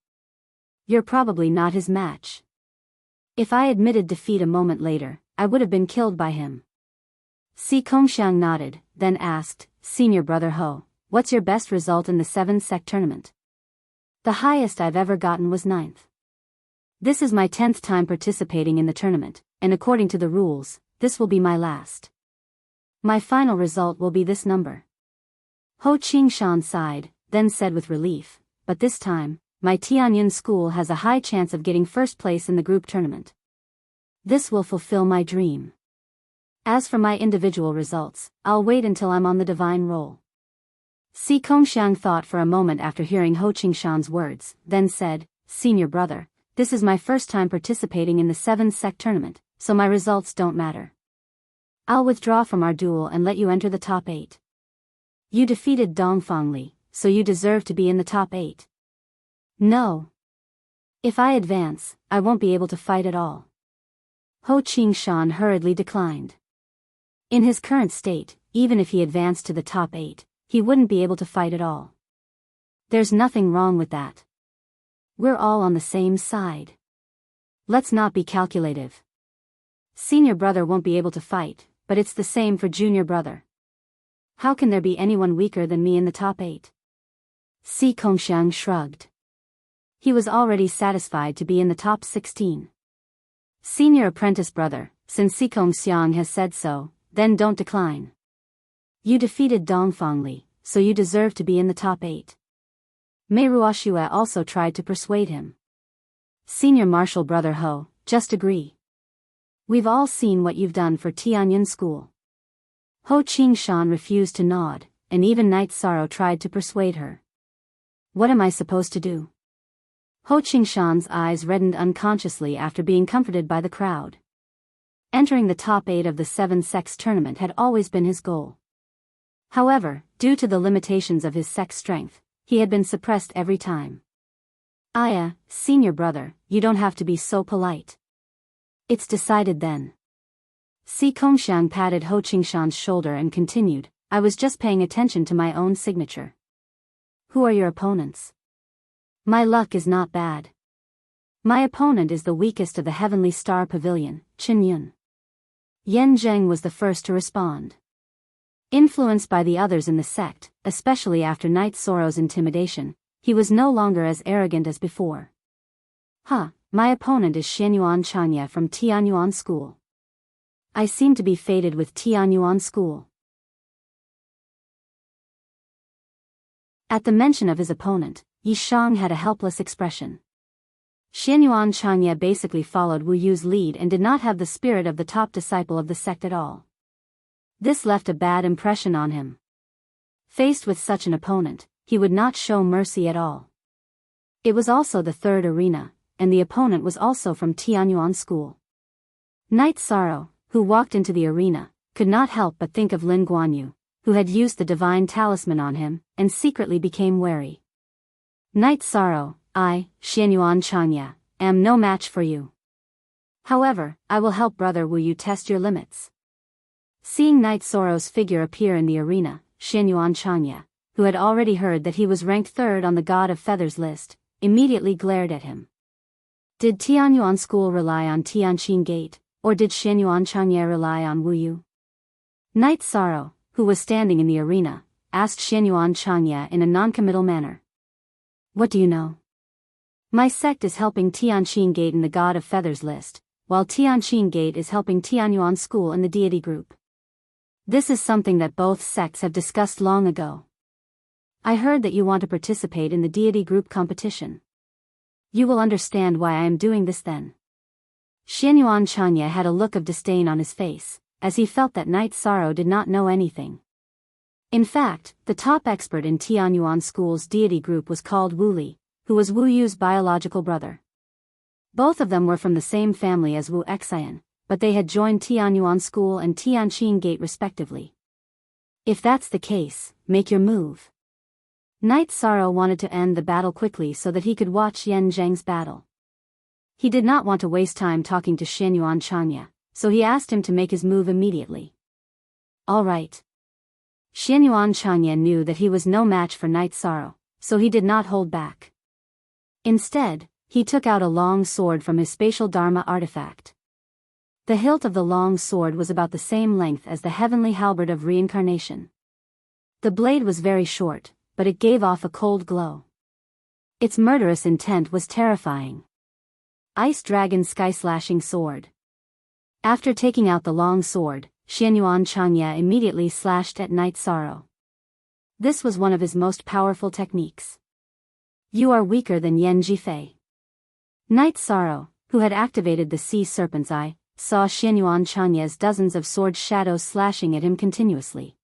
You're probably not his match. If I admitted defeat a moment later, I would have been killed by him. Si Kongxiang nodded, then asked, Senior Brother Ho, what's your best result in the 7-sect tournament? The highest I've ever gotten was 9th. This is my 10th time participating in the tournament, and according to the rules, this will be my last. My final result will be this number. Ho Qingshan sighed, then said with relief, but this time, my Tianyun School has a high chance of getting first place in the group tournament. This will fulfill my dream. As for my individual results, I'll wait until I'm on the divine roll. Si Kongxiang thought for a moment after hearing Ho Qingshan's words, then said, Senior brother, this is my first time participating in the 7-sect tournament, so my results don't matter. I'll withdraw from our duel and let you enter the top 8. You defeated Dongfang Li, so you deserve to be in the top 8. No. If I advance, I won't be able to fight at all. Ho Qingshan hurriedly declined. In his current state, even if he advanced to the top 8, he wouldn't be able to fight at all. There's nothing wrong with that. We're all on the same side. Let's not be calculative. Senior brother won't be able to fight, but it's the same for junior brother. How can there be anyone weaker than me in the top 8? Si Kongxiang shrugged. He was already satisfied to be in the top 16. Senior apprentice brother, since Si Kongxiang has said so, then don't decline. You defeated Dongfang Li, so you deserve to be in the top 8. Mei Ruoxue also tried to persuade him. Senior Marshal Brother Ho, just agree. We've all seen what you've done for Tianyun School. Ho Qingshan refused to nod, and even Night Sorrow tried to persuade her. What am I supposed to do? Ho Qingshan's eyes reddened unconsciously after being comforted by the crowd. Entering the top 8 of the 7-sex tournament had always been his goal. However, due to the limitations of his sex strength, he had been suppressed every time. Aya, senior brother, you don't have to be so polite. It's decided then. Si Kongxiang patted Ho Qingshan's shoulder and continued, I was just paying attention to my own signature. Who are your opponents? My luck is not bad. My opponent is the weakest of the Heavenly Star Pavilion, Qinyun. Yan Zheng was the first to respond. Influenced by the others in the sect, especially after Night Sorrow's intimidation, he was no longer as arrogant as before. My opponent is Xianyuan Chanya from Tianyuan School. I seem to be fated with Tianyuan School. At the mention of his opponent, Yi Shang had a helpless expression. Xianyuan Chanya basically followed Wu Yu's lead and did not have the spirit of the top disciple of the sect at all. This left a bad impression on him. Faced with such an opponent, he would not show mercy at all. It was also the third arena, and the opponent was also from Tianyuan School. Night Sorrow, who walked into the arena, could not help but think of Lin Guanyu, who had used the divine talisman on him, and secretly became wary. Night Sorrow, I, Xianyuan Chanya, am no match for you. However, I will help Brother Wu Yu test your limits. Seeing Night Sorrow's figure appear in the arena, Xianyuan Chanya, who had already heard that he was ranked 3rd on the God of Feathers list, immediately glared at him. Did Tianyuan School rely on Tianqing Gate, or did Xianyuan Chanya rely on Wu Yu? Night Sorrow, who was standing in the arena, asked Xianyuan Chanya in a non-committal manner. What do you know? My sect is helping Tianqing Gate in the God of Feathers list, while Tianqing Gate is helping Tianyuan School in the deity group. This is something that both sects have discussed long ago. I heard that you want to participate in the deity group competition. You will understand why I am doing this then. Xianyuan Chanya had a look of disdain on his face, as he felt that Night Sorrow did not know anything. In fact, the top expert in Tianyuan School's deity group was called Wu Li, who was Wu Yu's biological brother. Both of them were from the same family as Wu Xian, but they had joined Tianyuan School and Tianqing Gate respectively. If that's the case, make your move. Night Sorrow wanted to end the battle quickly so that he could watch Yan Zheng's battle. He did not want to waste time talking to Xianyuan Chanya, so he asked him to make his move immediately. All right. Xianyuan Chanya knew that he was no match for Night Sorrow, so he did not hold back. Instead, he took out a long sword from his spatial Dharma artifact. The hilt of the long sword was about the same length as the heavenly halberd of reincarnation. The blade was very short, but it gave off a cold glow. Its murderous intent was terrifying. Ice Dragon Sky-Slashing Sword. After taking out the long sword, Xianyuan Chanya immediately slashed at Night Sorrow. This was one of his most powerful techniques. You are weaker than Yan Jifei. Night Sorrow, who had activated the Sea Serpent's Eye, saw Xianyuan Chanya's dozens of sword shadows slashing at him continuously.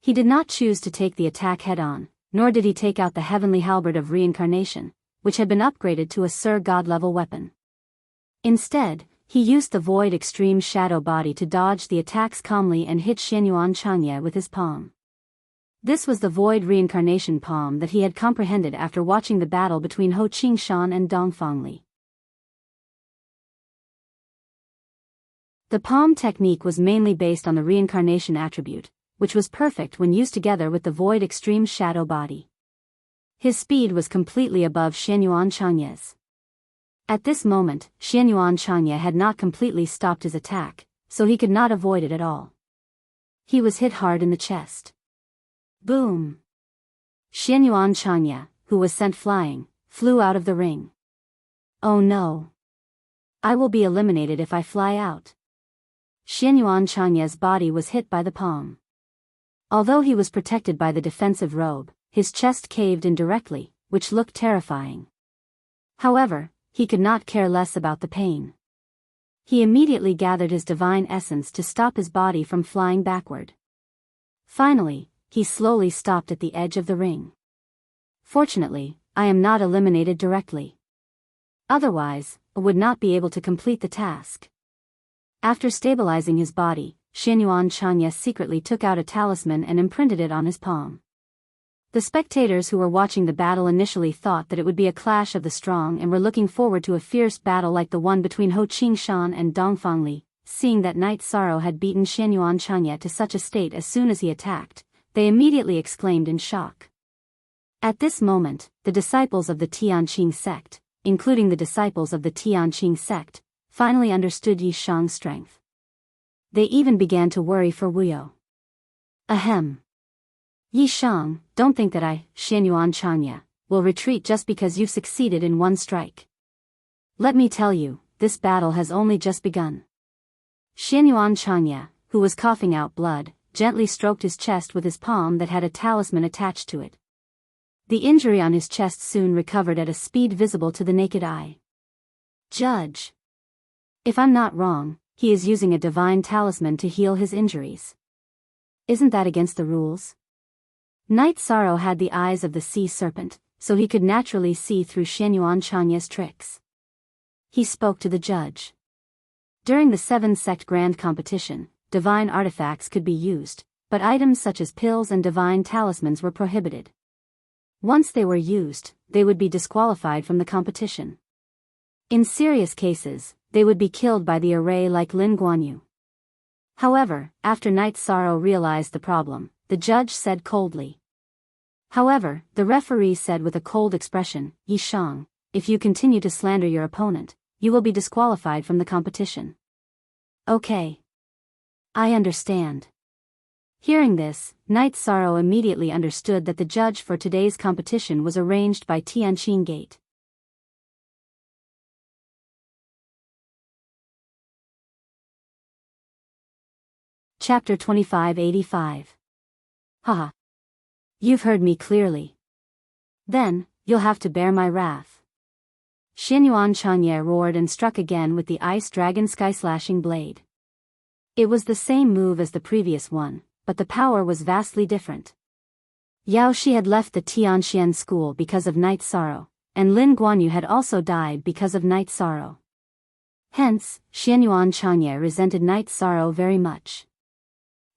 He did not choose to take the attack head-on, nor did he take out the heavenly halberd of reincarnation, which had been upgraded to a Sir God-level weapon. Instead, he used the Void Extreme Shadow Body to dodge the attacks calmly and hit Xianyuan Chanya with his palm. This was the Void Reincarnation Palm that he had comprehended after watching the battle between Ho Qingshan and Dongfang Li. The palm technique was mainly based on the reincarnation attribute, which was perfect when used together with the Void Extreme Shadow Body. His speed was completely above Xianyuan Chanya's. At this moment, Xianyuan Chanya had not completely stopped his attack, so he could not avoid it at all. He was hit hard in the chest. Boom! Xianyuan Chanya, who was sent flying, flew out of the ring. Oh no! I will be eliminated if I fly out. Xianyuan Chanya's body was hit by the palm. Although he was protected by the defensive robe, his chest caved in directly, which looked terrifying. However, he could not care less about the pain. He immediately gathered his divine essence to stop his body from flying backward. Finally, he slowly stopped at the edge of the ring. Fortunately, I am not eliminated directly. Otherwise, I would not be able to complete the task. After stabilizing his body, Xianyuan Chanya secretly took out a talisman and imprinted it on his palm. The spectators who were watching the battle initially thought that it would be a clash of the strong and were looking forward to a fierce battle like the one between Ho Qingshan and Dongfang Li. Seeing that Night Sorrow had beaten Xianyuan Chanya to such a state as soon as he attacked, they immediately exclaimed in shock. At this moment, the disciples of the Tianqing sect, including the disciples of the Tianqing sect, finally understood Yi Shang's strength. They even began to worry for Wuyo. Ahem. Yi Shang, don't think that I, Xianyuan Chanya, will retreat just because you've succeeded in one strike. Let me tell you, this battle has only just begun. Xianyuan Chanya, who was coughing out blood, gently stroked his chest with his palm that had a talisman attached to it. The injury on his chest soon recovered at a speed visible to the naked eye. Judge. If I'm not wrong, he is using a divine talisman to heal his injuries. Isn't that against the rules? Night Sorrow had the eyes of the sea serpent, so he could naturally see through Xianyuan Chanya's tricks. He spoke to the judge. During the 7-sect grand competition, divine artifacts could be used, but items such as pills and divine talismans were prohibited. Once they were used, they would be disqualified from the competition. In serious cases, they would be killed by the array like Lin Guanyu. However, after Night Sorrow realized the problem, the judge said coldly. However, the referee said with a cold expression, Yi Shang, if you continue to slander your opponent, you will be disqualified from the competition. Okay. I understand. Hearing this, Night Sorrow immediately understood that the judge for today's competition was arranged by Tianqing Gate. Chapter 2585. Haha. You've heard me clearly. Then, you'll have to bear my wrath. Xianyuan Chanya roared and struck again with the ice dragon sky-slashing blade. It was the same move as the previous one, but the power was vastly different. Yao Shi had left the Tianxian school because of Night Sorrow, and Lin Guanyu had also died because of Night Sorrow. Hence, Xianyuan Chanya resented Night Sorrow very much.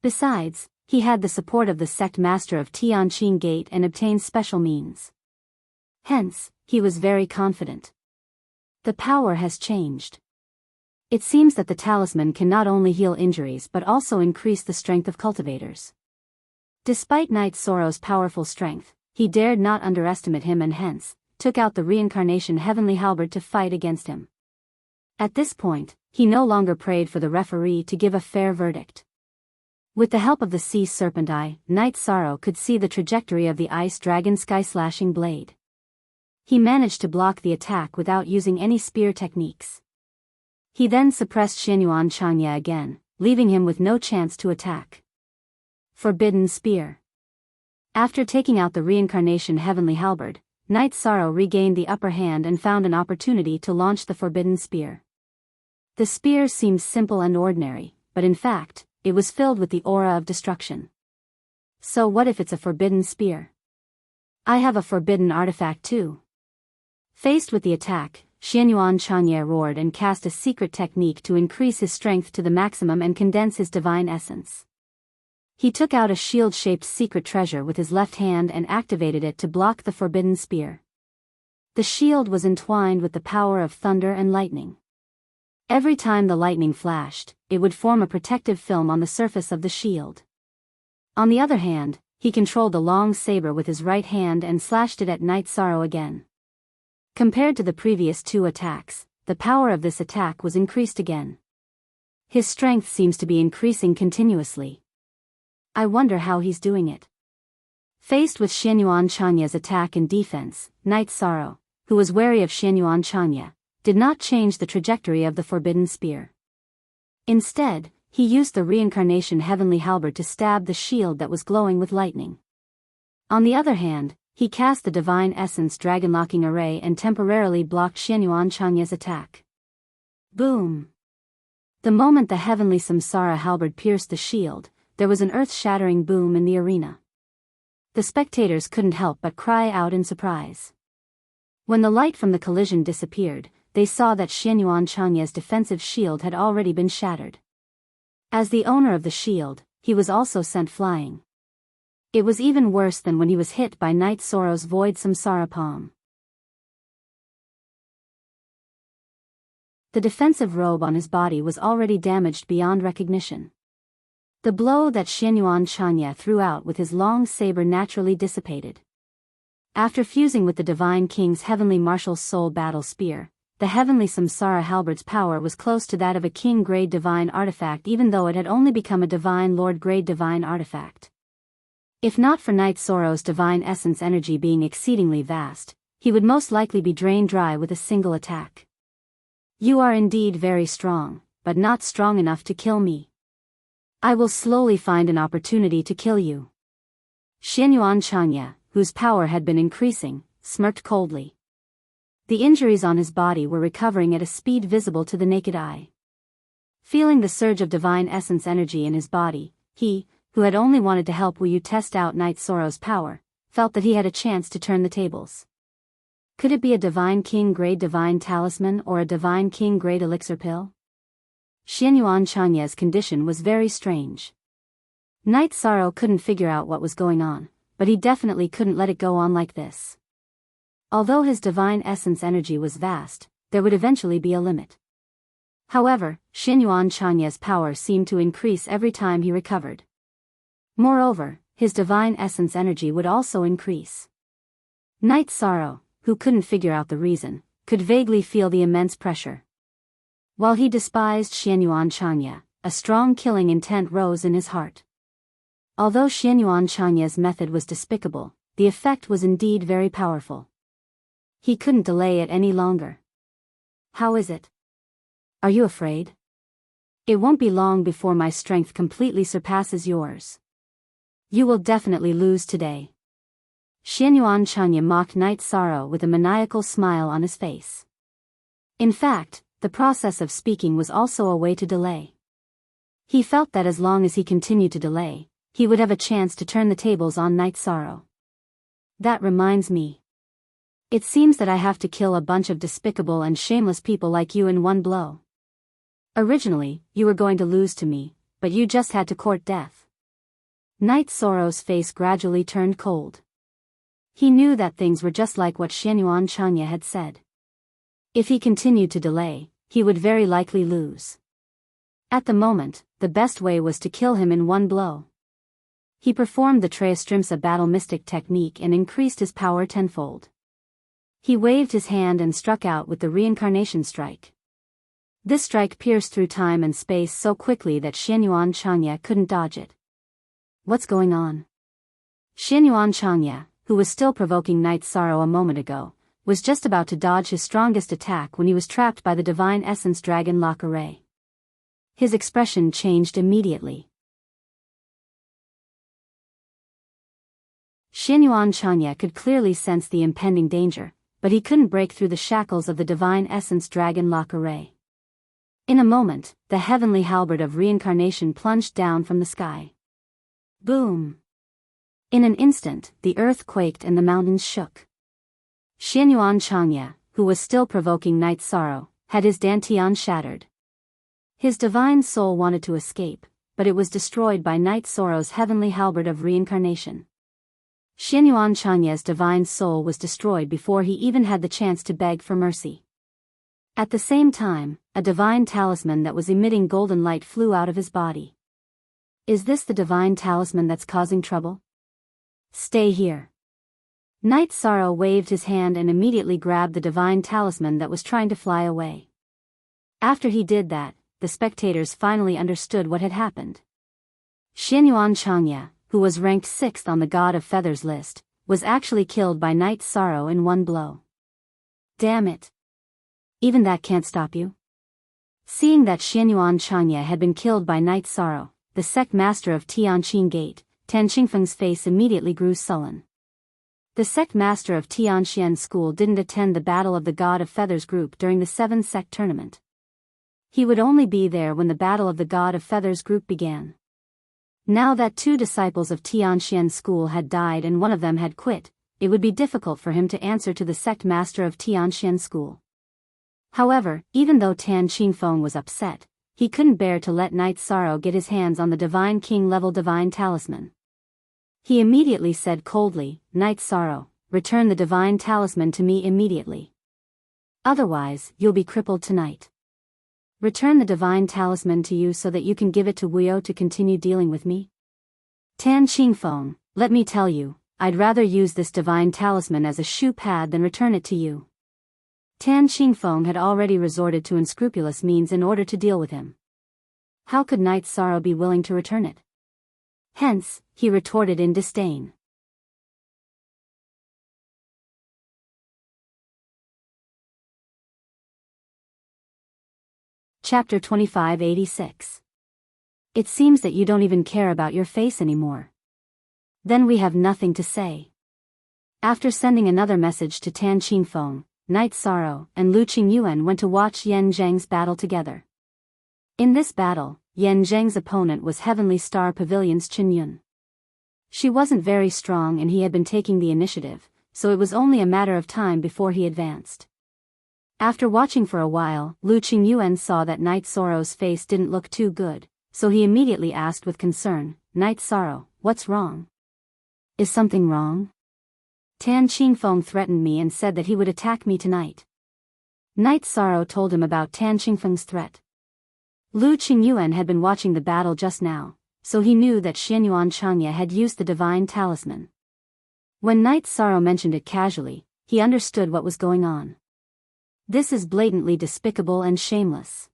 Besides, he had the support of the sect master of Tianqing Gate and obtained special means. Hence, he was very confident. The power has changed. It seems that the talisman can not only heal injuries but also increase the strength of cultivators. Despite Night Sorrow's powerful strength, he dared not underestimate him and hence, took out the reincarnation heavenly halberd to fight against him. At this point, he no longer prayed for the referee to give a fair verdict. With the help of the sea serpent eye, Night Sorrow could see the trajectory of the ice dragon sky-slashing blade. He managed to block the attack without using any spear techniques. He then suppressed Xianyuan Chanya again, leaving him with no chance to attack. Forbidden Spear. After taking out the reincarnation heavenly halberd, Night Sorrow regained the upper hand and found an opportunity to launch the Forbidden Spear. The spear seemed simple and ordinary, but in fact, it was filled with the aura of destruction. So what if it's a forbidden spear? I have a forbidden artifact too. Faced with the attack, Xianyuan Chanya roared and cast a secret technique to increase his strength to the maximum and condense his divine essence. He took out a shield-shaped secret treasure with his left hand and activated it to block the forbidden spear. The shield was entwined with the power of thunder and lightning. Every time the lightning flashed, it would form a protective film on the surface of the shield. On the other hand, he controlled the long saber with his right hand and slashed it at Night Sorrow again. Compared to the previous two attacks, the power of this attack was increased again. His strength seems to be increasing continuously. I wonder how he's doing it. Faced with Xianyuan Chanya's attack and defense, Night Sorrow, who was wary of Xianyuan Chanya, did not change the trajectory of the forbidden spear. Instead, he used the reincarnation heavenly halberd to stab the shield that was glowing with lightning. On the other hand, he cast the Divine Essence Dragon-locking Array and temporarily blocked Xianyuan Changya's attack. Boom! The moment the heavenly Samsara halberd pierced the shield, there was an earth-shattering boom in the arena. The spectators couldn't help but cry out in surprise. When the light from the collision disappeared, they saw that Xianyuan Changya's defensive shield had already been shattered. As the owner of the shield, he was also sent flying. It was even worse than when he was hit by Night Sorrow's void Samsara palm. The defensive robe on his body was already damaged beyond recognition. The blow that Xianyuan Changya threw out with his long saber naturally dissipated. After fusing with the Divine King's Heavenly Martial Soul Battle Spear, the Heavenly Samsara halberd's power was close to that of a King-grade Divine Artifact, even though it had only become a Divine Lord-grade Divine Artifact. If not for Night Sorrow's Divine Essence energy being exceedingly vast, he would most likely be drained dry with a single attack. You are indeed very strong, but not strong enough to kill me. I will slowly find an opportunity to kill you. Xianyuan Changya, whose power had been increasing, smirked coldly. The injuries on his body were recovering at a speed visible to the naked eye. Feeling the surge of Divine Essence energy in his body, he, who had only wanted to help Wu Yu test out Night Sorrow's power, felt that he had a chance to turn the tables. Could it be a Divine King-grade Divine Talisman or a Divine King-grade Elixir Pill? Xianyuan Changya's condition was very strange. Night Sorrow couldn't figure out what was going on, but he definitely couldn't let it go on like this. Although his Divine Essence energy was vast, there would eventually be a limit. However, Xianyuan Changya's power seemed to increase every time he recovered. Moreover, his Divine Essence energy would also increase. Night Sorrow, who couldn't figure out the reason, could vaguely feel the immense pressure. While he despised Xianyuan Changya, a strong killing intent rose in his heart. Although Xianyuan Changya's method was despicable, the effect was indeed very powerful. He couldn't delay it any longer. How is it? Are you afraid? It won't be long before my strength completely surpasses yours. You will definitely lose today. Xianyuan Changya mocked Night Sorrow with a maniacal smile on his face. In fact, the process of speaking was also a way to delay. He felt that as long as he continued to delay, he would have a chance to turn the tables on Night Sorrow. That reminds me. It seems that I have to kill a bunch of despicable and shameless people like you in one blow. Originally, you were going to lose to me, but you just had to court death. Night Sorrow's face gradually turned cold. He knew that things were just like what Xianyuan Changya had said. If he continued to delay, he would very likely lose. At the moment, the best way was to kill him in one blow. He performed the Treastrimsa battle mystic technique and increased his power tenfold. He waved his hand and struck out with the reincarnation strike. This strike pierced through time and space so quickly that Xianyuan Changya couldn't dodge it. What's going on? Xianyuan Changya, who was still provoking Night Sorrow a moment ago, was just about to dodge his strongest attack when he was trapped by the Divine Essence Dragon Lock Array. His expression changed immediately. Xianyuan Changya could clearly sense the impending danger, but he couldn't break through the shackles of the Divine Essence Dragon Lock Array. In a moment, the heavenly halberd of reincarnation plunged down from the sky. Boom! In an instant, the earth quaked and the mountains shook. Xianyuan Changya, who was still provoking Night Sorrow, had his dantian shattered. His divine soul wanted to escape, but it was destroyed by Night Sorrow's heavenly halberd of reincarnation. Xianyuan Changya's divine soul was destroyed before he even had the chance to beg for mercy. At the same time, a divine talisman that was emitting golden light flew out of his body. Is this the divine talisman that's causing trouble? Stay here. Night Sorrow waved his hand and immediately grabbed the divine talisman that was trying to fly away. After he did that, the spectators finally understood what had happened. Xianyuan Changya, who was ranked 6th on the God of Feathers list, was actually killed by Night Sorrow in one blow. Damn it. Even that can't stop you? Seeing that Xianyuan Changya had been killed by Night Sorrow, the sect master of Tianqing Gate, Tan Qingfeng's face immediately grew sullen. The sect master of Tianxian School didn't attend the Battle of the God of Feathers group during the 7-sect tournament. He would only be there when the Battle of the God of Feathers group began. Now that 2 disciples of Tianxian School had died and one of them had quit, it would be difficult for him to answer to the sect master of Tianxian School. However, even though Tan Qingfeng was upset, he couldn't bear to let Night Sorrow get his hands on the Divine King-level Divine Talisman. He immediately said coldly, "Night Sorrow, return the Divine Talisman to me immediately. Otherwise, you'll be crippled tonight. Return the Divine Talisman to you so that you can give it to Wuyo to continue dealing with me." Tan Qingfeng, let me tell you, I'd rather use this Divine Talisman as a shoe pad than return it to you. Tan Qingfeng had already resorted to unscrupulous means in order to deal with him. How could Night Sorrow be willing to return it? Hence, he retorted in disdain. Chapter 2586. It seems that you don't even care about your face anymore. Then we have nothing to say. After sending another message to Tan Qingfeng, Night Sorrow and Lu Qingyuan went to watch Yan Zheng's battle together. In this battle, Yan Zheng's opponent was Heavenly Star Pavilion's Chen Yun. She wasn't very strong and he had been taking the initiative, so it was only a matter of time before he advanced. After watching for a while, Lu Qingyuan saw that Night Sorrow's face didn't look too good, so he immediately asked with concern, "Night Sorrow, what's wrong? Is something wrong?" Tan Qingfeng threatened me and said that he would attack me tonight. Night Sorrow told him about Tan Qingfeng's threat. Lu Qingyuan had been watching the battle just now, so he knew that Xianyuan Changya had used the Divine Talisman. When Night Sorrow mentioned it casually, he understood what was going on. This is blatantly despicable and shameless.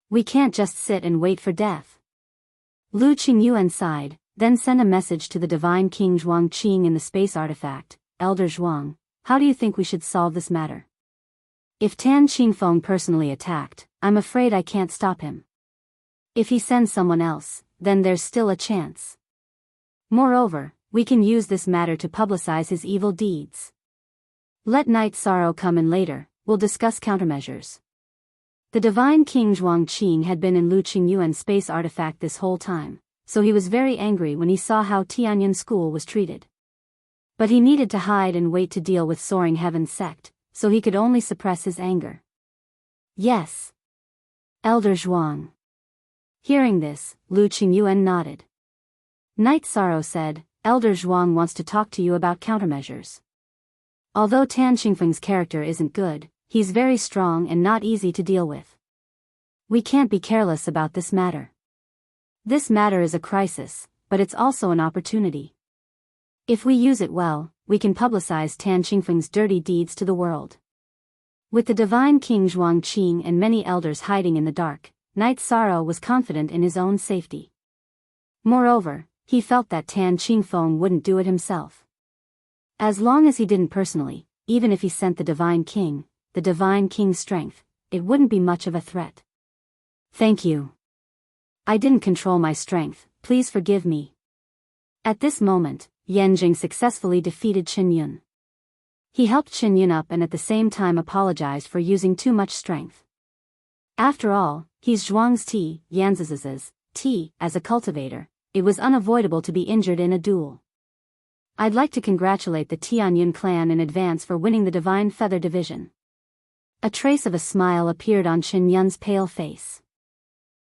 We can't just sit and wait for death. Lu Qingyuan sighed, then sent a message to the Divine King Zhuang Qing in the space artifact, "Elder Zhuang, how do you think we should solve this matter? If Tan Qingfeng personally attacked, I'm afraid I can't stop him. If he sends someone else, then there's still a chance. Moreover, we can use this matter to publicize his evil deeds. Let Night Sorrow come in later, we'll discuss countermeasures." The Divine King Zhuang Qing had been in Lu Qingyuan's space artifact this whole time, so he was very angry when he saw how Tianyan School was treated. But he needed to hide and wait to deal with Soaring Heaven's sect, so he could only suppress his anger. "Yes. Elder Zhuang." Hearing this, Lu Qingyuan nodded. Night Sorrow said, "Elder Zhuang wants to talk to you about countermeasures. Although Tan Qingfeng's character isn't good, he's very strong and not easy to deal with. We can't be careless about this matter. This matter is a crisis, but it's also an opportunity. If we use it well, we can publicize Tan Qingfeng's dirty deeds to the world." With the Divine King Zhuang Qing and many elders hiding in the dark, Night Sorrow was confident in his own safety. Moreover, he felt that Tan Qingfeng wouldn't do it himself. As long as he didn't personally, even if he sent the Divine King's strength, it wouldn't be much of a threat. "Thank you. I didn't control my strength, please forgive me." At this moment, Yan Jing successfully defeated Chen Yun. He helped Chen Yun up and at the same time apologized for using too much strength. After all, he's Zhuang's Yanz's as a cultivator, it was unavoidable to be injured in a duel. "I'd like to congratulate the Tianyun clan in advance for winning the Divine Feather Division." A trace of a smile appeared on Chen Yun's pale face.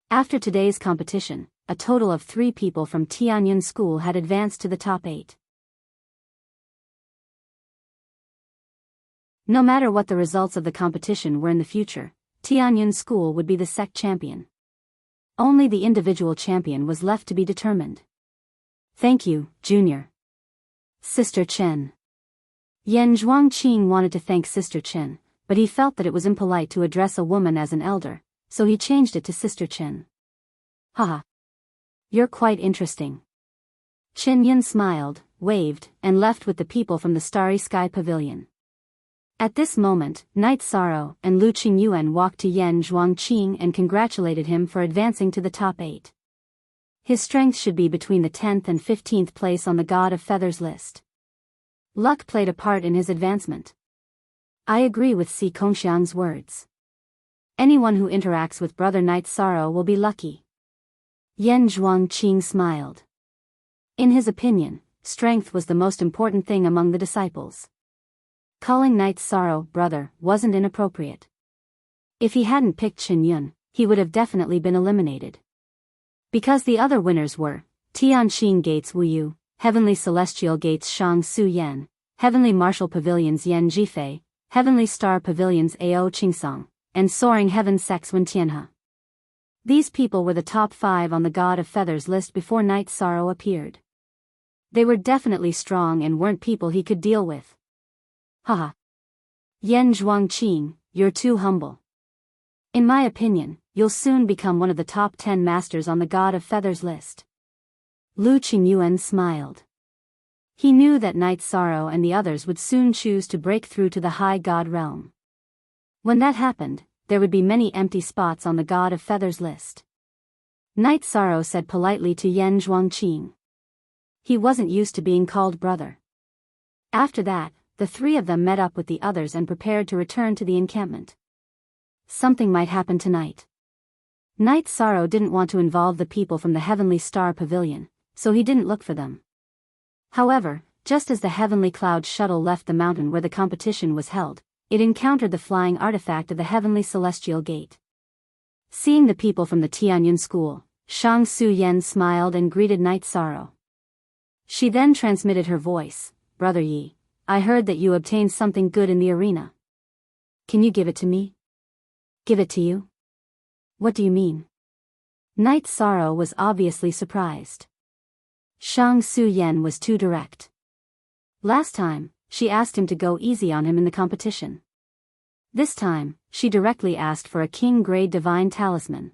After today's competition, a total of 3 people from Tianyun School had advanced to the top 8. No matter what the results of the competition were in the future, Tianyun School would be the sect champion. Only the individual champion was left to be determined. "Thank you, Junior. Sister Chen." Yan Zhuang Qing wanted to thank Sister Chen, but he felt that it was impolite to address a woman as an elder, so he changed it to Sister Chen. "Haha. You're quite interesting." Chen Yun smiled, waved, and left with the people from the Starry Sky Pavilion. At this moment, Night Sorrow and Lu Qingyuan walked to Yan Zhuang Qing and congratulated him for advancing to the top 8. His strength should be between the 10th and 15th place on the God of Feathers list. Luck played a part in his advancement. I agree with Si Kongxiang's words. Anyone who interacts with Brother Night Sorrow will be lucky. Yan Zhuangqing smiled. In his opinion, strength was the most important thing among the disciples. Calling Night Sorrow brother wasn't inappropriate. If he hadn't picked Chen Yun, he would have definitely been eliminated. Because the other winners were Tianqing Gates Wu Yu, Heavenly Celestial Gates Shang Su Yan, Heavenly Martial Pavilions Yan Jifei, Heavenly Star Pavilions Ao Qingsong, and Soaring Heaven Sex Wen Tianhe. These people were the top 5 on the God of Feathers list before Night Sorrow appeared. They were definitely strong and weren't people he could deal with. Haha. Yan Zhuangqing, you're too humble. In my opinion, you'll soon become one of the top 10 masters on the God of Feathers list. Lu Qingyuan smiled. He knew that Night Sorrow and the others would soon choose to break through to the High God realm. When that happened, there would be many empty spots on the God of Feathers list. Night Sorrow said politely to Yan Zhuangqing. He wasn't used to being called brother. After that, the 3 of them met up with the others and prepared to return to the encampment. Something might happen tonight. Night Sorrow didn't want to involve the people from the Heavenly Star Pavilion, so he didn't look for them. However, just as the Heavenly Cloud shuttle left the mountain where the competition was held, it encountered the flying artifact of the Heavenly Celestial Gate. Seeing the people from the Tianyun school, Shang Su Yen smiled and greeted Night Sorrow. She then transmitted her voice, Brother Yi, I heard that you obtained something good in the arena. Can you give it to me? Give it to you? What do you mean? Night Sorrow was obviously surprised. Shang Su Yen was too direct. Last time, she asked him to go easy on him in the competition. This time, she directly asked for a king-grade divine talisman.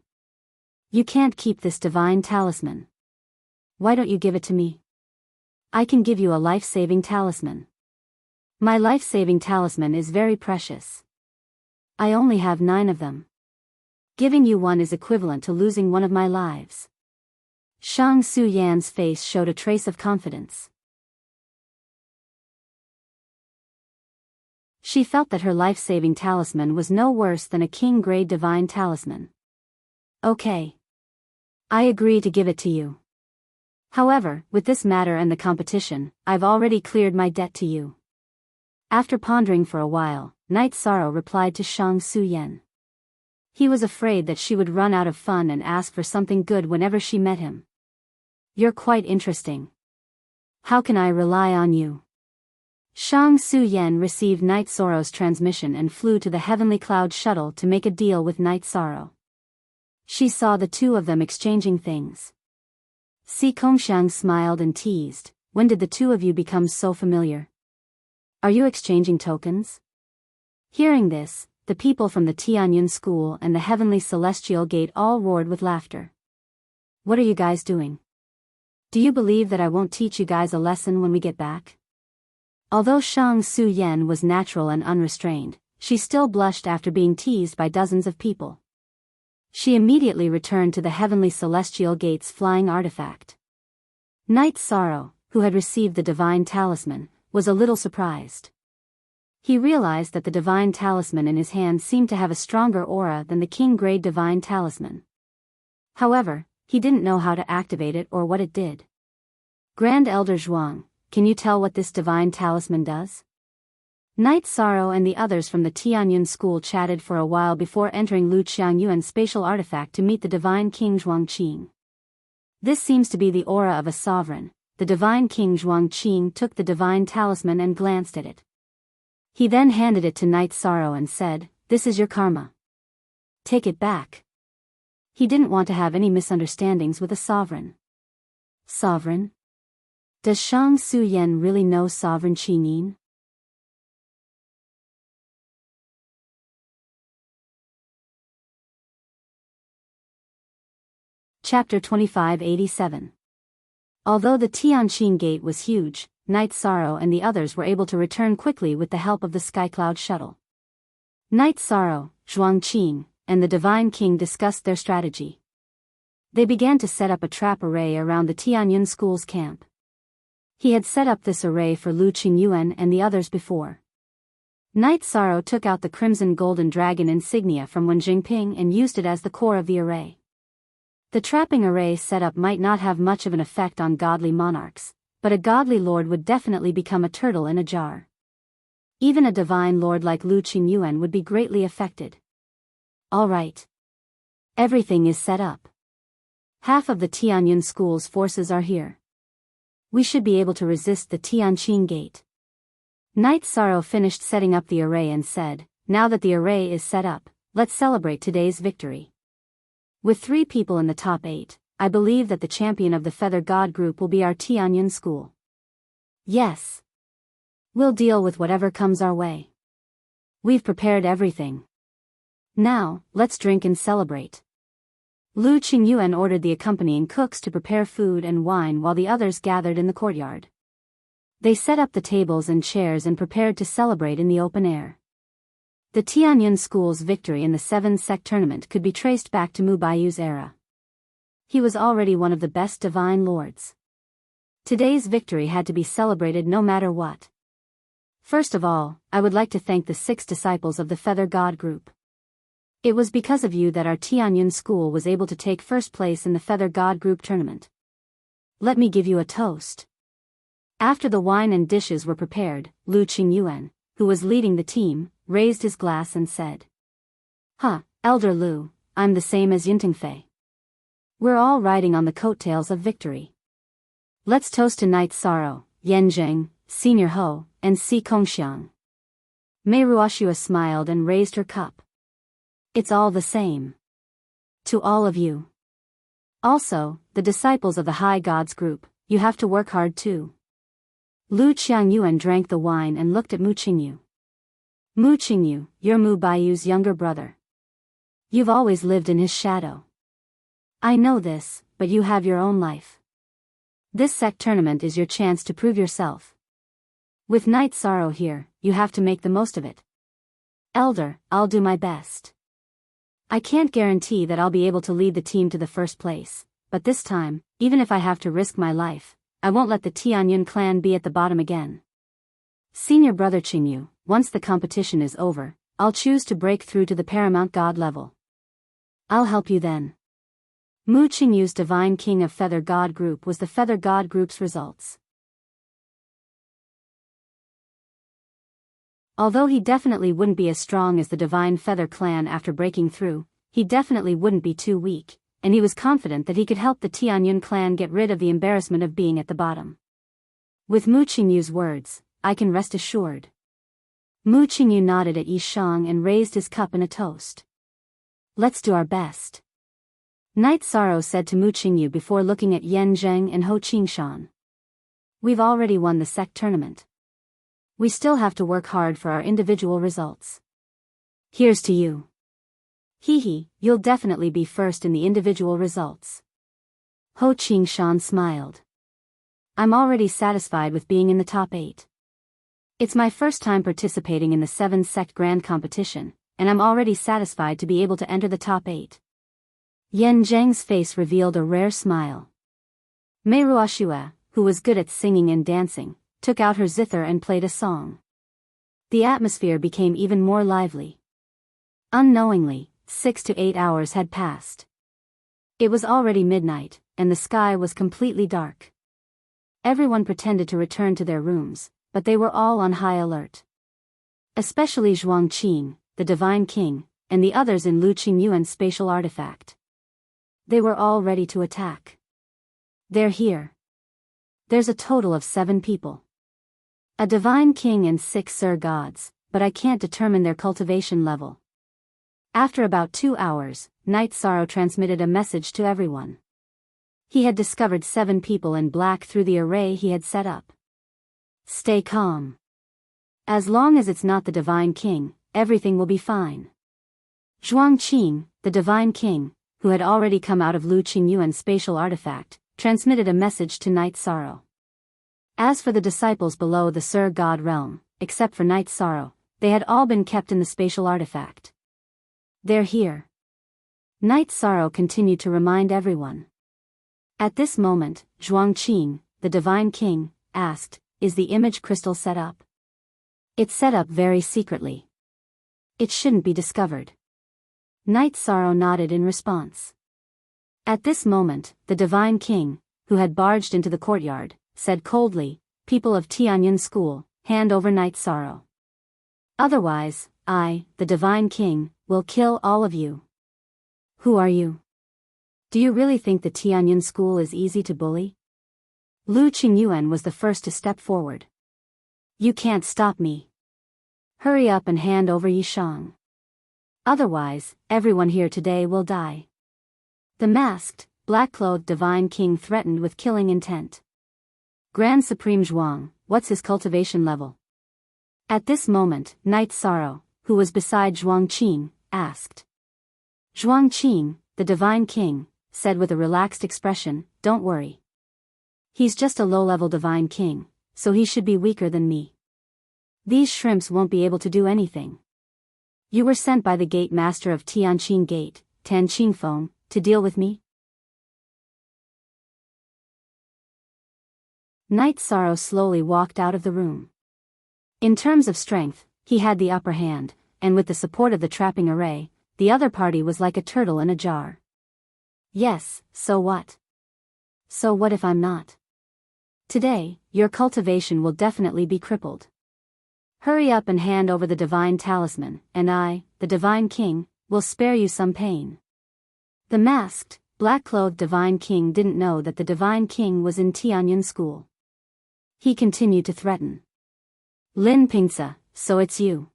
You can't keep this divine talisman. Why don't you give it to me? I can give you a life-saving talisman. My life-saving talisman is very precious. I only have 9 of them. Giving you one is equivalent to losing one of my lives. Shang Su Yan's face showed a trace of confidence. She felt that her life-saving talisman was no worse than a king-grade divine talisman. Okay. I agree to give it to you. However, with this matter and the competition, I've already cleared my debt to you. After pondering for a while, Night Sorrow replied to Shang Su Yen. He was afraid that she would run out of fun and ask for something good whenever she met him. You're quite interesting. How can I rely on you? Shang Su Yen received Night Sorrow's transmission and flew to the Heavenly Cloud shuttle to make a deal with Night Sorrow. She saw the 2 of them exchanging things. Si Kongxiang smiled and teased, when did the 2 of you become so familiar? Are you exchanging tokens? Hearing this, the people from the Tianyun school and the Heavenly Celestial Gate all roared with laughter. What are you guys doing? Do you believe that I won't teach you guys a lesson when we get back? Although Shang Su Yen was natural and unrestrained, she still blushed after being teased by dozens of people. She immediately returned to the Heavenly Celestial Gate's flying artifact. Night Sorrow, who had received the divine talisman, was a little surprised. He realized that the divine talisman in his hand seemed to have a stronger aura than the king-grade divine talisman. However, he didn't know how to activate it or what it did. Grand Elder Zhuang, can you tell what this divine talisman does? Night Sorrow and the others from the Tianyun school chatted for a while before entering Lu Qiangyuan's spatial artifact to meet the divine King Zhuangqing. This seems to be the aura of a sovereign. The divine King Zhuangqing took the divine talisman and glanced at it. He then handed it to Night Sorrow and said, "This is your karma. Take it back." He didn't want to have any misunderstandings with a sovereign. Sovereign? Does Shang Su Yen really know Sovereign Qinin? Chapter 2587. Although the Tianqing Gate was huge, Night Sorrow and the others were able to return quickly with the help of the Skycloud shuttle. Night Sorrow, Zhuangqing, and the Divine King discussed their strategy. They began to set up a trap array around the Tianyun school's camp. He had set up this array for Lu Qingyuan and the others before. Knight Sorrow took out the crimson golden dragon insignia from Wen Jingping and used it as the core of the array. The trapping array setup might not have much of an effect on godly monarchs, but a godly lord would definitely become a turtle in a jar. Even a divine lord like Lu Qingyuan would be greatly affected. All right. Everything is set up. Half of the Tianyun school's forces are here. We should be able to resist the Tianqing gate. Knight Sorrow finished setting up the array and said, "Now that the array is set up, let's celebrate today's victory. With 3 people in the top 8, I believe that the champion of the Feather God group will be our Tianyun school. Yes. We'll deal with whatever comes our way. We've prepared everything. Now, let's drink and celebrate." Lu Qingyuan ordered the accompanying cooks to prepare food and wine while the others gathered in the courtyard. They set up the tables and chairs and prepared to celebrate in the open air. The Tianyun school's victory in the 7-sect tournament could be traced back to Mu Baiyu's era. He was already one of the best divine lords. Today's victory had to be celebrated no matter what. First of all, I would like to thank the 6 disciples of the Feather God group. It was because of you that our Tianyun school was able to take first place in the Feather God group tournament. Let me give you a toast. After the wine and dishes were prepared, Lu Qingyuan, who was leading the team, raised his glass and said, Elder Lu, I'm the same as Yintingfei. We're all riding on the coattails of victory. Let's toast to Knight Sorrow, Yan Zheng, Senior Ho, and Si Kongxiang." Mei Ruoxua smiled and raised her cup. "It's all the same. To all of you. Also, the disciples of the High Gods group, you have to work hard too." Lu Qiangyuan drank the wine and looked at Mu Qingyu. "Mu Qingyu, you're Mu Baiyu's younger brother. You've always lived in his shadow. I know this, but you have your own life. This sect tournament is your chance to prove yourself. With Knight Sorrow here, you have to make the most of it. Elder, I'll do my best. I can't guarantee that I'll be able to lead the team to the first place, but this time, even if I have to risk my life, I won't let the Tianyun clan be at the bottom again. Senior brother Qingyu, once the competition is over, I'll choose to break through to the paramount god level. I'll help you then." Mu Qingyu's divine king of Feather God group was the Feather God group's results. Although he definitely wouldn't be as strong as the divine Feather clan after breaking through, he definitely wouldn't be too weak, and he was confident that he could help the Tianyun clan get rid of the embarrassment of being at the bottom. With Mu Qingyu's words, I can rest assured. Mu Qingyu nodded at Yishang and raised his cup in a toast. "Let's do our best." Knight Sorrow said to Mu Qingyu before looking at Yan Zheng and Ho Qingshan. "We've already won the sect tournament. We still have to work hard for our individual results. Here's to you. You'll definitely be first in the individual results." Ho Qingshan smiled. "I'm already satisfied with being in the top 8. It's my first time participating in the 7-sect grand competition, and I'm already satisfied to be able to enter the top 8. Yan Zheng's face revealed a rare smile. Mei Ruoxua, who was good at singing and dancing, took out her zither and played a song. The atmosphere became even more lively. Unknowingly, 6 to 8 hours had passed. It was already midnight, and the sky was completely dark. Everyone pretended to return to their rooms, but they were all on high alert. Especially Zhuang Qing, the Divine King, and the others in Lu Qingyuan's spatial artifact. They were all ready to attack. They're here. There's a total of 7 people. A Divine King and 6 Sir Gods, but I can't determine their cultivation level. After about 2 hours, Knight Sorrow transmitted a message to everyone. He had discovered 7 people in black through the array he had set up. Stay calm. As long as it's not the Divine King, everything will be fine. Zhuang Qing, the Divine King, who had already come out of Lu Qingyuan's spatial artifact, transmitted a message to Knight Sorrow. As for the disciples below the Sir God realm, except for Knight Sorrow, they had all been kept in the spatial artifact. They're here. Knight Sorrow continued to remind everyone. At this moment, Zhuang Qing, the Divine King, asked, "Is the image crystal set up?" "It's set up very secretly. It shouldn't be discovered." Night Sorrow nodded in response. At this moment, the Divine King, who had barged into the courtyard, said coldly, "People of Tianyan School, hand over Night Sorrow. Otherwise, I, the Divine King, will kill all of you." "Who are you? Do you really think the Tianyan School is easy to bully?" Lu Qingyuan was the first to step forward. "You can't stop me. Hurry up and hand over Yishang. Otherwise, everyone here today will die." The masked, black-clothed Divine King threatened with killing intent. "Grand Supreme Zhuang, what's his cultivation level?" At this moment, Night Sorrow, who was beside Zhuang Qing, asked. Zhuang Qing, the Divine King, said with a relaxed expression, "Don't worry. He's just a low-level Divine King, so he should be weaker than me. These shrimps won't be able to do anything. You were sent by the Gate Master of Tianqing Gate, Tan Qingfeng, to deal with me?" Night Sorrow slowly walked out of the room. In terms of strength, he had the upper hand, and with the support of the trapping array, the other party was like a turtle in a jar. "Yes, so what? So what if I'm not? Today, your cultivation will definitely be crippled. Hurry up and hand over the divine talisman, and I, the Divine King, will spare you some pain." The masked, black-clothed Divine King didn't know that the Divine King was in Tianyan School. He continued to threaten. "Lin Pingce, so it's you.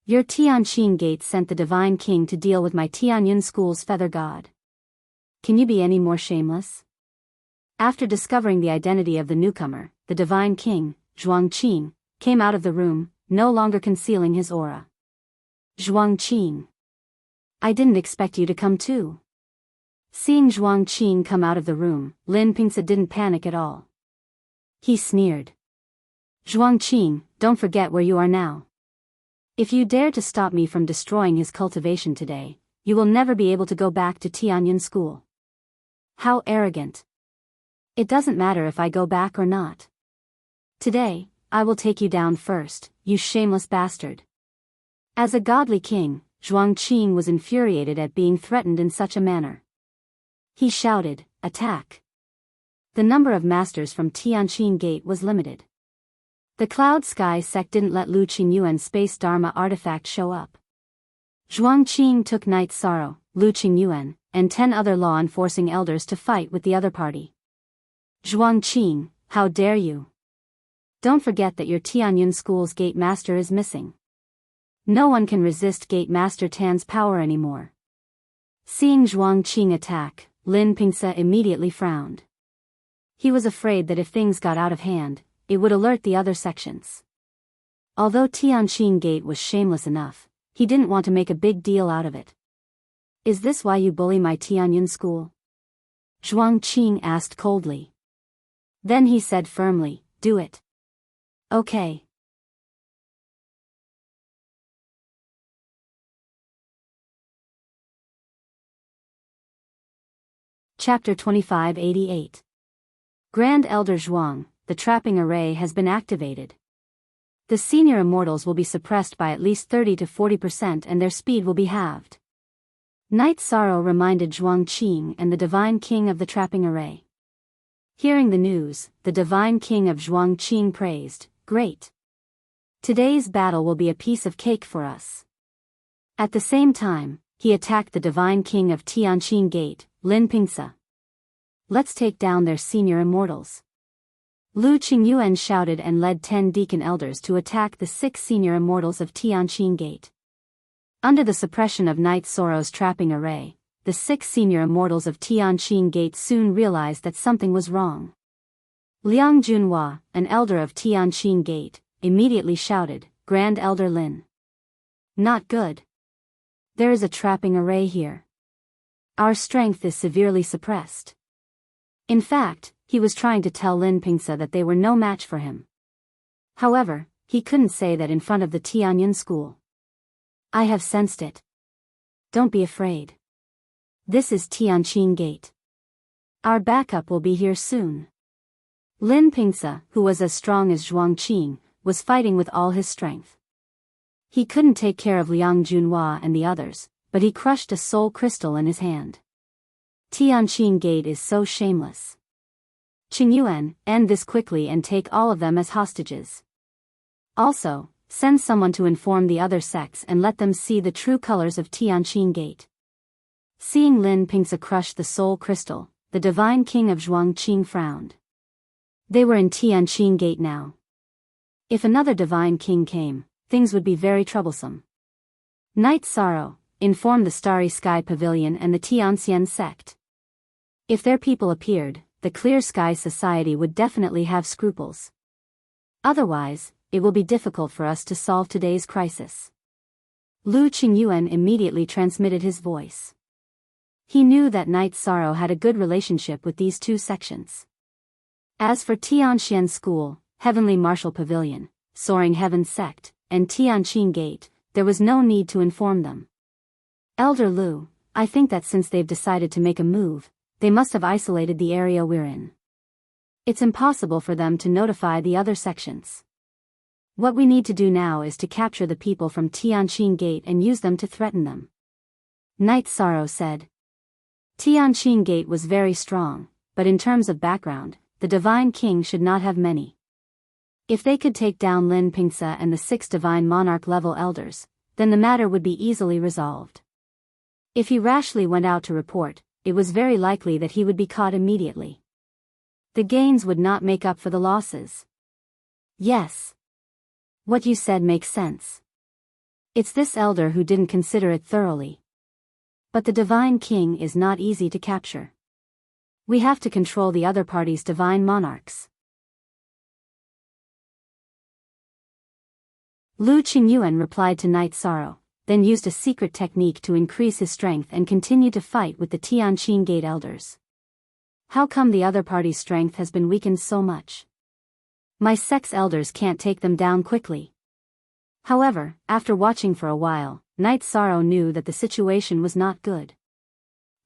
Your Tianqing Gate sent the Divine King to deal with my Tianyan School's feather god. Can you be any more shameless?" After discovering the identity of the newcomer, the Divine King, Zhuang Qing, came out of the room, no longer concealing his aura. "Zhuang Qing. I didn't expect you to come too." Seeing Zhuang Qing come out of the room, Lin Pingce didn't panic at all. He sneered. "Zhuang Qing, don't forget where you are now. If you dare to stop me from destroying his cultivation today, you will never be able to go back to Tianyan School." "How arrogant. It doesn't matter if I go back or not. Today, I will take you down first, you shameless bastard." As a godly king, Zhuang Qing was infuriated at being threatened in such a manner. He shouted, "Attack!" The number of masters from Tianqing Gate was limited. The Cloud Sky sect didn't let Lu Qingyuan's Space Dharma artifact show up. Zhuang Qing took Night Sorrow, Lu Qingyuan, and 10 other law-enforcing elders to fight with the other party. "Zhuang Qing, how dare you! Don't forget that your Tianyan School's Gate Master is missing. No one can resist Gate Master Tan's power anymore." Seeing Zhuang Qing attack, Lin Pingce immediately frowned. He was afraid that if things got out of hand, it would alert the other sections. Although Tianqing Gate was shameless enough, he didn't want to make a big deal out of it. "Is this why you bully my Tianyan School?" Zhuang Qing asked coldly. Then he said firmly, "Do it." "Okay." Chapter 2588. Grand Elder Zhuang, the trapping array has been activated. The senior immortals will be suppressed by at least 30 to 40% and their speed will be halved. Night Sorrow reminded Zhuang Qing and the Divine King of the trapping array. Hearing the news, the Divine King of Zhuang Qing praised, "Great. Today's battle will be a piece of cake for us." At the same time, he attacked the Divine King of Tianqing Gate, Lin Pingce. "Let's take down their senior immortals." Lu Qingyuan shouted and led 10 deacon elders to attack the 6 senior immortals of Tianqing Gate. Under the suppression of Night Sorrow's trapping array, the 6 senior immortals of Tianqing Gate soon realized that something was wrong. Liang Junhua, an elder of Tianqing Gate, immediately shouted, "Grand Elder Lin. Not good. There is a trapping array here. Our strength is severely suppressed." In fact, he was trying to tell Lin Pingce that they were no match for him. However, he couldn't say that in front of the Tianyan School. "I have sensed it. Don't be afraid. This is Tianqing Gate. Our backup will be here soon." Lin Pingse, who was as strong as Zhuang Qing, was fighting with all his strength. He couldn't take care of Liang Junhua and the others, but he crushed a soul crystal in his hand. Tianqing Gate is so shameless. Qingyuan, end this quickly and take all of them as hostages. Also, send someone to inform the other sects and let them see the true colors of Tianqing Gate. Seeing Lin Pingse crush the soul crystal, the divine king of Zhuangqing frowned. They were in Tianqing Gate now. If another divine king came, things would be very troublesome. Night Sorrow, inform the Starry Sky Pavilion and the Tianxian sect. If their people appeared, the Clear Sky Society would definitely have scruples. Otherwise, it will be difficult for us to solve today's crisis. Lu Qingyuan immediately transmitted his voice. He knew that Night Sorrow had a good relationship with these two sections. As for Tianxian School, Heavenly Martial Pavilion, Soaring Heaven Sect, and Tianqing Gate, there was no need to inform them. Elder Lu, I think that since they've decided to make a move, they must have isolated the area we're in. It's impossible for them to notify the other sections. What we need to do now is to capture the people from Tianqing Gate and use them to threaten them. Night Sorrow said. Tianqing Gate was very strong, but in terms of background, the Divine King should not have many. If they could take down Lin Pingse and the 6 Divine Monarch level elders, then the matter would be easily resolved. If he rashly went out to report, it was very likely that he would be caught immediately. The gains would not make up for the losses. Yes. What you said makes sense. It's this elder who didn't consider it thoroughly. But the Divine King is not easy to capture. We have to control the other party's Divine Monarchs. Lu Qingyuan replied to Night Sorrow, then used a secret technique to increase his strength and continued to fight with the Tianqing Gate elders. How come the other party's strength has been weakened so much? My sect's elders can't take them down quickly. However, after watching for a while, Night Sorrow knew that the situation was not good.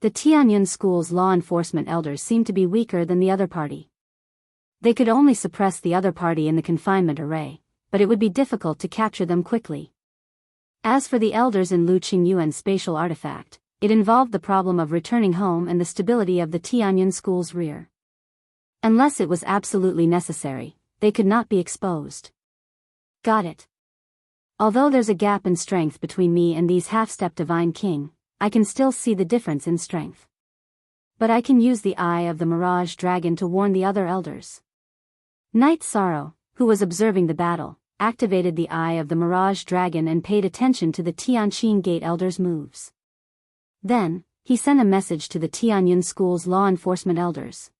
The Tianyun School's law enforcement elders seemed to be weaker than the other party. They could only suppress the other party in the confinement array, but it would be difficult to capture them quickly. As for the elders in Lu Qingyuan's spatial artifact, it involved the problem of returning home and the stability of the Tianyun School's rear. Unless it was absolutely necessary, they could not be exposed. Got it. Although there's a gap in strength between me and these half-step Divine King, I can still see the difference in strength. But I can use the Eye of the Mirage Dragon to warn the other elders. Night Sorrow, who was observing the battle, activated the Eye of the Mirage Dragon and paid attention to the Tianqing Gate elders' moves. Then, he sent a message to the Tianyun School's law enforcement elders.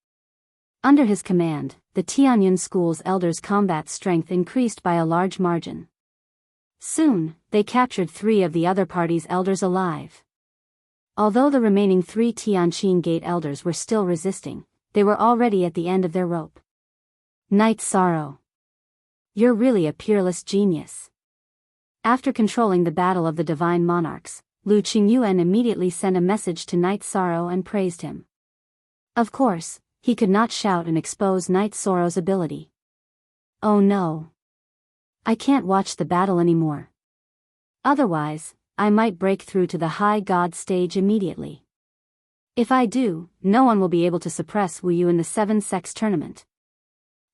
Under his command, the Tianyun School's elders' combat strength increased by a large margin. Soon, they captured 3 of the other party's elders alive. Although the remaining 3 Tianqing Gate elders were still resisting, they were already at the end of their rope. Night Sorrow. You're really a peerless genius. After controlling the battle of the Divine Monarchs, Lu Qingyuan immediately sent a message to Night Sorrow and praised him. Of course, he could not shout and expose Night Sorrow's ability. Oh no. I can't watch the battle anymore. Otherwise, I might break through to the High God stage immediately. If I do, no one will be able to suppress Wu Yu in the 7 Sects tournament.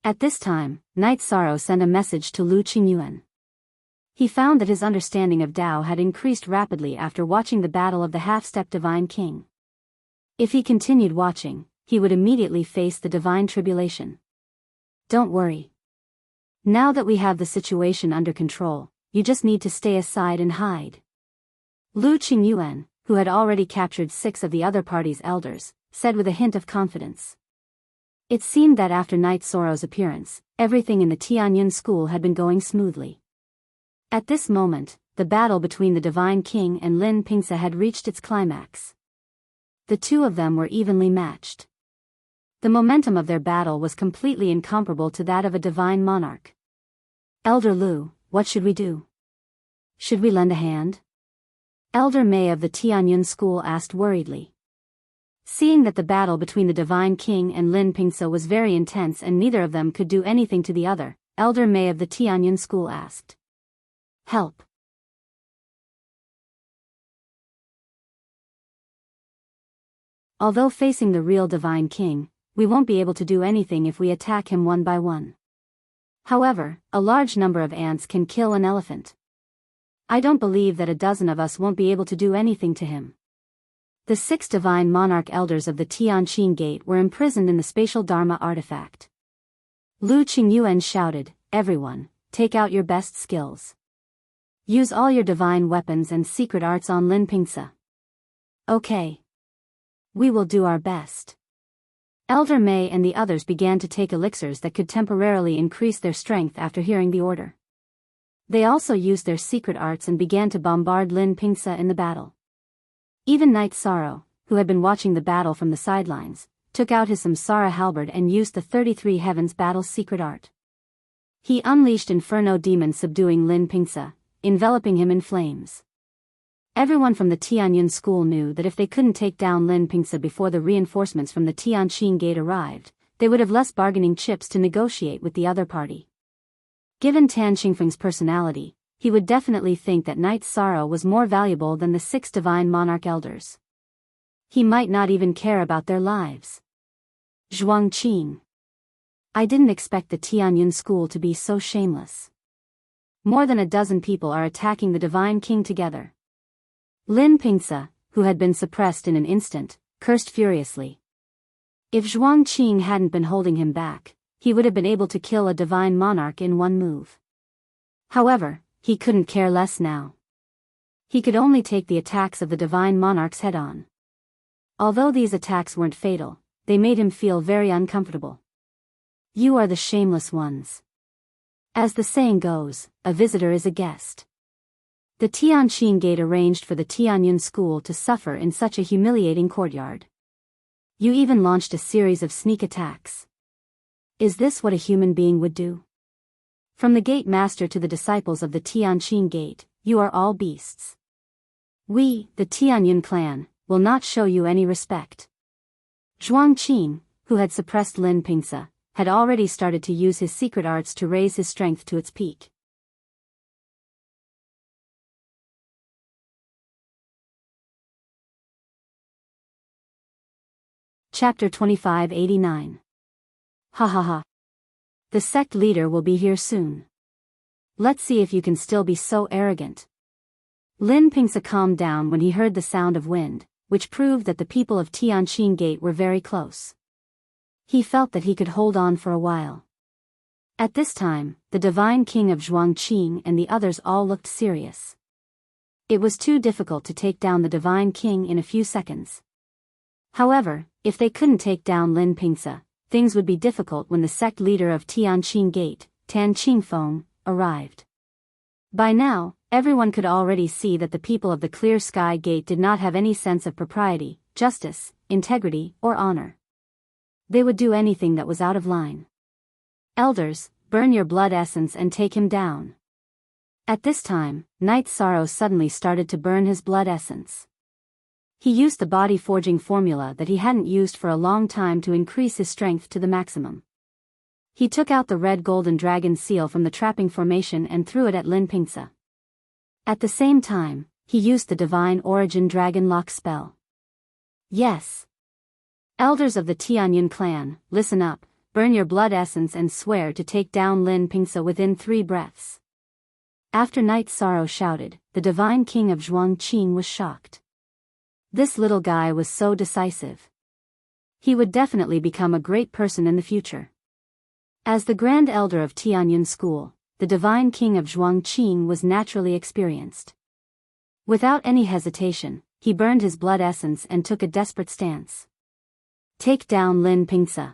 At this time, Night Sorrow sent a message to Lu Qingyuan. He found that his understanding of Tao had increased rapidly after watching the battle of the half-step Divine King. If he continued watching, he would immediately face the Divine Tribulation. Don't worry. Now that we have the situation under control, you just need to stay aside and hide. Lu Qingyuan, who had already captured 6 of the other party's elders, said with a hint of confidence. It seemed that after Night Sorrow's appearance, everything in the Tianyun School had been going smoothly. At this moment, the battle between the Divine King and Lin Pingse had reached its climax. The two of them were evenly matched. The momentum of their battle was completely incomparable to that of a Divine Monarch. Elder Lu, what should we do? Should we lend a hand? Elder Mei of the Tianyun School asked worriedly. Seeing that the battle between the Divine King and Lin Pingse was very intense and neither of them could do anything to the other, Elder Mei of the Tianyun school asked. Help. Although facing the real Divine King, we won't be able to do anything if we attack him one by one. However, a large number of ants can kill an elephant. I don't believe that a dozen of us won't be able to do anything to him. The 6 divine monarch elders of the Tianqing Gate were imprisoned in the spatial Dharma artifact. Lu Qingyuan shouted, "Everyone, take out your best skills. Use all your divine weapons and secret arts on Lin Pingse." Okay. We will do our best. Elder Mei and the others began to take elixirs that could temporarily increase their strength after hearing the order. They also used their secret arts and began to bombard Lin Pingse in the battle. Even Knight Sorrow, who had been watching the battle from the sidelines, took out his Samsara halberd and used the 33 Heavens battle secret art. He unleashed Inferno demons subduing Lin Pingse, enveloping him in flames. Everyone from the Tianyun school knew that if they couldn't take down Lin Pingse before the reinforcements from the Tianqing Gate arrived, they would have less bargaining chips to negotiate with the other party. Given Tan Qingfeng's personality, he would definitely think that Knight Sorrow was more valuable than the 6 divine monarch elders. He might not even care about their lives. Zhuang Qing. I didn't expect the Tianyun school to be so shameless. More than a dozen people are attacking the Divine King together. Lin Pingse, who had been suppressed in an instant, cursed furiously. If Zhuang Qing hadn't been holding him back, he would have been able to kill a divine monarch in one move. However, he couldn't care less now. He could only take the attacks of the divine monarchs head-on. Although these attacks weren't fatal, they made him feel very uncomfortable. You are the shameless ones. As the saying goes, a visitor is a guest. The Tianqing Gate arranged for the Tianyun school to suffer in such a humiliating courtyard. You even launched a series of sneak attacks. Is this what a human being would do? From the gate master to the disciples of the Tianqing Gate, you are all beasts. We, the Tianyun clan, will not show you any respect. Zhuang Qing, who had suppressed Lin Pingse, had already started to use his secret arts to raise his strength to its peak. Chapter 2589. Ha ha ha. The sect leader will be here soon. Let's see if you can still be so arrogant. Lin Pingse calmed down when he heard the sound of wind, which proved that the people of Tianqing Gate were very close. He felt that he could hold on for a while. At this time, the Divine King of Zhuang Qing and the others all looked serious. It was too difficult to take down the Divine King in a few seconds. However, if they couldn't take down Lin Pingse, things would be difficult when the sect leader of Tianqing Gate, Tan Qingfeng, arrived. By now, everyone could already see that the people of the Clear Sky Gate did not have any sense of propriety, justice, integrity, or honor. They would do anything that was out of line. Elders, burn your blood essence and take him down. At this time, Knight Sorrow suddenly started to burn his blood essence. He used the body forging formula that he hadn't used for a long time to increase his strength to the maximum. He took out the red golden dragon seal from the trapping formation and threw it at Lin Pingse. At the same time, he used the divine origin dragon lock spell. Yes. Elders of the Tianyun clan, listen up, burn your blood essence and swear to take down Lin Pingse within 3 breaths. After Knight Sorrow shouted, the Divine King of Zhuang Qing was shocked. This little guy was so decisive. He would definitely become a great person in the future. As the Grand Elder of Tianyun School, the Divine King of Zhuang Qing was naturally experienced. Without any hesitation, he burned his blood essence and took a desperate stance. Take down Lin Pingse.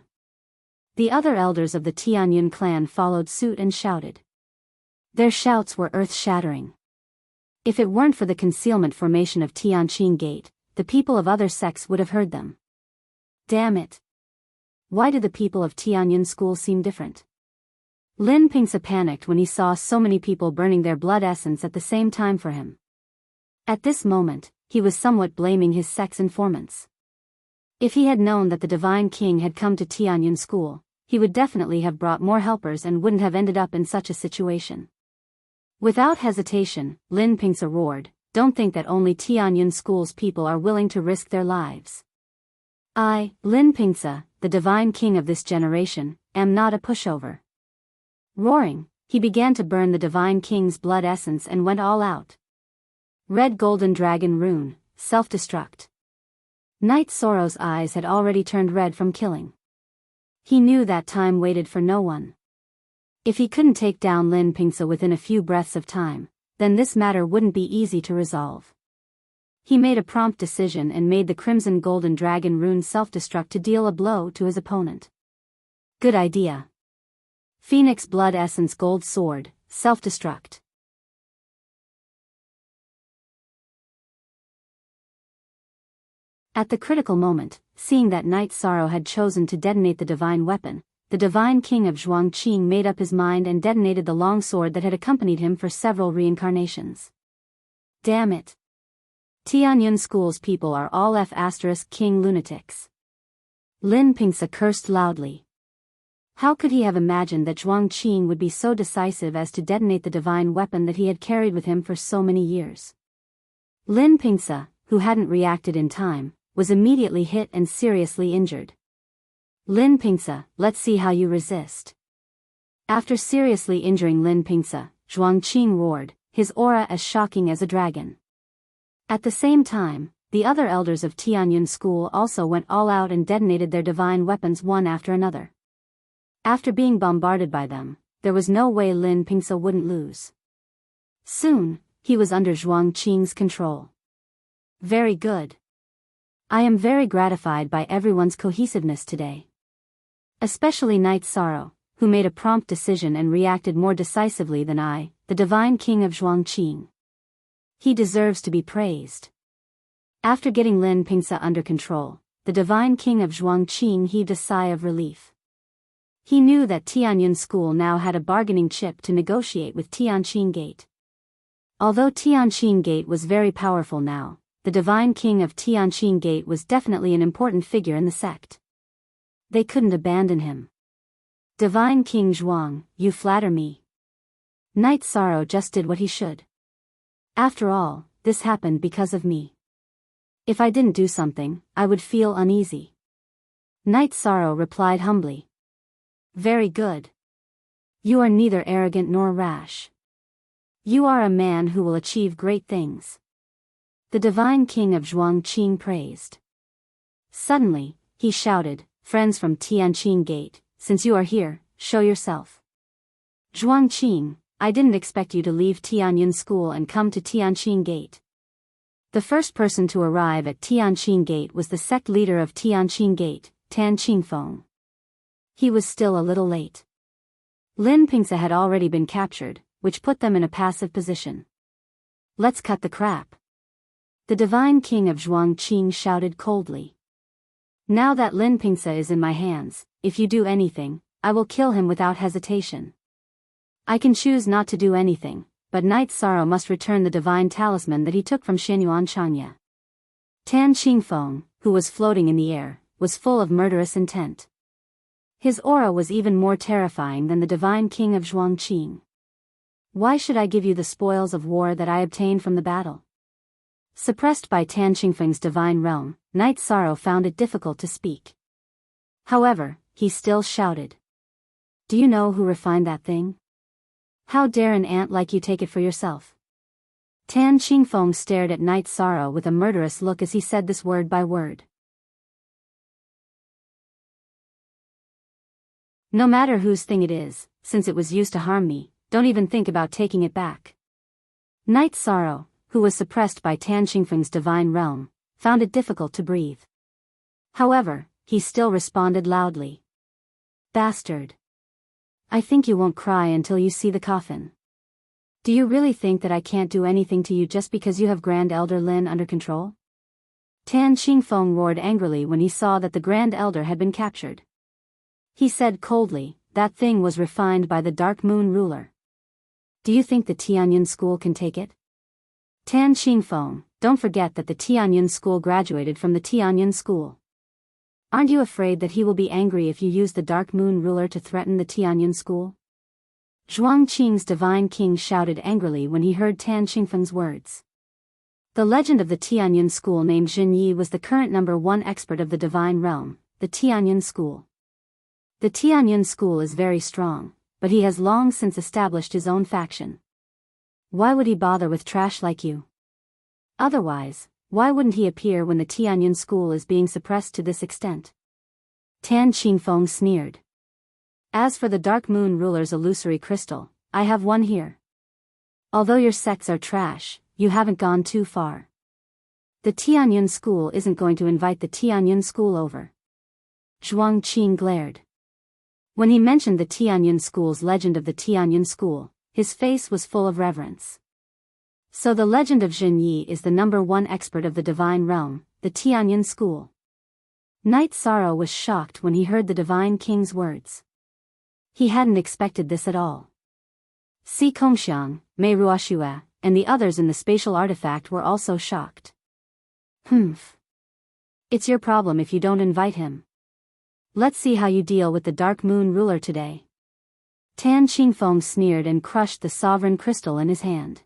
The other elders of the Tianyun clan followed suit and shouted. Their shouts were earth-shattering. If it weren't for the concealment formation of Tianqing Gate, the people of other sects would have heard them. Damn it. Why did the people of Tianyun School seem different? Lin Pingse panicked when he saw so many people burning their blood essence at the same time for him. At this moment, he was somewhat blaming his sect's informants. If he had known that the Divine King had come to Tianyun School, he would definitely have brought more helpers and wouldn't have ended up in such a situation. Without hesitation, Lin Pingsa roared, "Don't think that only Tianyun School's people are willing to risk their lives. I, Lin Pingsa, the Divine King of this generation, am not a pushover." Roaring, he began to burn the Divine King's blood essence and went all out. Red Golden Dragon Rune, Self-Destruct. Knight Sorrow's eyes had already turned red from killing. He knew that time waited for no one. If he couldn't take down Lin Pingsa within a few breaths of time, then this matter wouldn't be easy to resolve. He made a prompt decision and made the Crimson Golden Dragon Rune self-destruct to deal a blow to his opponent. Good idea. Phoenix Blood Essence Gold Sword, self-destruct. At the critical moment, seeing that Knight Sorrow had chosen to detonate the divine weapon, the Divine King of Zhuangqing made up his mind and detonated the long sword that had accompanied him for several reincarnations. Damn it. Tianyun School's people are all F***king lunatics. Lin Pingsa cursed loudly. How could he have imagined that Zhuangqing would be so decisive as to detonate the divine weapon that he had carried with him for so many years? Lin Pingsa, who hadn't reacted in time, was immediately hit and seriously injured. Lin Pingsa, let's see how you resist. After seriously injuring Lin Pingsa, Zhuangqing roared, his aura as shocking as a dragon. At the same time, the other elders of Tianyun School also went all out and detonated their divine weapons one after another. After being bombarded by them, there was no way Lin Pingsa wouldn't lose. Soon, he was under Zhuangqing's control. Very good. I am very gratified by everyone's cohesiveness today. Especially Knight Sorrow, who made a prompt decision and reacted more decisively than I, the Divine King of Zhuangqing. He deserves to be praised. After getting Lin Pingsa under control, the Divine King of Zhuangqing heaved a sigh of relief. He knew that Tianyun School now had a bargaining chip to negotiate with Tianqing Gate. Although Tianqing Gate was very powerful now, the Divine King of Tianqing Gate was definitely an important figure in the sect. They couldn't abandon him. Divine King Zhuang, you flatter me. Knight Sorrow just did what he should. After all, this happened because of me. If I didn't do something, I would feel uneasy. Knight Sorrow replied humbly. Very good. You are neither arrogant nor rash. You are a man who will achieve great things. The Divine King of Zhuangqing praised. Suddenly, he shouted, Friends from Tianqing Gate, since you are here, show yourself. Zhuangqing, I didn't expect you to leave Tianyun School and come to Tianqing Gate. The first person to arrive at Tianqing Gate was the sect leader of Tianqing Gate, Tan Qingfeng. He was still a little late. Lin Pingsa had already been captured, which put them in a passive position. Let's cut the crap. The Divine King of Zhuangqing shouted coldly. Now that Lin Pingsa is in my hands, if you do anything, I will kill him without hesitation. I can choose not to do anything, but Knight Sorrow must return the divine talisman that he took from Xianyuan Chanya. Tan Qingfeng, who was floating in the air, was full of murderous intent. His aura was even more terrifying than the Divine King of Zhuangqing. Why should I give you the spoils of war that I obtained from the battle? Suppressed by Tan Qingfeng's divine realm, Knight Sorrow found it difficult to speak. However, he still shouted. Do you know who refined that thing? How dare an ant like you take it for yourself? Tan Qingfeng stared at Knight Sorrow with a murderous look as he said this word by word. No matter whose thing it is, since it was used to harm me, don't even think about taking it back. Knight Sorrow, who was suppressed by Tan Qingfeng's divine realm, found it difficult to breathe. However, he still responded loudly. Bastard. I think you won't cry until you see the coffin. Do you really think that I can't do anything to you just because you have Grand Elder Lin under control? Tan Qingfeng roared angrily when he saw that the Grand Elder had been captured. He said coldly, that thing was refined by the Dark Moon ruler. Do you think the Tianyun School can take it? Tan Qingfeng, don't forget that the Tianyun School graduated from the Tianyun School. Aren't you afraid that he will be angry if you use the Dark Moon Ruler to threaten the Tianyun school? Zhuang Qing's divine king shouted angrily when he heard Tan Qingfeng's words. The legend of the Tianyun school named Jin Yi was the current #1 expert of the divine realm, the Tianyun school. The Tianyun school is very strong, but he has long since established his own faction. Why would he bother with trash like you? Otherwise, why wouldn't he appear when the Tianyun school is being suppressed to this extent? Tan Qingfeng sneered. As for the Dark Moon Ruler's illusory crystal, I have one here. Although your sects are trash, you haven't gone too far. The Tianyun school isn't going to invite the Tianyun school over. Zhuang Qing glared. When he mentioned the Tianyun school's legend of the Tianyun school, his face was full of reverence. So the legend of Jin Yi is the #1 expert of the divine realm, the Tianyun school. Knight Sorrow was shocked when he heard the divine king's words. He hadn't expected this at all. Si Kongxiang, Mei Ruoxue, and the others in the spatial artifact were also shocked. Humph. It's your problem if you don't invite him. Let's see how you deal with the Dark Moon Ruler today. Tan Qingfeng sneered and crushed the sovereign crystal in his hand.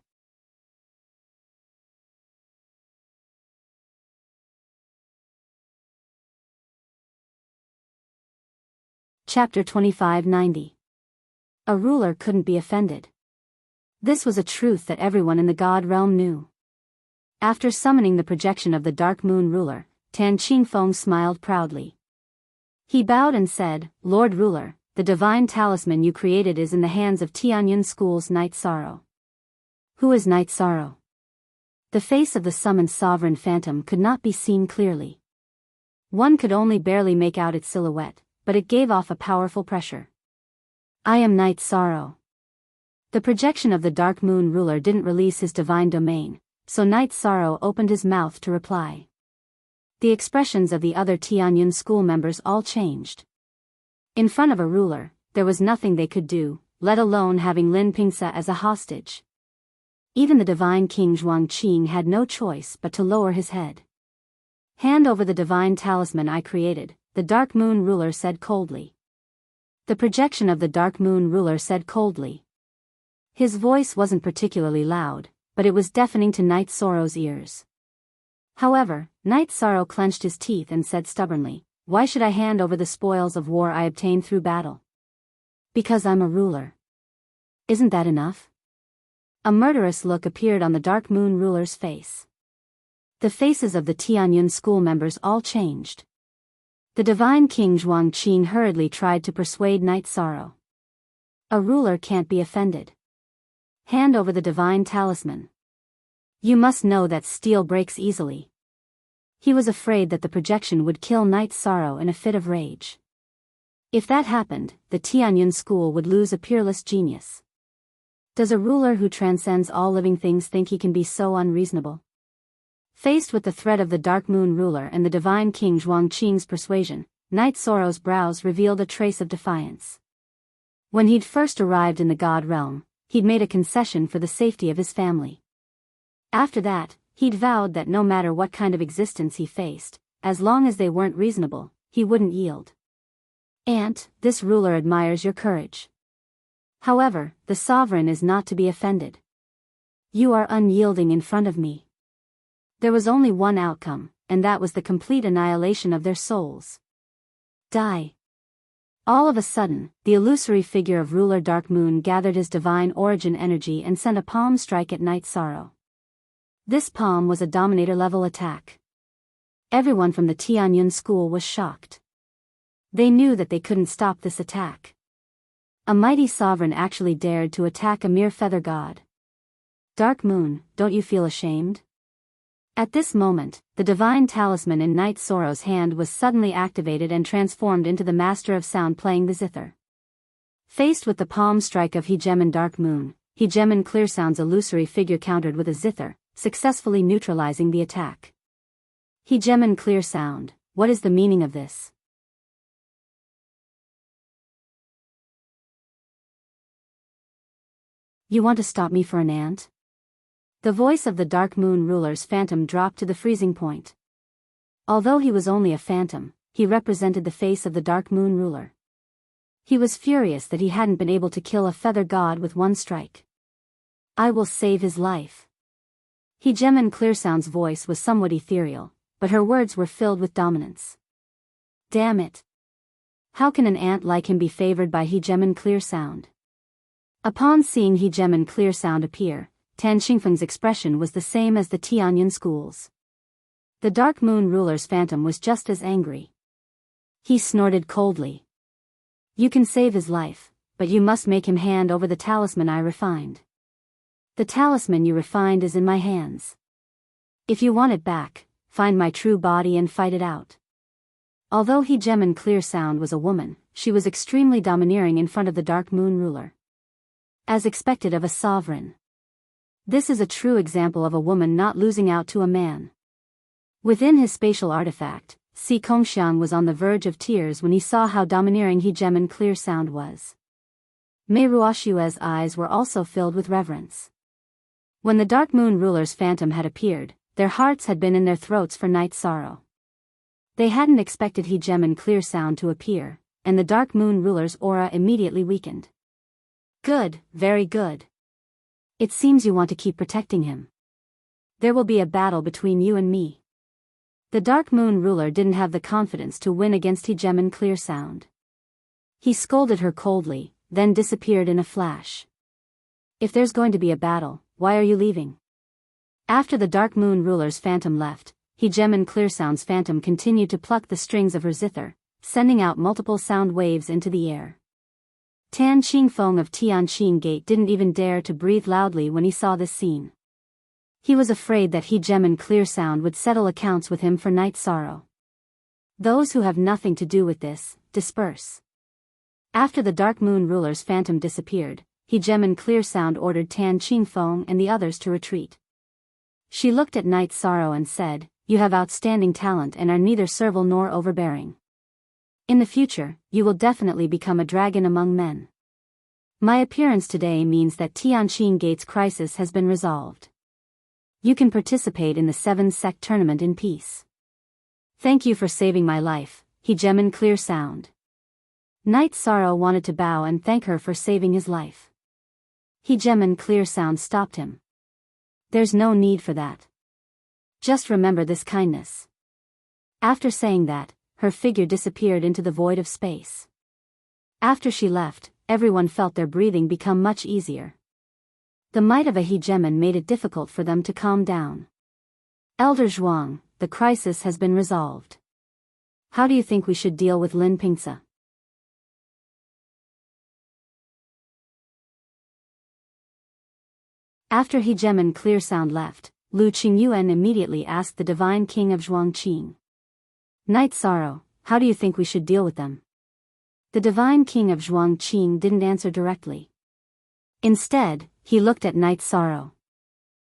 Chapter 2590. A ruler couldn't be offended. This was a truth that everyone in the God realm knew. After summoning the projection of the Dark Moon Ruler, Tan Qingfeng smiled proudly. He bowed and said, Lord Ruler, the divine talisman you created is in the hands of Tianyun School's Knight Sorrow. Who is Knight Sorrow? The face of the summoned sovereign phantom could not be seen clearly. One could only barely make out its silhouette, but it gave off a powerful pressure. I am Knight Sorrow. The projection of the Dark Moon Ruler didn't release his divine domain, so Knight Sorrow opened his mouth to reply. The expressions of the other Tianyun school members all changed. In front of a ruler, there was nothing they could do, let alone having Lin Pingse as a hostage. Even the divine king Zhuang Qing had no choice but to lower his head. Hand over the divine talisman I created, the Dark Moon Ruler said coldly. The projection of the Dark Moon Ruler said coldly. His voice wasn't particularly loud, but it was deafening to Knight Sorrow's ears. However, Knight Sorrow clenched his teeth and said stubbornly, Why should I hand over the spoils of war I obtained through battle? Because I'm a ruler. Isn't that enough? A murderous look appeared on the Dark Moon Ruler's face. The faces of the Tianyun school members all changed. The divine king Zhuang Qing hurriedly tried to persuade Knight Sorrow. A ruler can't be offended. Hand over the divine talisman. You must know that steel breaks easily. He was afraid that the projection would kill Knight Sorrow in a fit of rage. If that happened, the Tianyun school would lose a peerless genius. Does a ruler who transcends all living things think he can be so unreasonable? Faced with the threat of the Dark Moon Ruler and the divine king Zhuang Qing's persuasion, Knight Sorrow's brows revealed a trace of defiance. When he'd first arrived in the God realm, he'd made a concession for the safety of his family. After that, he'd vowed that no matter what kind of existence he faced, as long as they weren't reasonable, he wouldn't yield. Aunt, this ruler admires your courage. However, the sovereign is not to be offended. You are unyielding in front of me. There was only one outcome, and that was the complete annihilation of their souls. Die. All of a sudden, the illusory figure of ruler Dark Moon gathered his divine origin energy and sent a palm strike at Knight Sorrow. This palm was a Dominator-level attack. Everyone from the Tianyun school was shocked. They knew that they couldn't stop this attack. A mighty sovereign actually dared to attack a mere feather god. Dark Moon, don't you feel ashamed? At this moment, the divine talisman in Knight Sorrow's hand was suddenly activated and transformed into the master of sound playing the zither. Faced with the palm strike of Hegemen Dark Moon, Hegemen Clearsound's illusory figure countered with a zither, successfully neutralizing the attack. Hegemen Clearsound, what is the meaning of this? You want to stop me for an ant? The voice of the Dark Moon Ruler's phantom dropped to the freezing point. Although he was only a phantom, he represented the face of the Dark Moon ruler. He was furious that he hadn't been able to kill a feather god with one strike. I will save his life. Hegemen Clearsound's voice was somewhat ethereal, but her words were filled with dominance. Damn it. How can an ant like him be favored by Hegemen Clearsound? Upon seeing Hegemen Clearsound appear, Tan Xingfeng's expression was the same as the Tianyun school's. The Dark Moon ruler's phantom was just as angry. He snorted coldly. You can save his life, but you must make him hand over the talisman I refined. The talisman you refined is in my hands. If you want it back, find my true body and fight it out. Although Hegemen Clearsound was a woman, she was extremely domineering in front of the Dark Moon ruler. As expected of a sovereign. This is a true example of a woman not losing out to a man. Within his spatial artifact, Si Kongxiang was on the verge of tears when he saw how domineering Hegemen Clearsound was. Mei Ruoshue's eyes were also filled with reverence. When the Dark Moon ruler's phantom had appeared, their hearts had been in their throats for night sorrow. They hadn't expected Hegemen Clearsound to appear, and the Dark Moon ruler's aura immediately weakened. Good, very good. It seems you want to keep protecting him. There will be a battle between you and me. The Dark Moon ruler didn't have the confidence to win against Hegemen Clearsound. He scolded her coldly, then disappeared in a flash. If there's going to be a battle, why are you leaving? After the Dark Moon ruler's phantom left, Hegemen Clearsound's phantom continued to pluck the strings of her zither, sending out multiple sound waves into the air. Tan Xingfeng of Tianqing Gate didn't even dare to breathe loudly when he saw this scene. He was afraid that Hegemen Clearsound would settle accounts with him for night sorrow. Those who have nothing to do with this, disperse. After the Dark Moon ruler's phantom disappeared, Hegemen Clearsound ordered Tan Xingfeng and the others to retreat. She looked at Night Sorrow and said, "You have outstanding talent and are neither servile nor overbearing. In the future, you will definitely become a dragon among men. My appearance today means that Tianqing Gate's crisis has been resolved. You can participate in the 7-sect tournament in peace. Thank you for saving my life, Hegemen Clearsound." Night Sorrow wanted to bow and thank her for saving his life. Hegemen Clearsound stopped him. There's no need for that. Just remember this kindness. After saying that, her figure disappeared into the void of space. After she left, everyone felt their breathing become much easier. The might of a Hegemen made it difficult for them to calm down. Elder Zhuang, the crisis has been resolved. How do you think we should deal with Lin Pingce? After Hegemen Clearsound left, Lu Qingyuan immediately asked the Divine King of Zhuangqing. Night Sorrow, how do you think we should deal with them? The Divine King of Zhuangqing didn't answer directly. Instead, he looked at Night Sorrow.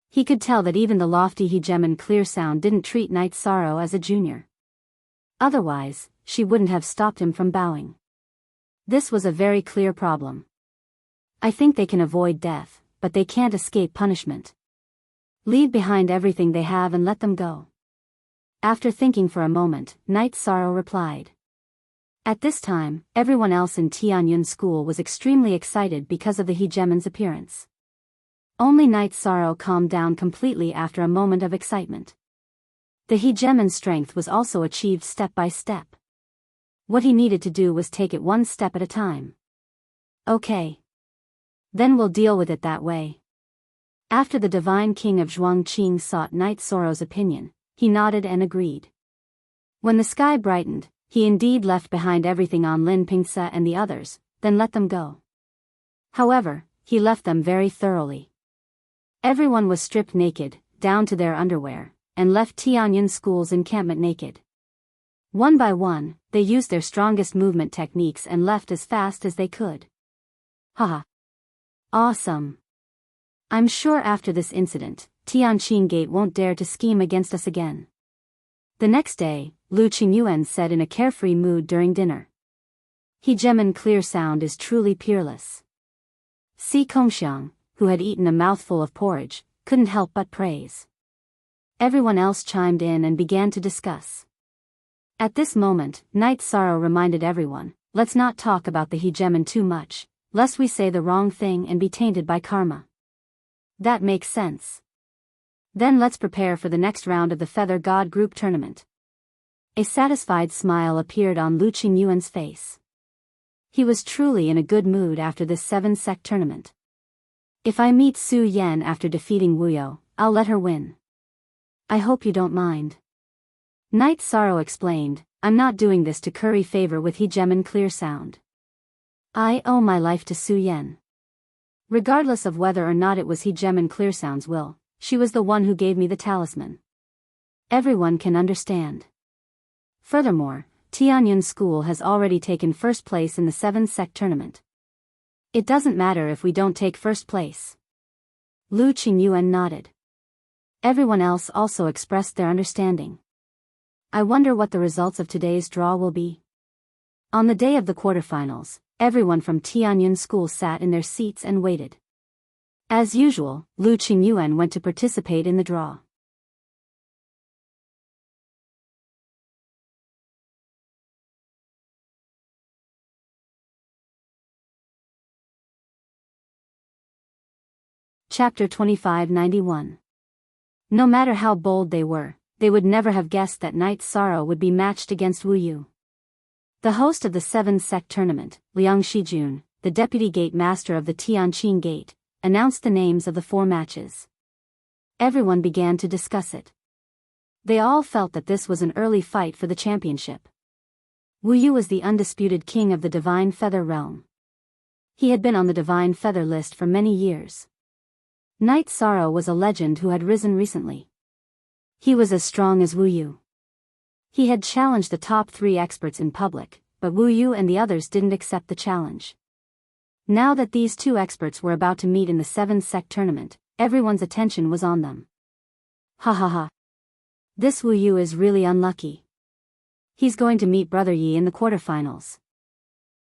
He could tell that even the lofty Hegemen Clearsound didn't treat Night Sorrow as a junior. Otherwise, she wouldn't have stopped him from bowing. This was a very clear problem. I think they can avoid death, but they can't escape punishment. Leave behind everything they have and let them go. After thinking for a moment, Night Sorrow replied. At this time, everyone else in Tianyun school was extremely excited because of the Hegemen's appearance. Only Night Sorrow calmed down completely after a moment of excitement. The Hegemen's strength was also achieved step by step. What he needed to do was take it one step at a time. Okay. Then we'll deal with it that way. After the Divine King of Zhuangqing sought Night Sorrow's opinion, he nodded and agreed. When the sky brightened, he indeed left behind everything on Lin Pingce and the others, then let them go. However, he left them very thoroughly. Everyone was stripped naked, down to their underwear, and left Tianyun School's encampment naked. One by one, they used their strongest movement techniques and left as fast as they could. Haha. Awesome. I'm sure after this incident, Tianqing Gate won't dare to scheme against us again. The next day, Lu Qingyuan said in a carefree mood during dinner. Hegemen Clearsound is truly peerless. Si Kongxiang, who had eaten a mouthful of porridge, couldn't help but praise. Everyone else chimed in and began to discuss. At this moment, Night Sorrow reminded everyone, let's not talk about the hegemon too much, lest we say the wrong thing and be tainted by karma. That makes sense. Then let's prepare for the next round of the Feather God Group Tournament. A satisfied smile appeared on Lu Qingyuan's face. He was truly in a good mood after this 7-sect tournament. If I meet Su Yan after defeating Wu You, I'll let her win. I hope you don't mind. Night Sorrow explained, I'm not doing this to curry favor with hegemon Clear Sound. I owe my life to Su Yan. Regardless of whether or not it was hegemon Clear Sound's will, she was the one who gave me the talisman. Everyone can understand. Furthermore, Tianyun School has already taken first place in the 7-sect tournament. It doesn't matter if we don't take first place. Lu Qingyuan nodded. Everyone else also expressed their understanding. I wonder what the results of today's draw will be. On the day of the quarterfinals, everyone from Tianyun School sat in their seats and waited. As usual, Lu Qingyuan went to participate in the draw. Chapter 2591. No matter how bold they were, they would never have guessed that Night Sorrow would be matched against Wu You. The host of the 7-sect tournament, Liang Shijun, the deputy gate master of the Tianqing Gate, announced the names of the 4 matches. Everyone began to discuss it. They all felt that this was an early fight for the championship. Wu You was the undisputed king of the Divine Feather realm. He had been on the Divine Feather list for many years. Night Sorrow was a legend who had risen recently. He was as strong as Wu You. He had challenged the top 3 experts in public, but Wu You and the others didn't accept the challenge. Now that these 2 experts were about to meet in the 7-sect tournament, everyone's attention was on them. Ha ha ha. This Wu You is really unlucky. He's going to meet Brother Yi in the quarterfinals.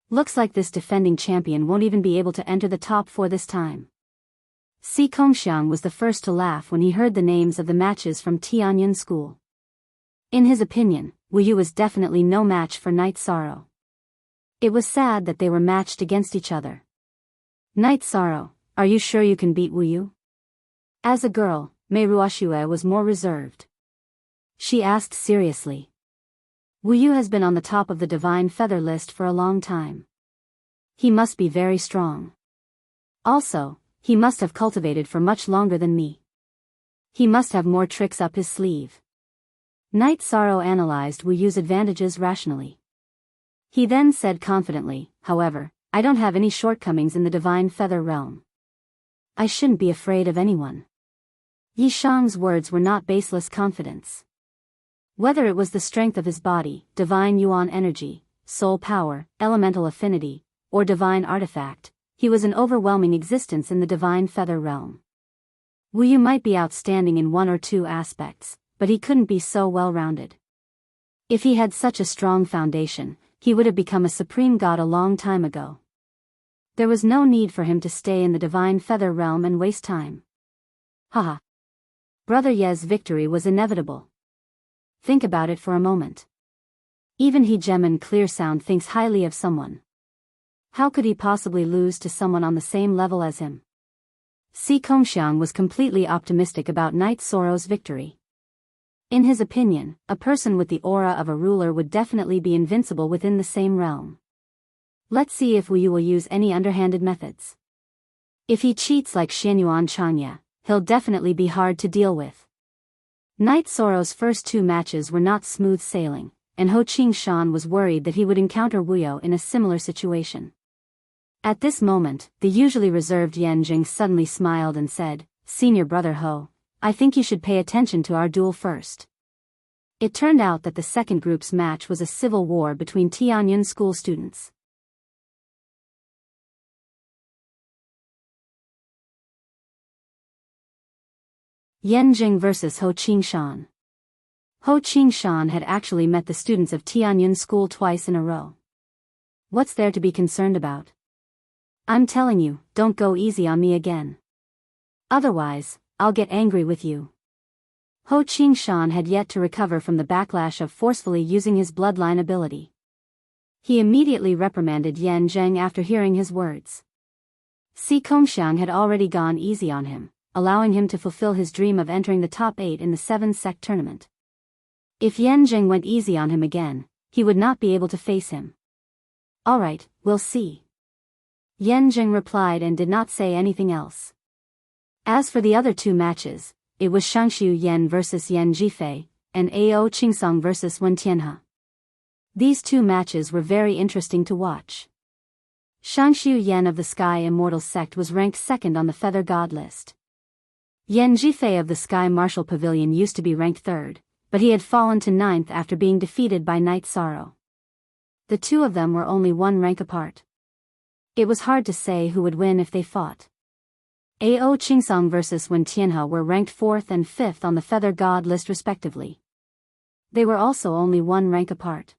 Looks like this defending champion won't even be able to enter the top 4 this time. Si Kongxiang was the first to laugh when he heard the names of the matches from Tianyun School. In his opinion, Wu You was definitely no match for Night Sorrow. It was sad that they were matched against each other. Night Sorrow, are you sure you can beat Wu You? As a girl, Mei Ruoxue was more reserved. She asked seriously. Wu You has been on the top of the Divine Feather list for a long time. He must be very strong. Also, he must have cultivated for much longer than me. He must have more tricks up his sleeve. Night Sorrow analyzed Wu Yu's advantages rationally. He then said confidently, however, I don't have any shortcomings in the Divine Feather realm. I shouldn't be afraid of anyone. Yi Shang's words were not baseless confidence. Whether it was the strength of his body, divine yuan energy, soul power, elemental affinity, or divine artifact, he was an overwhelming existence in the Divine Feather realm. Wu You might be outstanding in 1 or 2 aspects, but he couldn't be so well-rounded. If he had such a strong foundation, he would have become a supreme god a long time ago. There was no need for him to stay in the Divine Feather realm and waste time. Haha. Brother Ye's victory was inevitable. Think about it for a moment. Even hegemon Clear Sound thinks highly of someone. How could he possibly lose to someone on the same level as him? Si Kongxiang was completely optimistic about Night Sorrow's victory. In his opinion, a person with the aura of a ruler would definitely be invincible within the same realm. Let's see if Wu You will use any underhanded methods. If he cheats like Xianyuan Changya, he'll definitely be hard to deal with. Night Sorrow's first 2 matches were not smooth sailing, and Ho Qingshan was worried that he would encounter Wu You in a similar situation. At this moment, the usually reserved Yan Jing suddenly smiled and said, Senior Brother Ho, I think you should pay attention to our duel first. It turned out that the second group's match was a civil war between Tianyun School students. Yan Jing versus Ho Qingshan. Ho Qingshan had actually met the students of Tianyun School twice in a row. What's there to be concerned about? I'm telling you, don't go easy on me again. Otherwise, I'll get angry with you. Ho Qingshan had yet to recover from the backlash of forcefully using his bloodline ability. He immediately reprimanded Yan Zheng after hearing his words. Si Kongxiang had already gone easy on him, allowing him to fulfill his dream of entering the top 8 in the 7-sect tournament. If Yan Zheng went easy on him again, he would not be able to face him. Alright, we'll see. Yan Zheng replied and did not say anything else. As for the other 2 matches, it was Shangshu Yan versus Yan Jifei, and Ao Qingsong versus Wen Tianhe. These 2 matches were very interesting to watch. Shangshu Yan of the Sky Immortal Sect was ranked 2nd on the Feather God list. Yan Jifei of the Sky Martial Pavilion used to be ranked 3rd, but he had fallen to 9th after being defeated by Night Sorrow. The 2 of them were only 1 rank apart. It was hard to say who would win if they fought. Ao Qingsong versus Wen Tianhe were ranked 4th and 5th on the Feather God list respectively. They were also only 1 rank apart.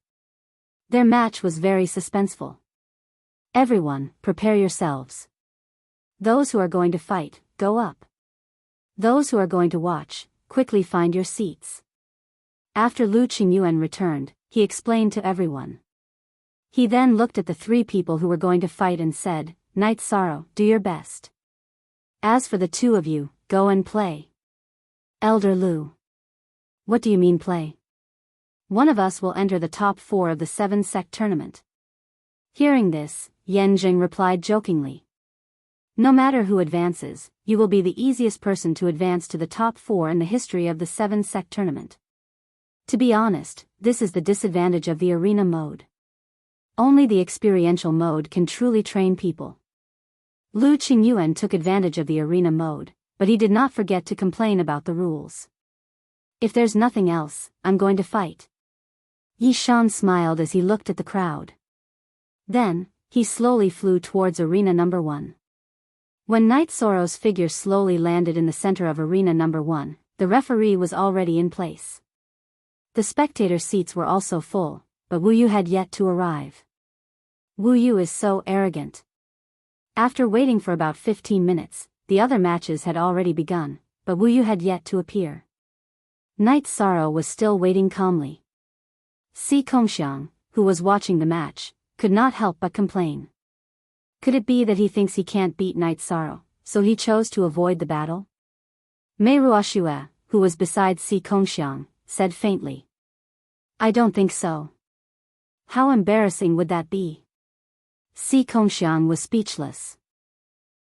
Their match was very suspenseful. Everyone, prepare yourselves. Those who are going to fight, go up. Those who are going to watch, quickly find your seats. After Lu Qingyuan returned, he explained to everyone. He then looked at the 3 people who were going to fight and said, Night Sorrow, do your best. As for the 2 of you, go and play. Elder Lu. What do you mean play? One of us will enter the top 4 of the 7-sect tournament. Hearing this, Yan Zheng replied jokingly. No matter who advances, you will be the easiest person to advance to the top 4 in the history of the 7-sect tournament. To be honest, this is the disadvantage of the arena mode. Only the experiential mode can truly train people. Lu Qingyuan took advantage of the arena mode, but he did not forget to complain about the rules. If there's nothing else, I'm going to fight. Yi Shan smiled as he looked at the crowd. Then, he slowly flew towards arena number 1. When Night Sorrow's figure slowly landed in the center of arena number 1, the referee was already in place. The spectator seats were also full, but Wu Yu had yet to arrive. Wu Yu is so arrogant. After waiting for about 15 minutes, the other matches had already begun, but Wu Yu had yet to appear. Night Sorrow was still waiting calmly. Si Kongxiang, who was watching the match, could not help but complain. Could it be that he thinks he can't beat Night Sorrow, so he chose to avoid the battle? Mei Ruoxue, who was beside Si Kongxiang, said faintly. I don't think so. How embarrassing would that be? Si Kongxiang was speechless.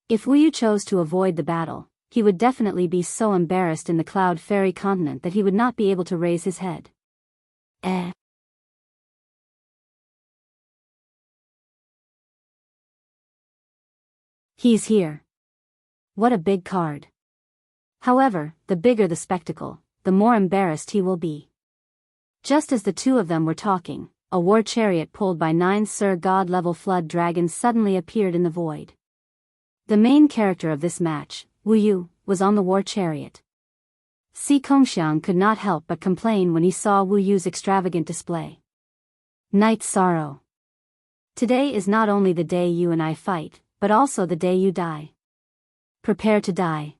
If Wu Yu chose to avoid the battle, he would definitely be so embarrassed in the Cloud Fairy continent that he would not be able to raise his head. He's here. What a big card. However, the bigger the spectacle, the more embarrassed he will be. Just as the 2 of them were talking, a war chariot pulled by 9 Sir God-level flood dragons suddenly appeared in the void. The main character of this match, Wu Yu, was on the war chariot. Si Kongxiang could not help but complain when he saw Wu Yu's extravagant display. Night Sorrow. Today is not only the day you and I fight, but also the day you die. Prepare to die.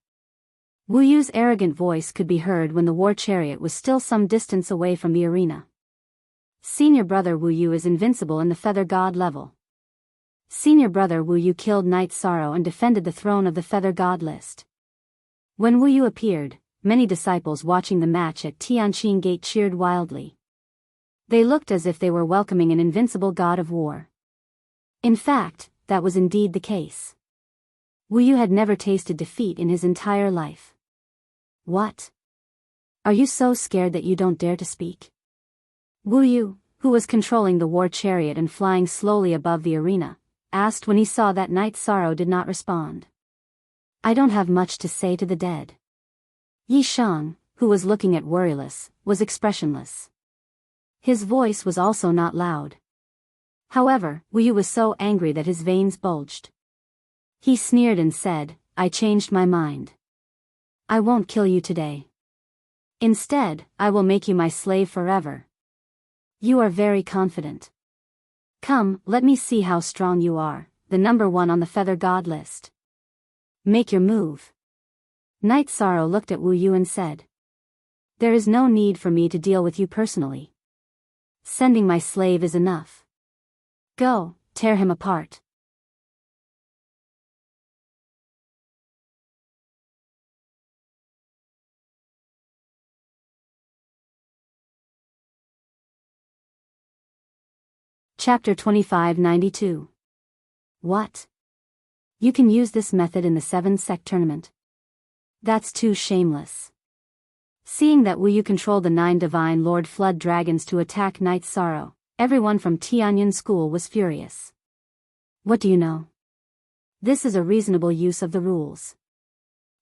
Wu Yu's arrogant voice could be heard when the war chariot was still some distance away from the arena. Senior brother Wu Yu is invincible in the Feather God level. Senior brother Wu Yu killed Night Sorrow and defended the throne of the Feather God list. When Wu Yu appeared, many disciples watching the match at Tianqing Gate cheered wildly. They looked as if they were welcoming an invincible god of war. In fact, that was indeed the case. Wu Yu had never tasted defeat in his entire life. What? Are you so scared that you don't dare to speak? Wu Yu, who was controlling the war chariot and flying slowly above the arena, asked when he saw that Night Sorrow did not respond. I don't have much to say to the dead. Yi Shang, who was looking at Worryless, was expressionless. His voice was also not loud. However, Wu Yu was so angry that his veins bulged. He sneered and said, I changed my mind. I won't kill you today. Instead, I will make you my slave forever. You are very confident. Come, let me see how strong you are, the number 1 on the Feather God list. Make your move. Night Sorrow looked at Wu Yu and said. There is no need for me to deal with you personally. Sending my slave is enough. Go, tear him apart. Chapter 2592. What? You can use this method in the 7-sect tournament? That's too shameless. Seeing that Wu Yu controlled the 9 divine Lord Flood dragons to attack Night Sorrow, everyone from Tianyun School was furious. What do you know? This is a reasonable use of the rules.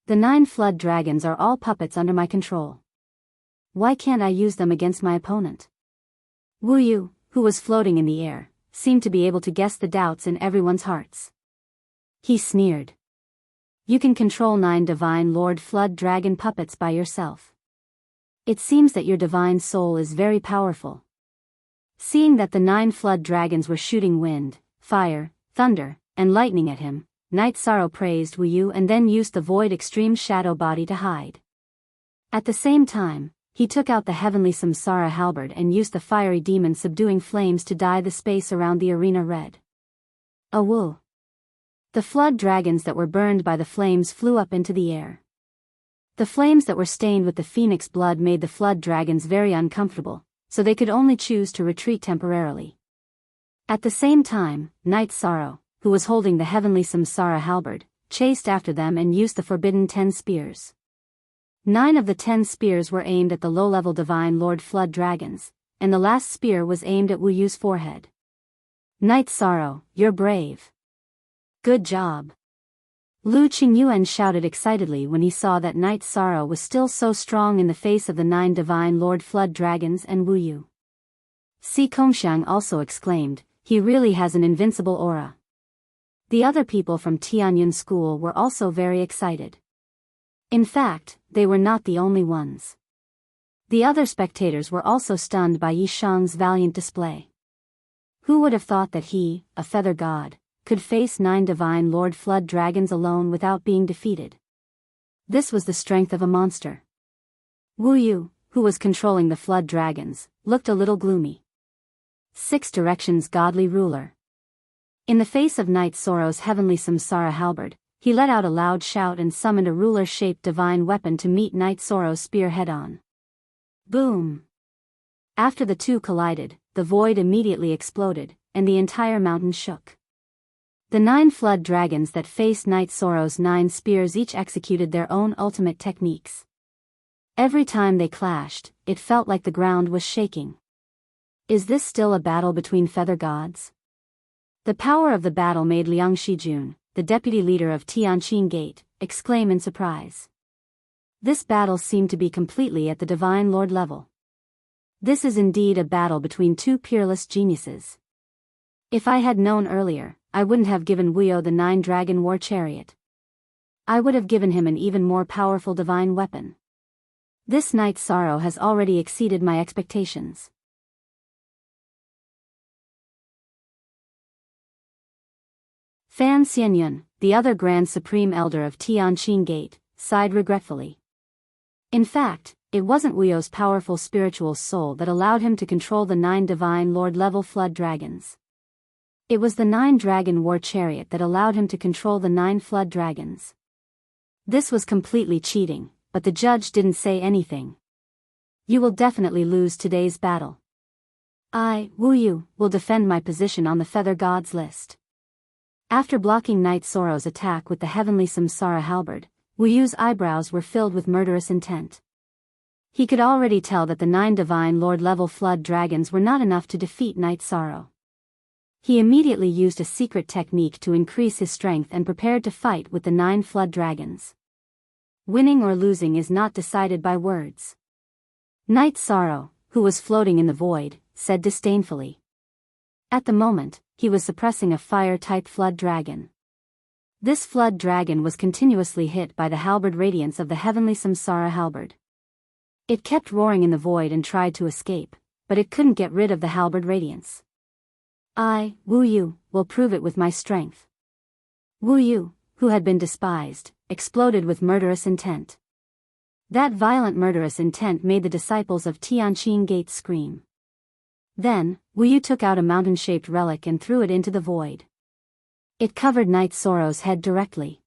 The 9 Flood dragons are all puppets under my control. Why can't I use them against my opponent? Wu Yu, who was floating in the air, seemed to be able to guess the doubts in everyone's hearts. He sneered. You can control 9 divine Lord Flood dragon puppets by yourself. It seems that your divine soul is very powerful. Seeing that the 9 Flood dragons were shooting wind, fire, thunder, and lightning at him, Night Sorrow praised Wu Yu and then used the Void Extreme Shadow Body to hide. At the same time, he took out the Heavenly Samsara Halberd and used the Fiery Demon Subduing Flames to dye the space around the arena red. Awoo! The flood dragons that were burned by the flames flew up into the air. The flames that were stained with the phoenix blood made the flood dragons very uncomfortable, so they could only choose to retreat temporarily. At the same time, Night Sorrow, who was holding the Heavenly Samsara Halberd, chased after them and used the forbidden 10 spears. 9 of the 10 spears were aimed at the low-level Divine Lord Flood dragons, and the last spear was aimed at Wu Yu's forehead. Night Sorrow, you're brave. Good job. Lu Qingyuan shouted excitedly when he saw that Night Sorrow was still so strong in the face of the 9 Divine Lord Flood dragons and Wu Yu. Si Kongxiang also exclaimed, he really has an invincible aura. The other people from Tianyun School were also very excited. In fact, they were not the only ones. The other spectators were also stunned by Yi Shang's valiant display. Who would have thought that he, a feather god, could face 9 divine Lord Flood dragons alone without being defeated? This was the strength of a monster. Wu Yu, who was controlling the flood dragons, looked a little gloomy. 6 Directions Godly Ruler. In the face of Night Sorrow's Heavenly Samsara Halberd, he let out a loud shout and summoned a ruler-shaped divine weapon to meet Night Sorrow's spear head-on. Boom! After the two collided, the void immediately exploded, and the entire mountain shook. The 9 flood dragons that faced Night Sorrow's 9 spears each executed their own ultimate techniques. Every time they clashed, it felt like the ground was shaking. Is this still a battle between feather gods? The power of the battle made Liang Shijun, the deputy leader of Tianqing Gate, exclaim in surprise. This battle seemed to be completely at the Divine Lord level. This is indeed a battle between 2 peerless geniuses. If I had known earlier, I wouldn't have given Wu Yu the 9 Dragon War Chariot. I would have given him an even more powerful divine weapon. This Night Sorrow has already exceeded my expectations. Fan Xianyun, the other Grand Supreme Elder of Tianqing Gate, sighed regretfully. In fact, it wasn't Wu Yu's powerful spiritual soul that allowed him to control the 9 divine Lord-level flood dragons. It was the 9 Dragon War Chariot that allowed him to control the 9 flood dragons. This was completely cheating, but the judge didn't say anything. You will definitely lose today's battle. I, Wu Yu, will defend my position on the Feather Gods list. After blocking Night Sorrow's attack with the Heavenly Samsara Halberd, Wu Yu's eyebrows were filled with murderous intent. He could already tell that the 9 divine Lord-level flood dragons were not enough to defeat Night Sorrow. He immediately used a secret technique to increase his strength and prepared to fight with the 9 flood dragons. Winning or losing is not decided by words. Night Sorrow, who was floating in the void, said disdainfully. At the moment, he was suppressing a fire-type flood dragon. This flood dragon was continuously hit by the halberd radiance of the Heavenly Samsara Halberd. It kept roaring in the void and tried to escape, but it couldn't get rid of the halberd radiance. I, Wu Yu, will prove it with my strength. Wu Yu, who had been despised, exploded with murderous intent. That violent murderous intent made the disciples of Tianqin Gate scream. Then, Wu Yu took out a mountain-shaped relic and threw it into the void. It covered Night Sorrow's head directly.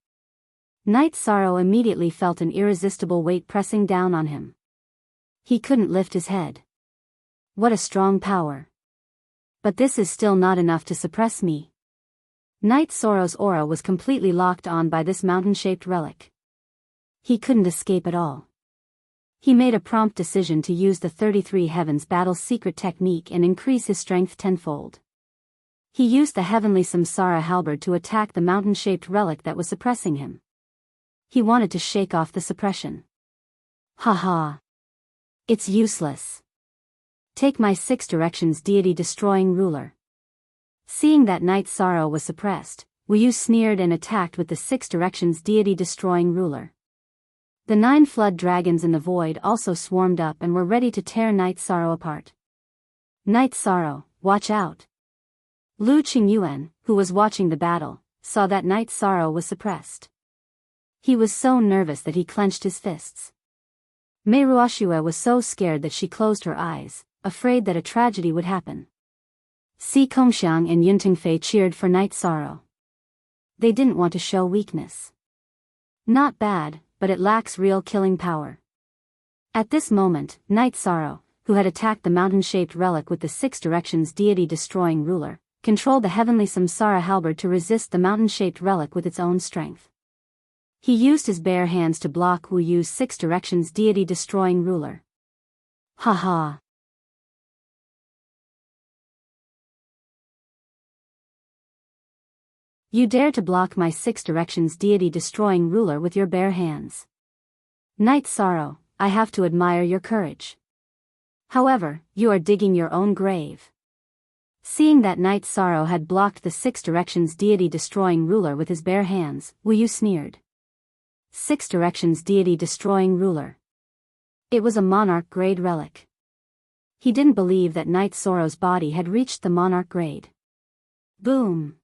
Night Sorrow immediately felt an irresistible weight pressing down on him. He couldn't lift his head. What a strong power. But this is still not enough to suppress me. Night Sorrow's aura was completely locked on by this mountain-shaped relic. He couldn't escape at all. He made a prompt decision to use the 33 Heavens Battle's secret technique and increase his strength tenfold. He used the heavenly Samsara halberd to attack the mountain-shaped relic that was suppressing him. He wanted to shake off the suppression. Ha! It's useless. Take my 6 directions deity-destroying ruler. Seeing that Night Sorrow was suppressed, Wu Yu sneered and attacked with the 6 directions deity-destroying ruler. The 9 flood dragons in the void also swarmed up and were ready to tear Night Sorrow apart. Night Sorrow, watch out! Lu Qingyuan, who was watching the battle, saw that Night Sorrow was suppressed. He was so nervous that he clenched his fists. Mei Ruoxue was so scared that she closed her eyes, afraid that a tragedy would happen. Si Kongxiang and Yun Tingfei cheered for Night Sorrow. They didn't want to show weakness. Not bad, but it lacks real killing power. At this moment, Night Sorrow, who had attacked the mountain-shaped relic with the 6 directions deity-destroying ruler, controlled the heavenly Samsara halberd to resist the mountain-shaped relic with its own strength. He used his bare hands to block Wu Yu's 6 directions deity-destroying ruler. Ha! You dare to block my 6 directions deity-destroying ruler with your bare hands. Night Sorrow, I have to admire your courage. However, you are digging your own grave. Seeing that Night Sorrow had blocked the 6 directions deity-destroying ruler with his bare hands, Wu Yu sneered. 6 directions deity-destroying ruler. It was a monarch-grade relic. He didn't believe that Night Sorrow's body had reached the monarch grade. Boom!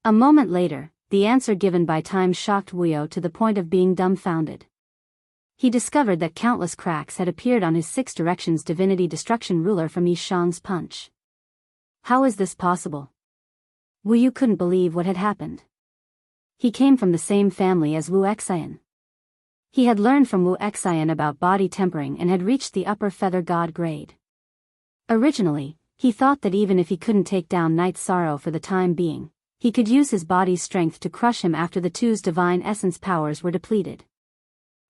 A moment later, the answer given by time shocked Wu Yu to the point of being dumbfounded. He discovered that countless cracks had appeared on his 6 directions divinity destruction ruler from Yi Shang's punch. How is this possible? Wu Yu couldn't believe what had happened. He came from the same family as Wu Xian. He had learned from Wu Xian about body tempering and had reached the upper feather god grade. Originally, he thought that even if he couldn't take down Night Sorrow for the time being, he could use his body's strength to crush him after the two's divine essence powers were depleted.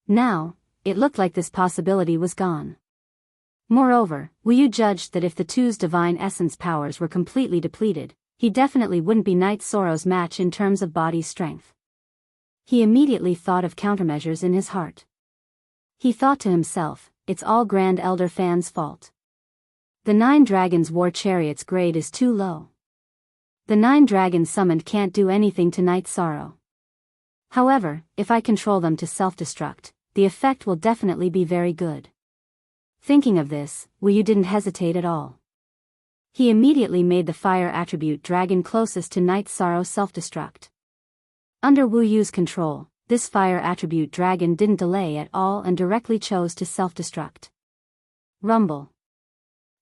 Now, it looked like this possibility was gone. Moreover, Wu Yu judged that if the two's divine essence powers were completely depleted, he definitely wouldn't be Night Sorrow's match in terms of body strength. He immediately thought of countermeasures in his heart. He thought to himself, it's all Grand Elder Fan's fault. The 9 dragons war chariot's grade is too low. The 9 dragons summoned can't do anything to Night Sorrow. However, if I control them to self-destruct, the effect will definitely be very good. Thinking of this, Wu Yu didn't hesitate at all. He immediately made the fire attribute dragon closest to Night Sorrow self-destruct. Under Wu Yu's control, this fire attribute dragon didn't delay at all and directly chose to self-destruct. Rumble.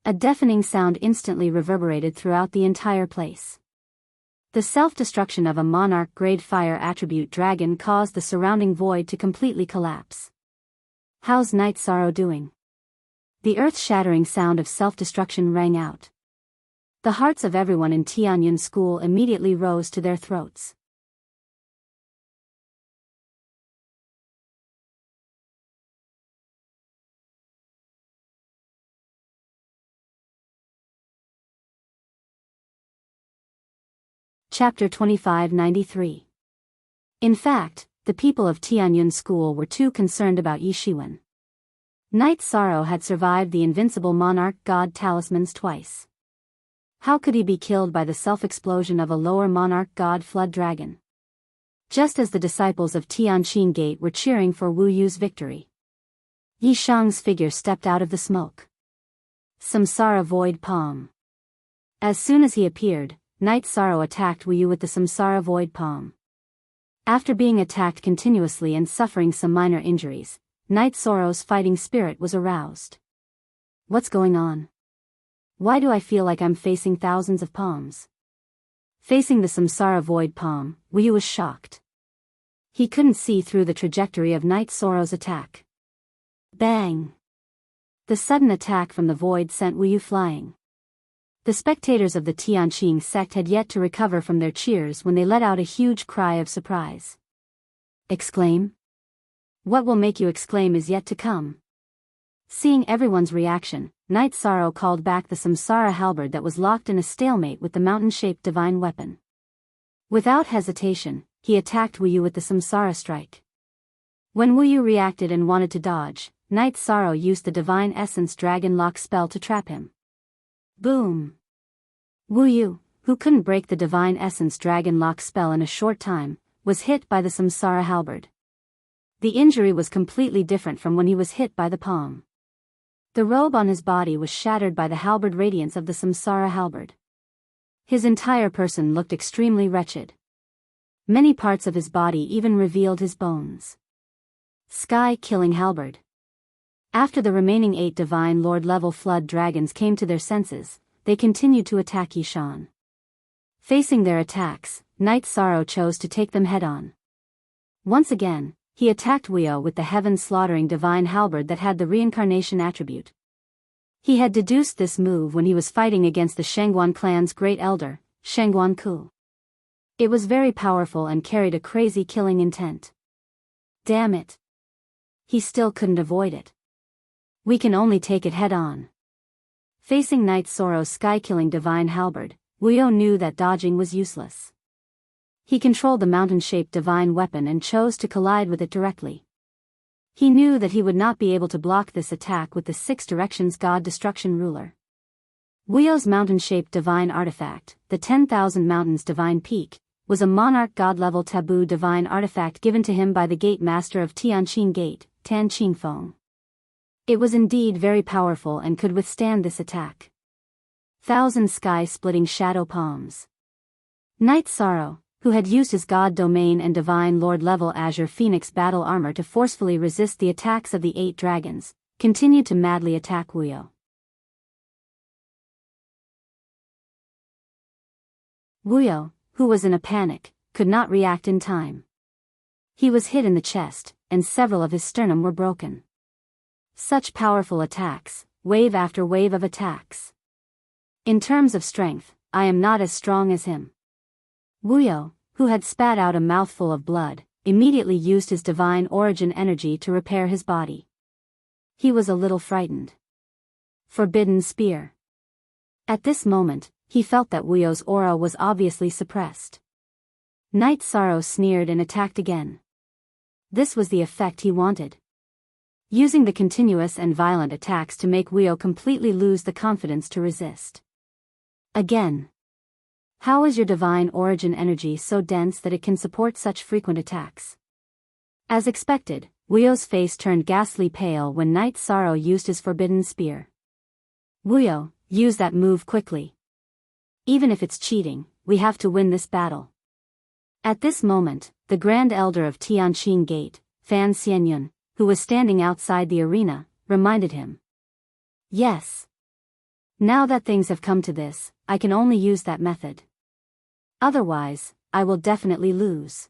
A deafening sound instantly reverberated throughout the entire place. The self-destruction of a monarch-grade fire attribute dragon caused the surrounding void to completely collapse. How's Night Sorrow doing? The earth-shattering sound of self-destruction rang out. The hearts of everyone in Tianyun School immediately rose to their throats. Chapter 2593. In fact, the people of Tianyun School were too concerned about Yi Shiwen. Night Sorrow had survived the invincible monarch god talismans twice. How could he be killed by the self-explosion of a lower monarch god flood dragon? Just as the disciples of Tianqin Gate were cheering for Wu Yu's victory, Yi Shang's figure stepped out of the smoke. Samsara Void Palm. As soon as he appeared, Night Sorrow attacked Wu Yu with the Samsara Void Palm. After being attacked continuously and suffering some minor injuries, Night Sorrow's fighting spirit was aroused. What's going on? Why do I feel like I'm facing thousands of palms? Facing the samsara void palm, Wuyu was shocked. He couldn't see through the trajectory of Night Sorrow's attack. Bang! The sudden attack from the void sent Wuyu flying. The spectators of the Tianqing sect had yet to recover from their cheers when they let out a huge cry of surprise. Exclaim? What will make you exclaim is yet to come. Seeing everyone's reaction, Night Sorrow called back the samsara halberd that was locked in a stalemate with the mountain-shaped divine weapon. Without hesitation, he attacked Wuyu with the samsara strike. When Wuyu reacted and wanted to dodge, Night Sorrow used the divine essence dragon lock spell to trap him. Boom! Wuyu, who couldn't break the divine essence dragon lock spell in a short time, was hit by the samsara halberd. The injury was completely different from when he was hit by the palm. The robe on his body was shattered by the halberd radiance of the samsara halberd. His entire person looked extremely wretched. Many parts of his body even revealed his bones. Sky-killing halberd. After the remaining 8 Divine Lord level flood dragons came to their senses, they continued to attack Yishan. Facing their attacks, Night Sorrow chose to take them head-on. Once again, he attacked Wuyu with the heaven-slaughtering divine halberd that had the reincarnation attribute. He had deduced this move when he was fighting against the Shangguan clan's great elder, Shangguan Ku. It was very powerful and carried a crazy killing intent. Damn it! He still couldn't avoid it. We can only take it head-on. Facing Night Sorrow's sky-killing divine halberd, Wuyu knew that dodging was useless. He controlled the mountain-shaped divine weapon and chose to collide with it directly. He knew that he would not be able to block this attack with the 6 Directions God Destruction Ruler. Wuyu's mountain-shaped divine artifact, the 10,000 Mountains Divine Peak, was a monarch god-level taboo divine artifact given to him by the Gate Master of Tianqing Gate, Tan Qingfeng. It was indeed very powerful and could withstand this attack. 1,000 sky-splitting shadow palms. Night Sorrow, who had used his God Domain and Divine Lord level Azure Phoenix battle armor to forcefully resist the attacks of the 8 dragons, continued to madly attack Wuyu. Wuyu, who was in a panic, could not react in time. He was hit in the chest, and several of his sternum were broken. Such powerful attacks, wave after wave of attacks. In terms of strength, I am not as strong as him. Wuyu, who had spat out a mouthful of blood, immediately used his divine origin energy to repair his body. He was a little frightened. Forbidden Spear. At this moment, he felt that Wuyu's aura was obviously suppressed. Night Sorrow sneered and attacked again. This was the effect he wanted. Using the continuous and violent attacks to make Wuyu completely lose the confidence to resist. Again. How is your divine origin energy so dense that it can support such frequent attacks? As expected, Wuyu's face turned ghastly pale when Night Sorrow used his forbidden spear. Wuyu, use that move quickly. Even if it's cheating, we have to win this battle. At this moment, the Grand Elder of Tianqing Gate, Fan Xianyun, who was standing outside the arena, reminded him. Yes. Now that things have come to this, I can only use that method. Otherwise, I will definitely lose.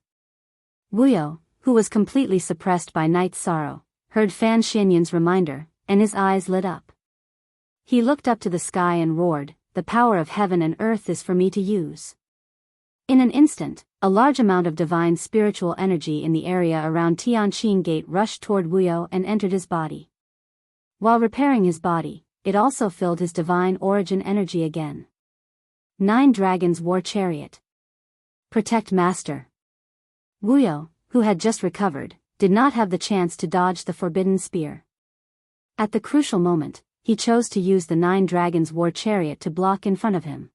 Wuyu, who was completely suppressed by Night Sorrow, heard Fan Xianyun's reminder, and his eyes lit up. He looked up to the sky and roared, "The power of heaven and earth is for me to use." In an instant, a large amount of divine spiritual energy in the area around Tianqing Gate rushed toward Wuyu and entered his body. While repairing his body, it also filled his divine origin energy again. 9 Dragons War Chariot. Protect Master. Wuyu, who had just recovered, did not have the chance to dodge the forbidden spear. At the crucial moment, he chose to use the 9 Dragons War Chariot to block in front of him.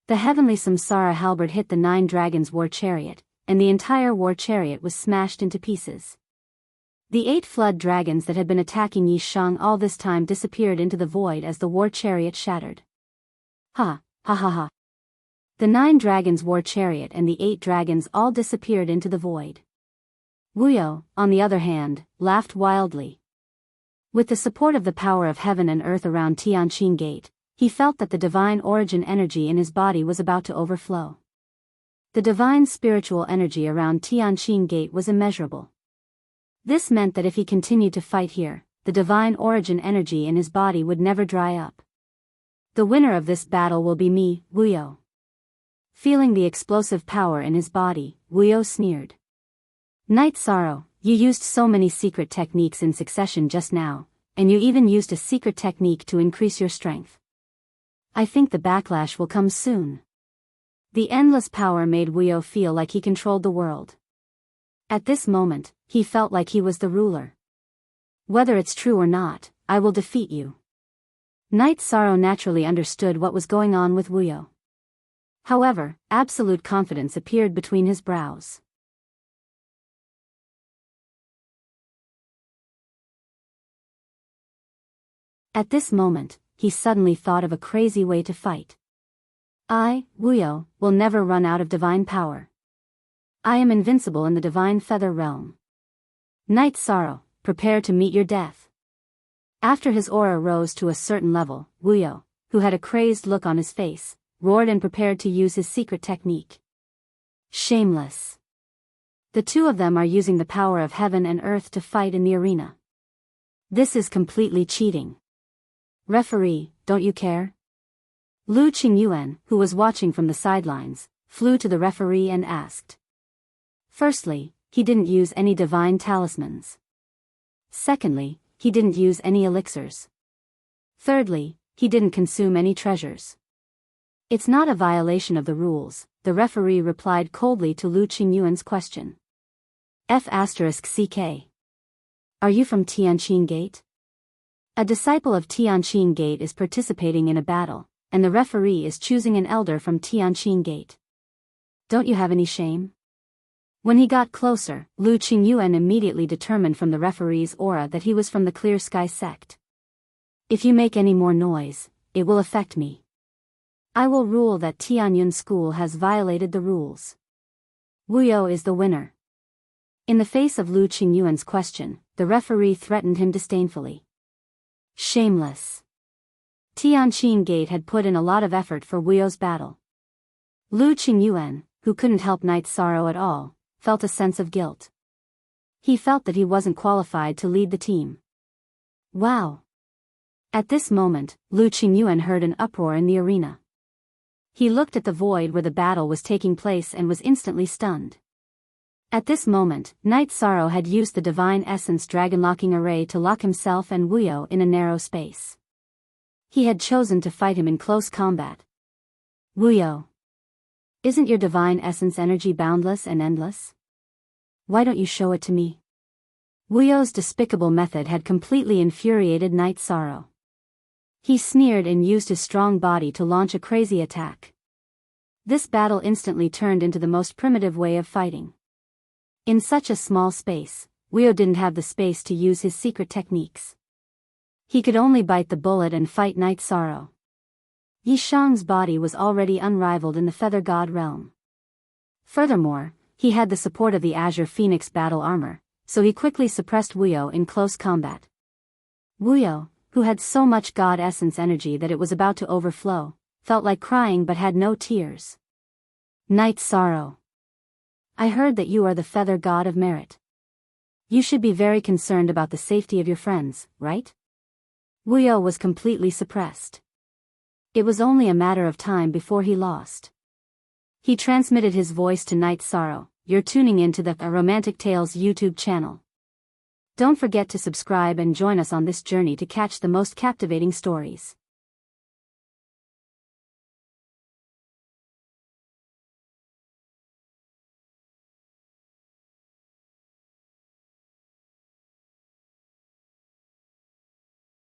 The heavenly samsara halberd hit the 9 Dragons War Chariot, and the entire war chariot was smashed into pieces. The 8 flood dragons that had been attacking Yishang all this time disappeared into the void as the war chariot shattered. Ha, ha ha ha. The 9 dragons war chariot and the 8 dragons all disappeared into the void. Wuyo, on the other hand, laughed wildly. With the support of the power of heaven and earth around Tianqing Gate, he felt that the divine origin energy in his body was about to overflow. The divine spiritual energy around Tianqing Gate was immeasurable. This meant that if he continued to fight here, the divine origin energy in his body would never dry up. The winner of this battle will be me, Wuyo. Feeling the explosive power in his body, Wuyo sneered. Night Sorrow, you used so many secret techniques in succession just now, and you even used a secret technique to increase your strength. I think the backlash will come soon. The endless power made Wuyo feel like he controlled the world. At this moment, he felt like he was the ruler. Whether it's true or not, I will defeat you. Night Sorrow naturally understood what was going on with Wuyo. However, absolute confidence appeared between his brows. At this moment, he suddenly thought of a crazy way to fight. I, Wuyo, will never run out of divine power. I am invincible in the divine feather realm. Night Sorrow, prepare to meet your death. After his aura rose to a certain level, Wuyo, who had a crazed look on his face, roared and prepared to use his secret technique. Shameless. The two of them are using the power of heaven and earth to fight in the arena. This is completely cheating. Referee, don't you care? Lu Qingyuan, who was watching from the sidelines, flew to the referee and asked. Firstly, he didn't use any divine talismans. Secondly, he didn't use any elixirs. Thirdly, he didn't consume any treasures. It's not a violation of the rules, the referee replied coldly to Lu Qingyuan's question. F***CK. Are you from Tianqing Gate? A disciple of Tianqing Gate is participating in a battle, and the referee is choosing an elder from Tianqing Gate. Don't you have any shame? When he got closer, Lu Qingyuan immediately determined from the referee's aura that he was from the Clear Sky sect. If you make any more noise, it will affect me. I will rule that Tianyun School has violated the rules. Wuyo is the winner. In the face of Lu Qingyuan's question, the referee threatened him disdainfully. Shameless. Tianqing Gate had put in a lot of effort for Wuyo's battle. Lu Qingyuan, who couldn't help Night Sorrow at all, felt a sense of guilt. He felt that he wasn't qualified to lead the team. Wow. At this moment, Lu Qingyuan heard an uproar in the arena. He looked at the void where the battle was taking place and was instantly stunned. At this moment, Night Sorrow had used the Divine Essence Dragon-locking Array to lock himself and Wuyo in a narrow space. He had chosen to fight him in close combat. Wuyo. Isn't your Divine Essence energy boundless and endless? Why don't you show it to me? Wuyo's despicable method had completely infuriated Night Sorrow. He sneered and used his strong body to launch a crazy attack. This battle instantly turned into the most primitive way of fighting. In such a small space, Wuyo didn't have the space to use his secret techniques. He could only bite the bullet and fight Night Sorrow. Yishang's body was already unrivaled in the Feather God realm. Furthermore, he had the support of the Azure Phoenix battle armor, so he quickly suppressed Wuyo in close combat. Wuyo, who had so much God Essence energy that it was about to overflow, felt like crying but had no tears. Night Sorrow. I heard that you are the Feather God of Merit. You should be very concerned about the safety of your friends, right? Wuyo was completely suppressed. It was only a matter of time before he lost. He transmitted his voice to Night Sorrow. You're tuning in to the Romantic Tales YouTube channel. Don't forget to subscribe and join us on this journey to catch the most captivating stories.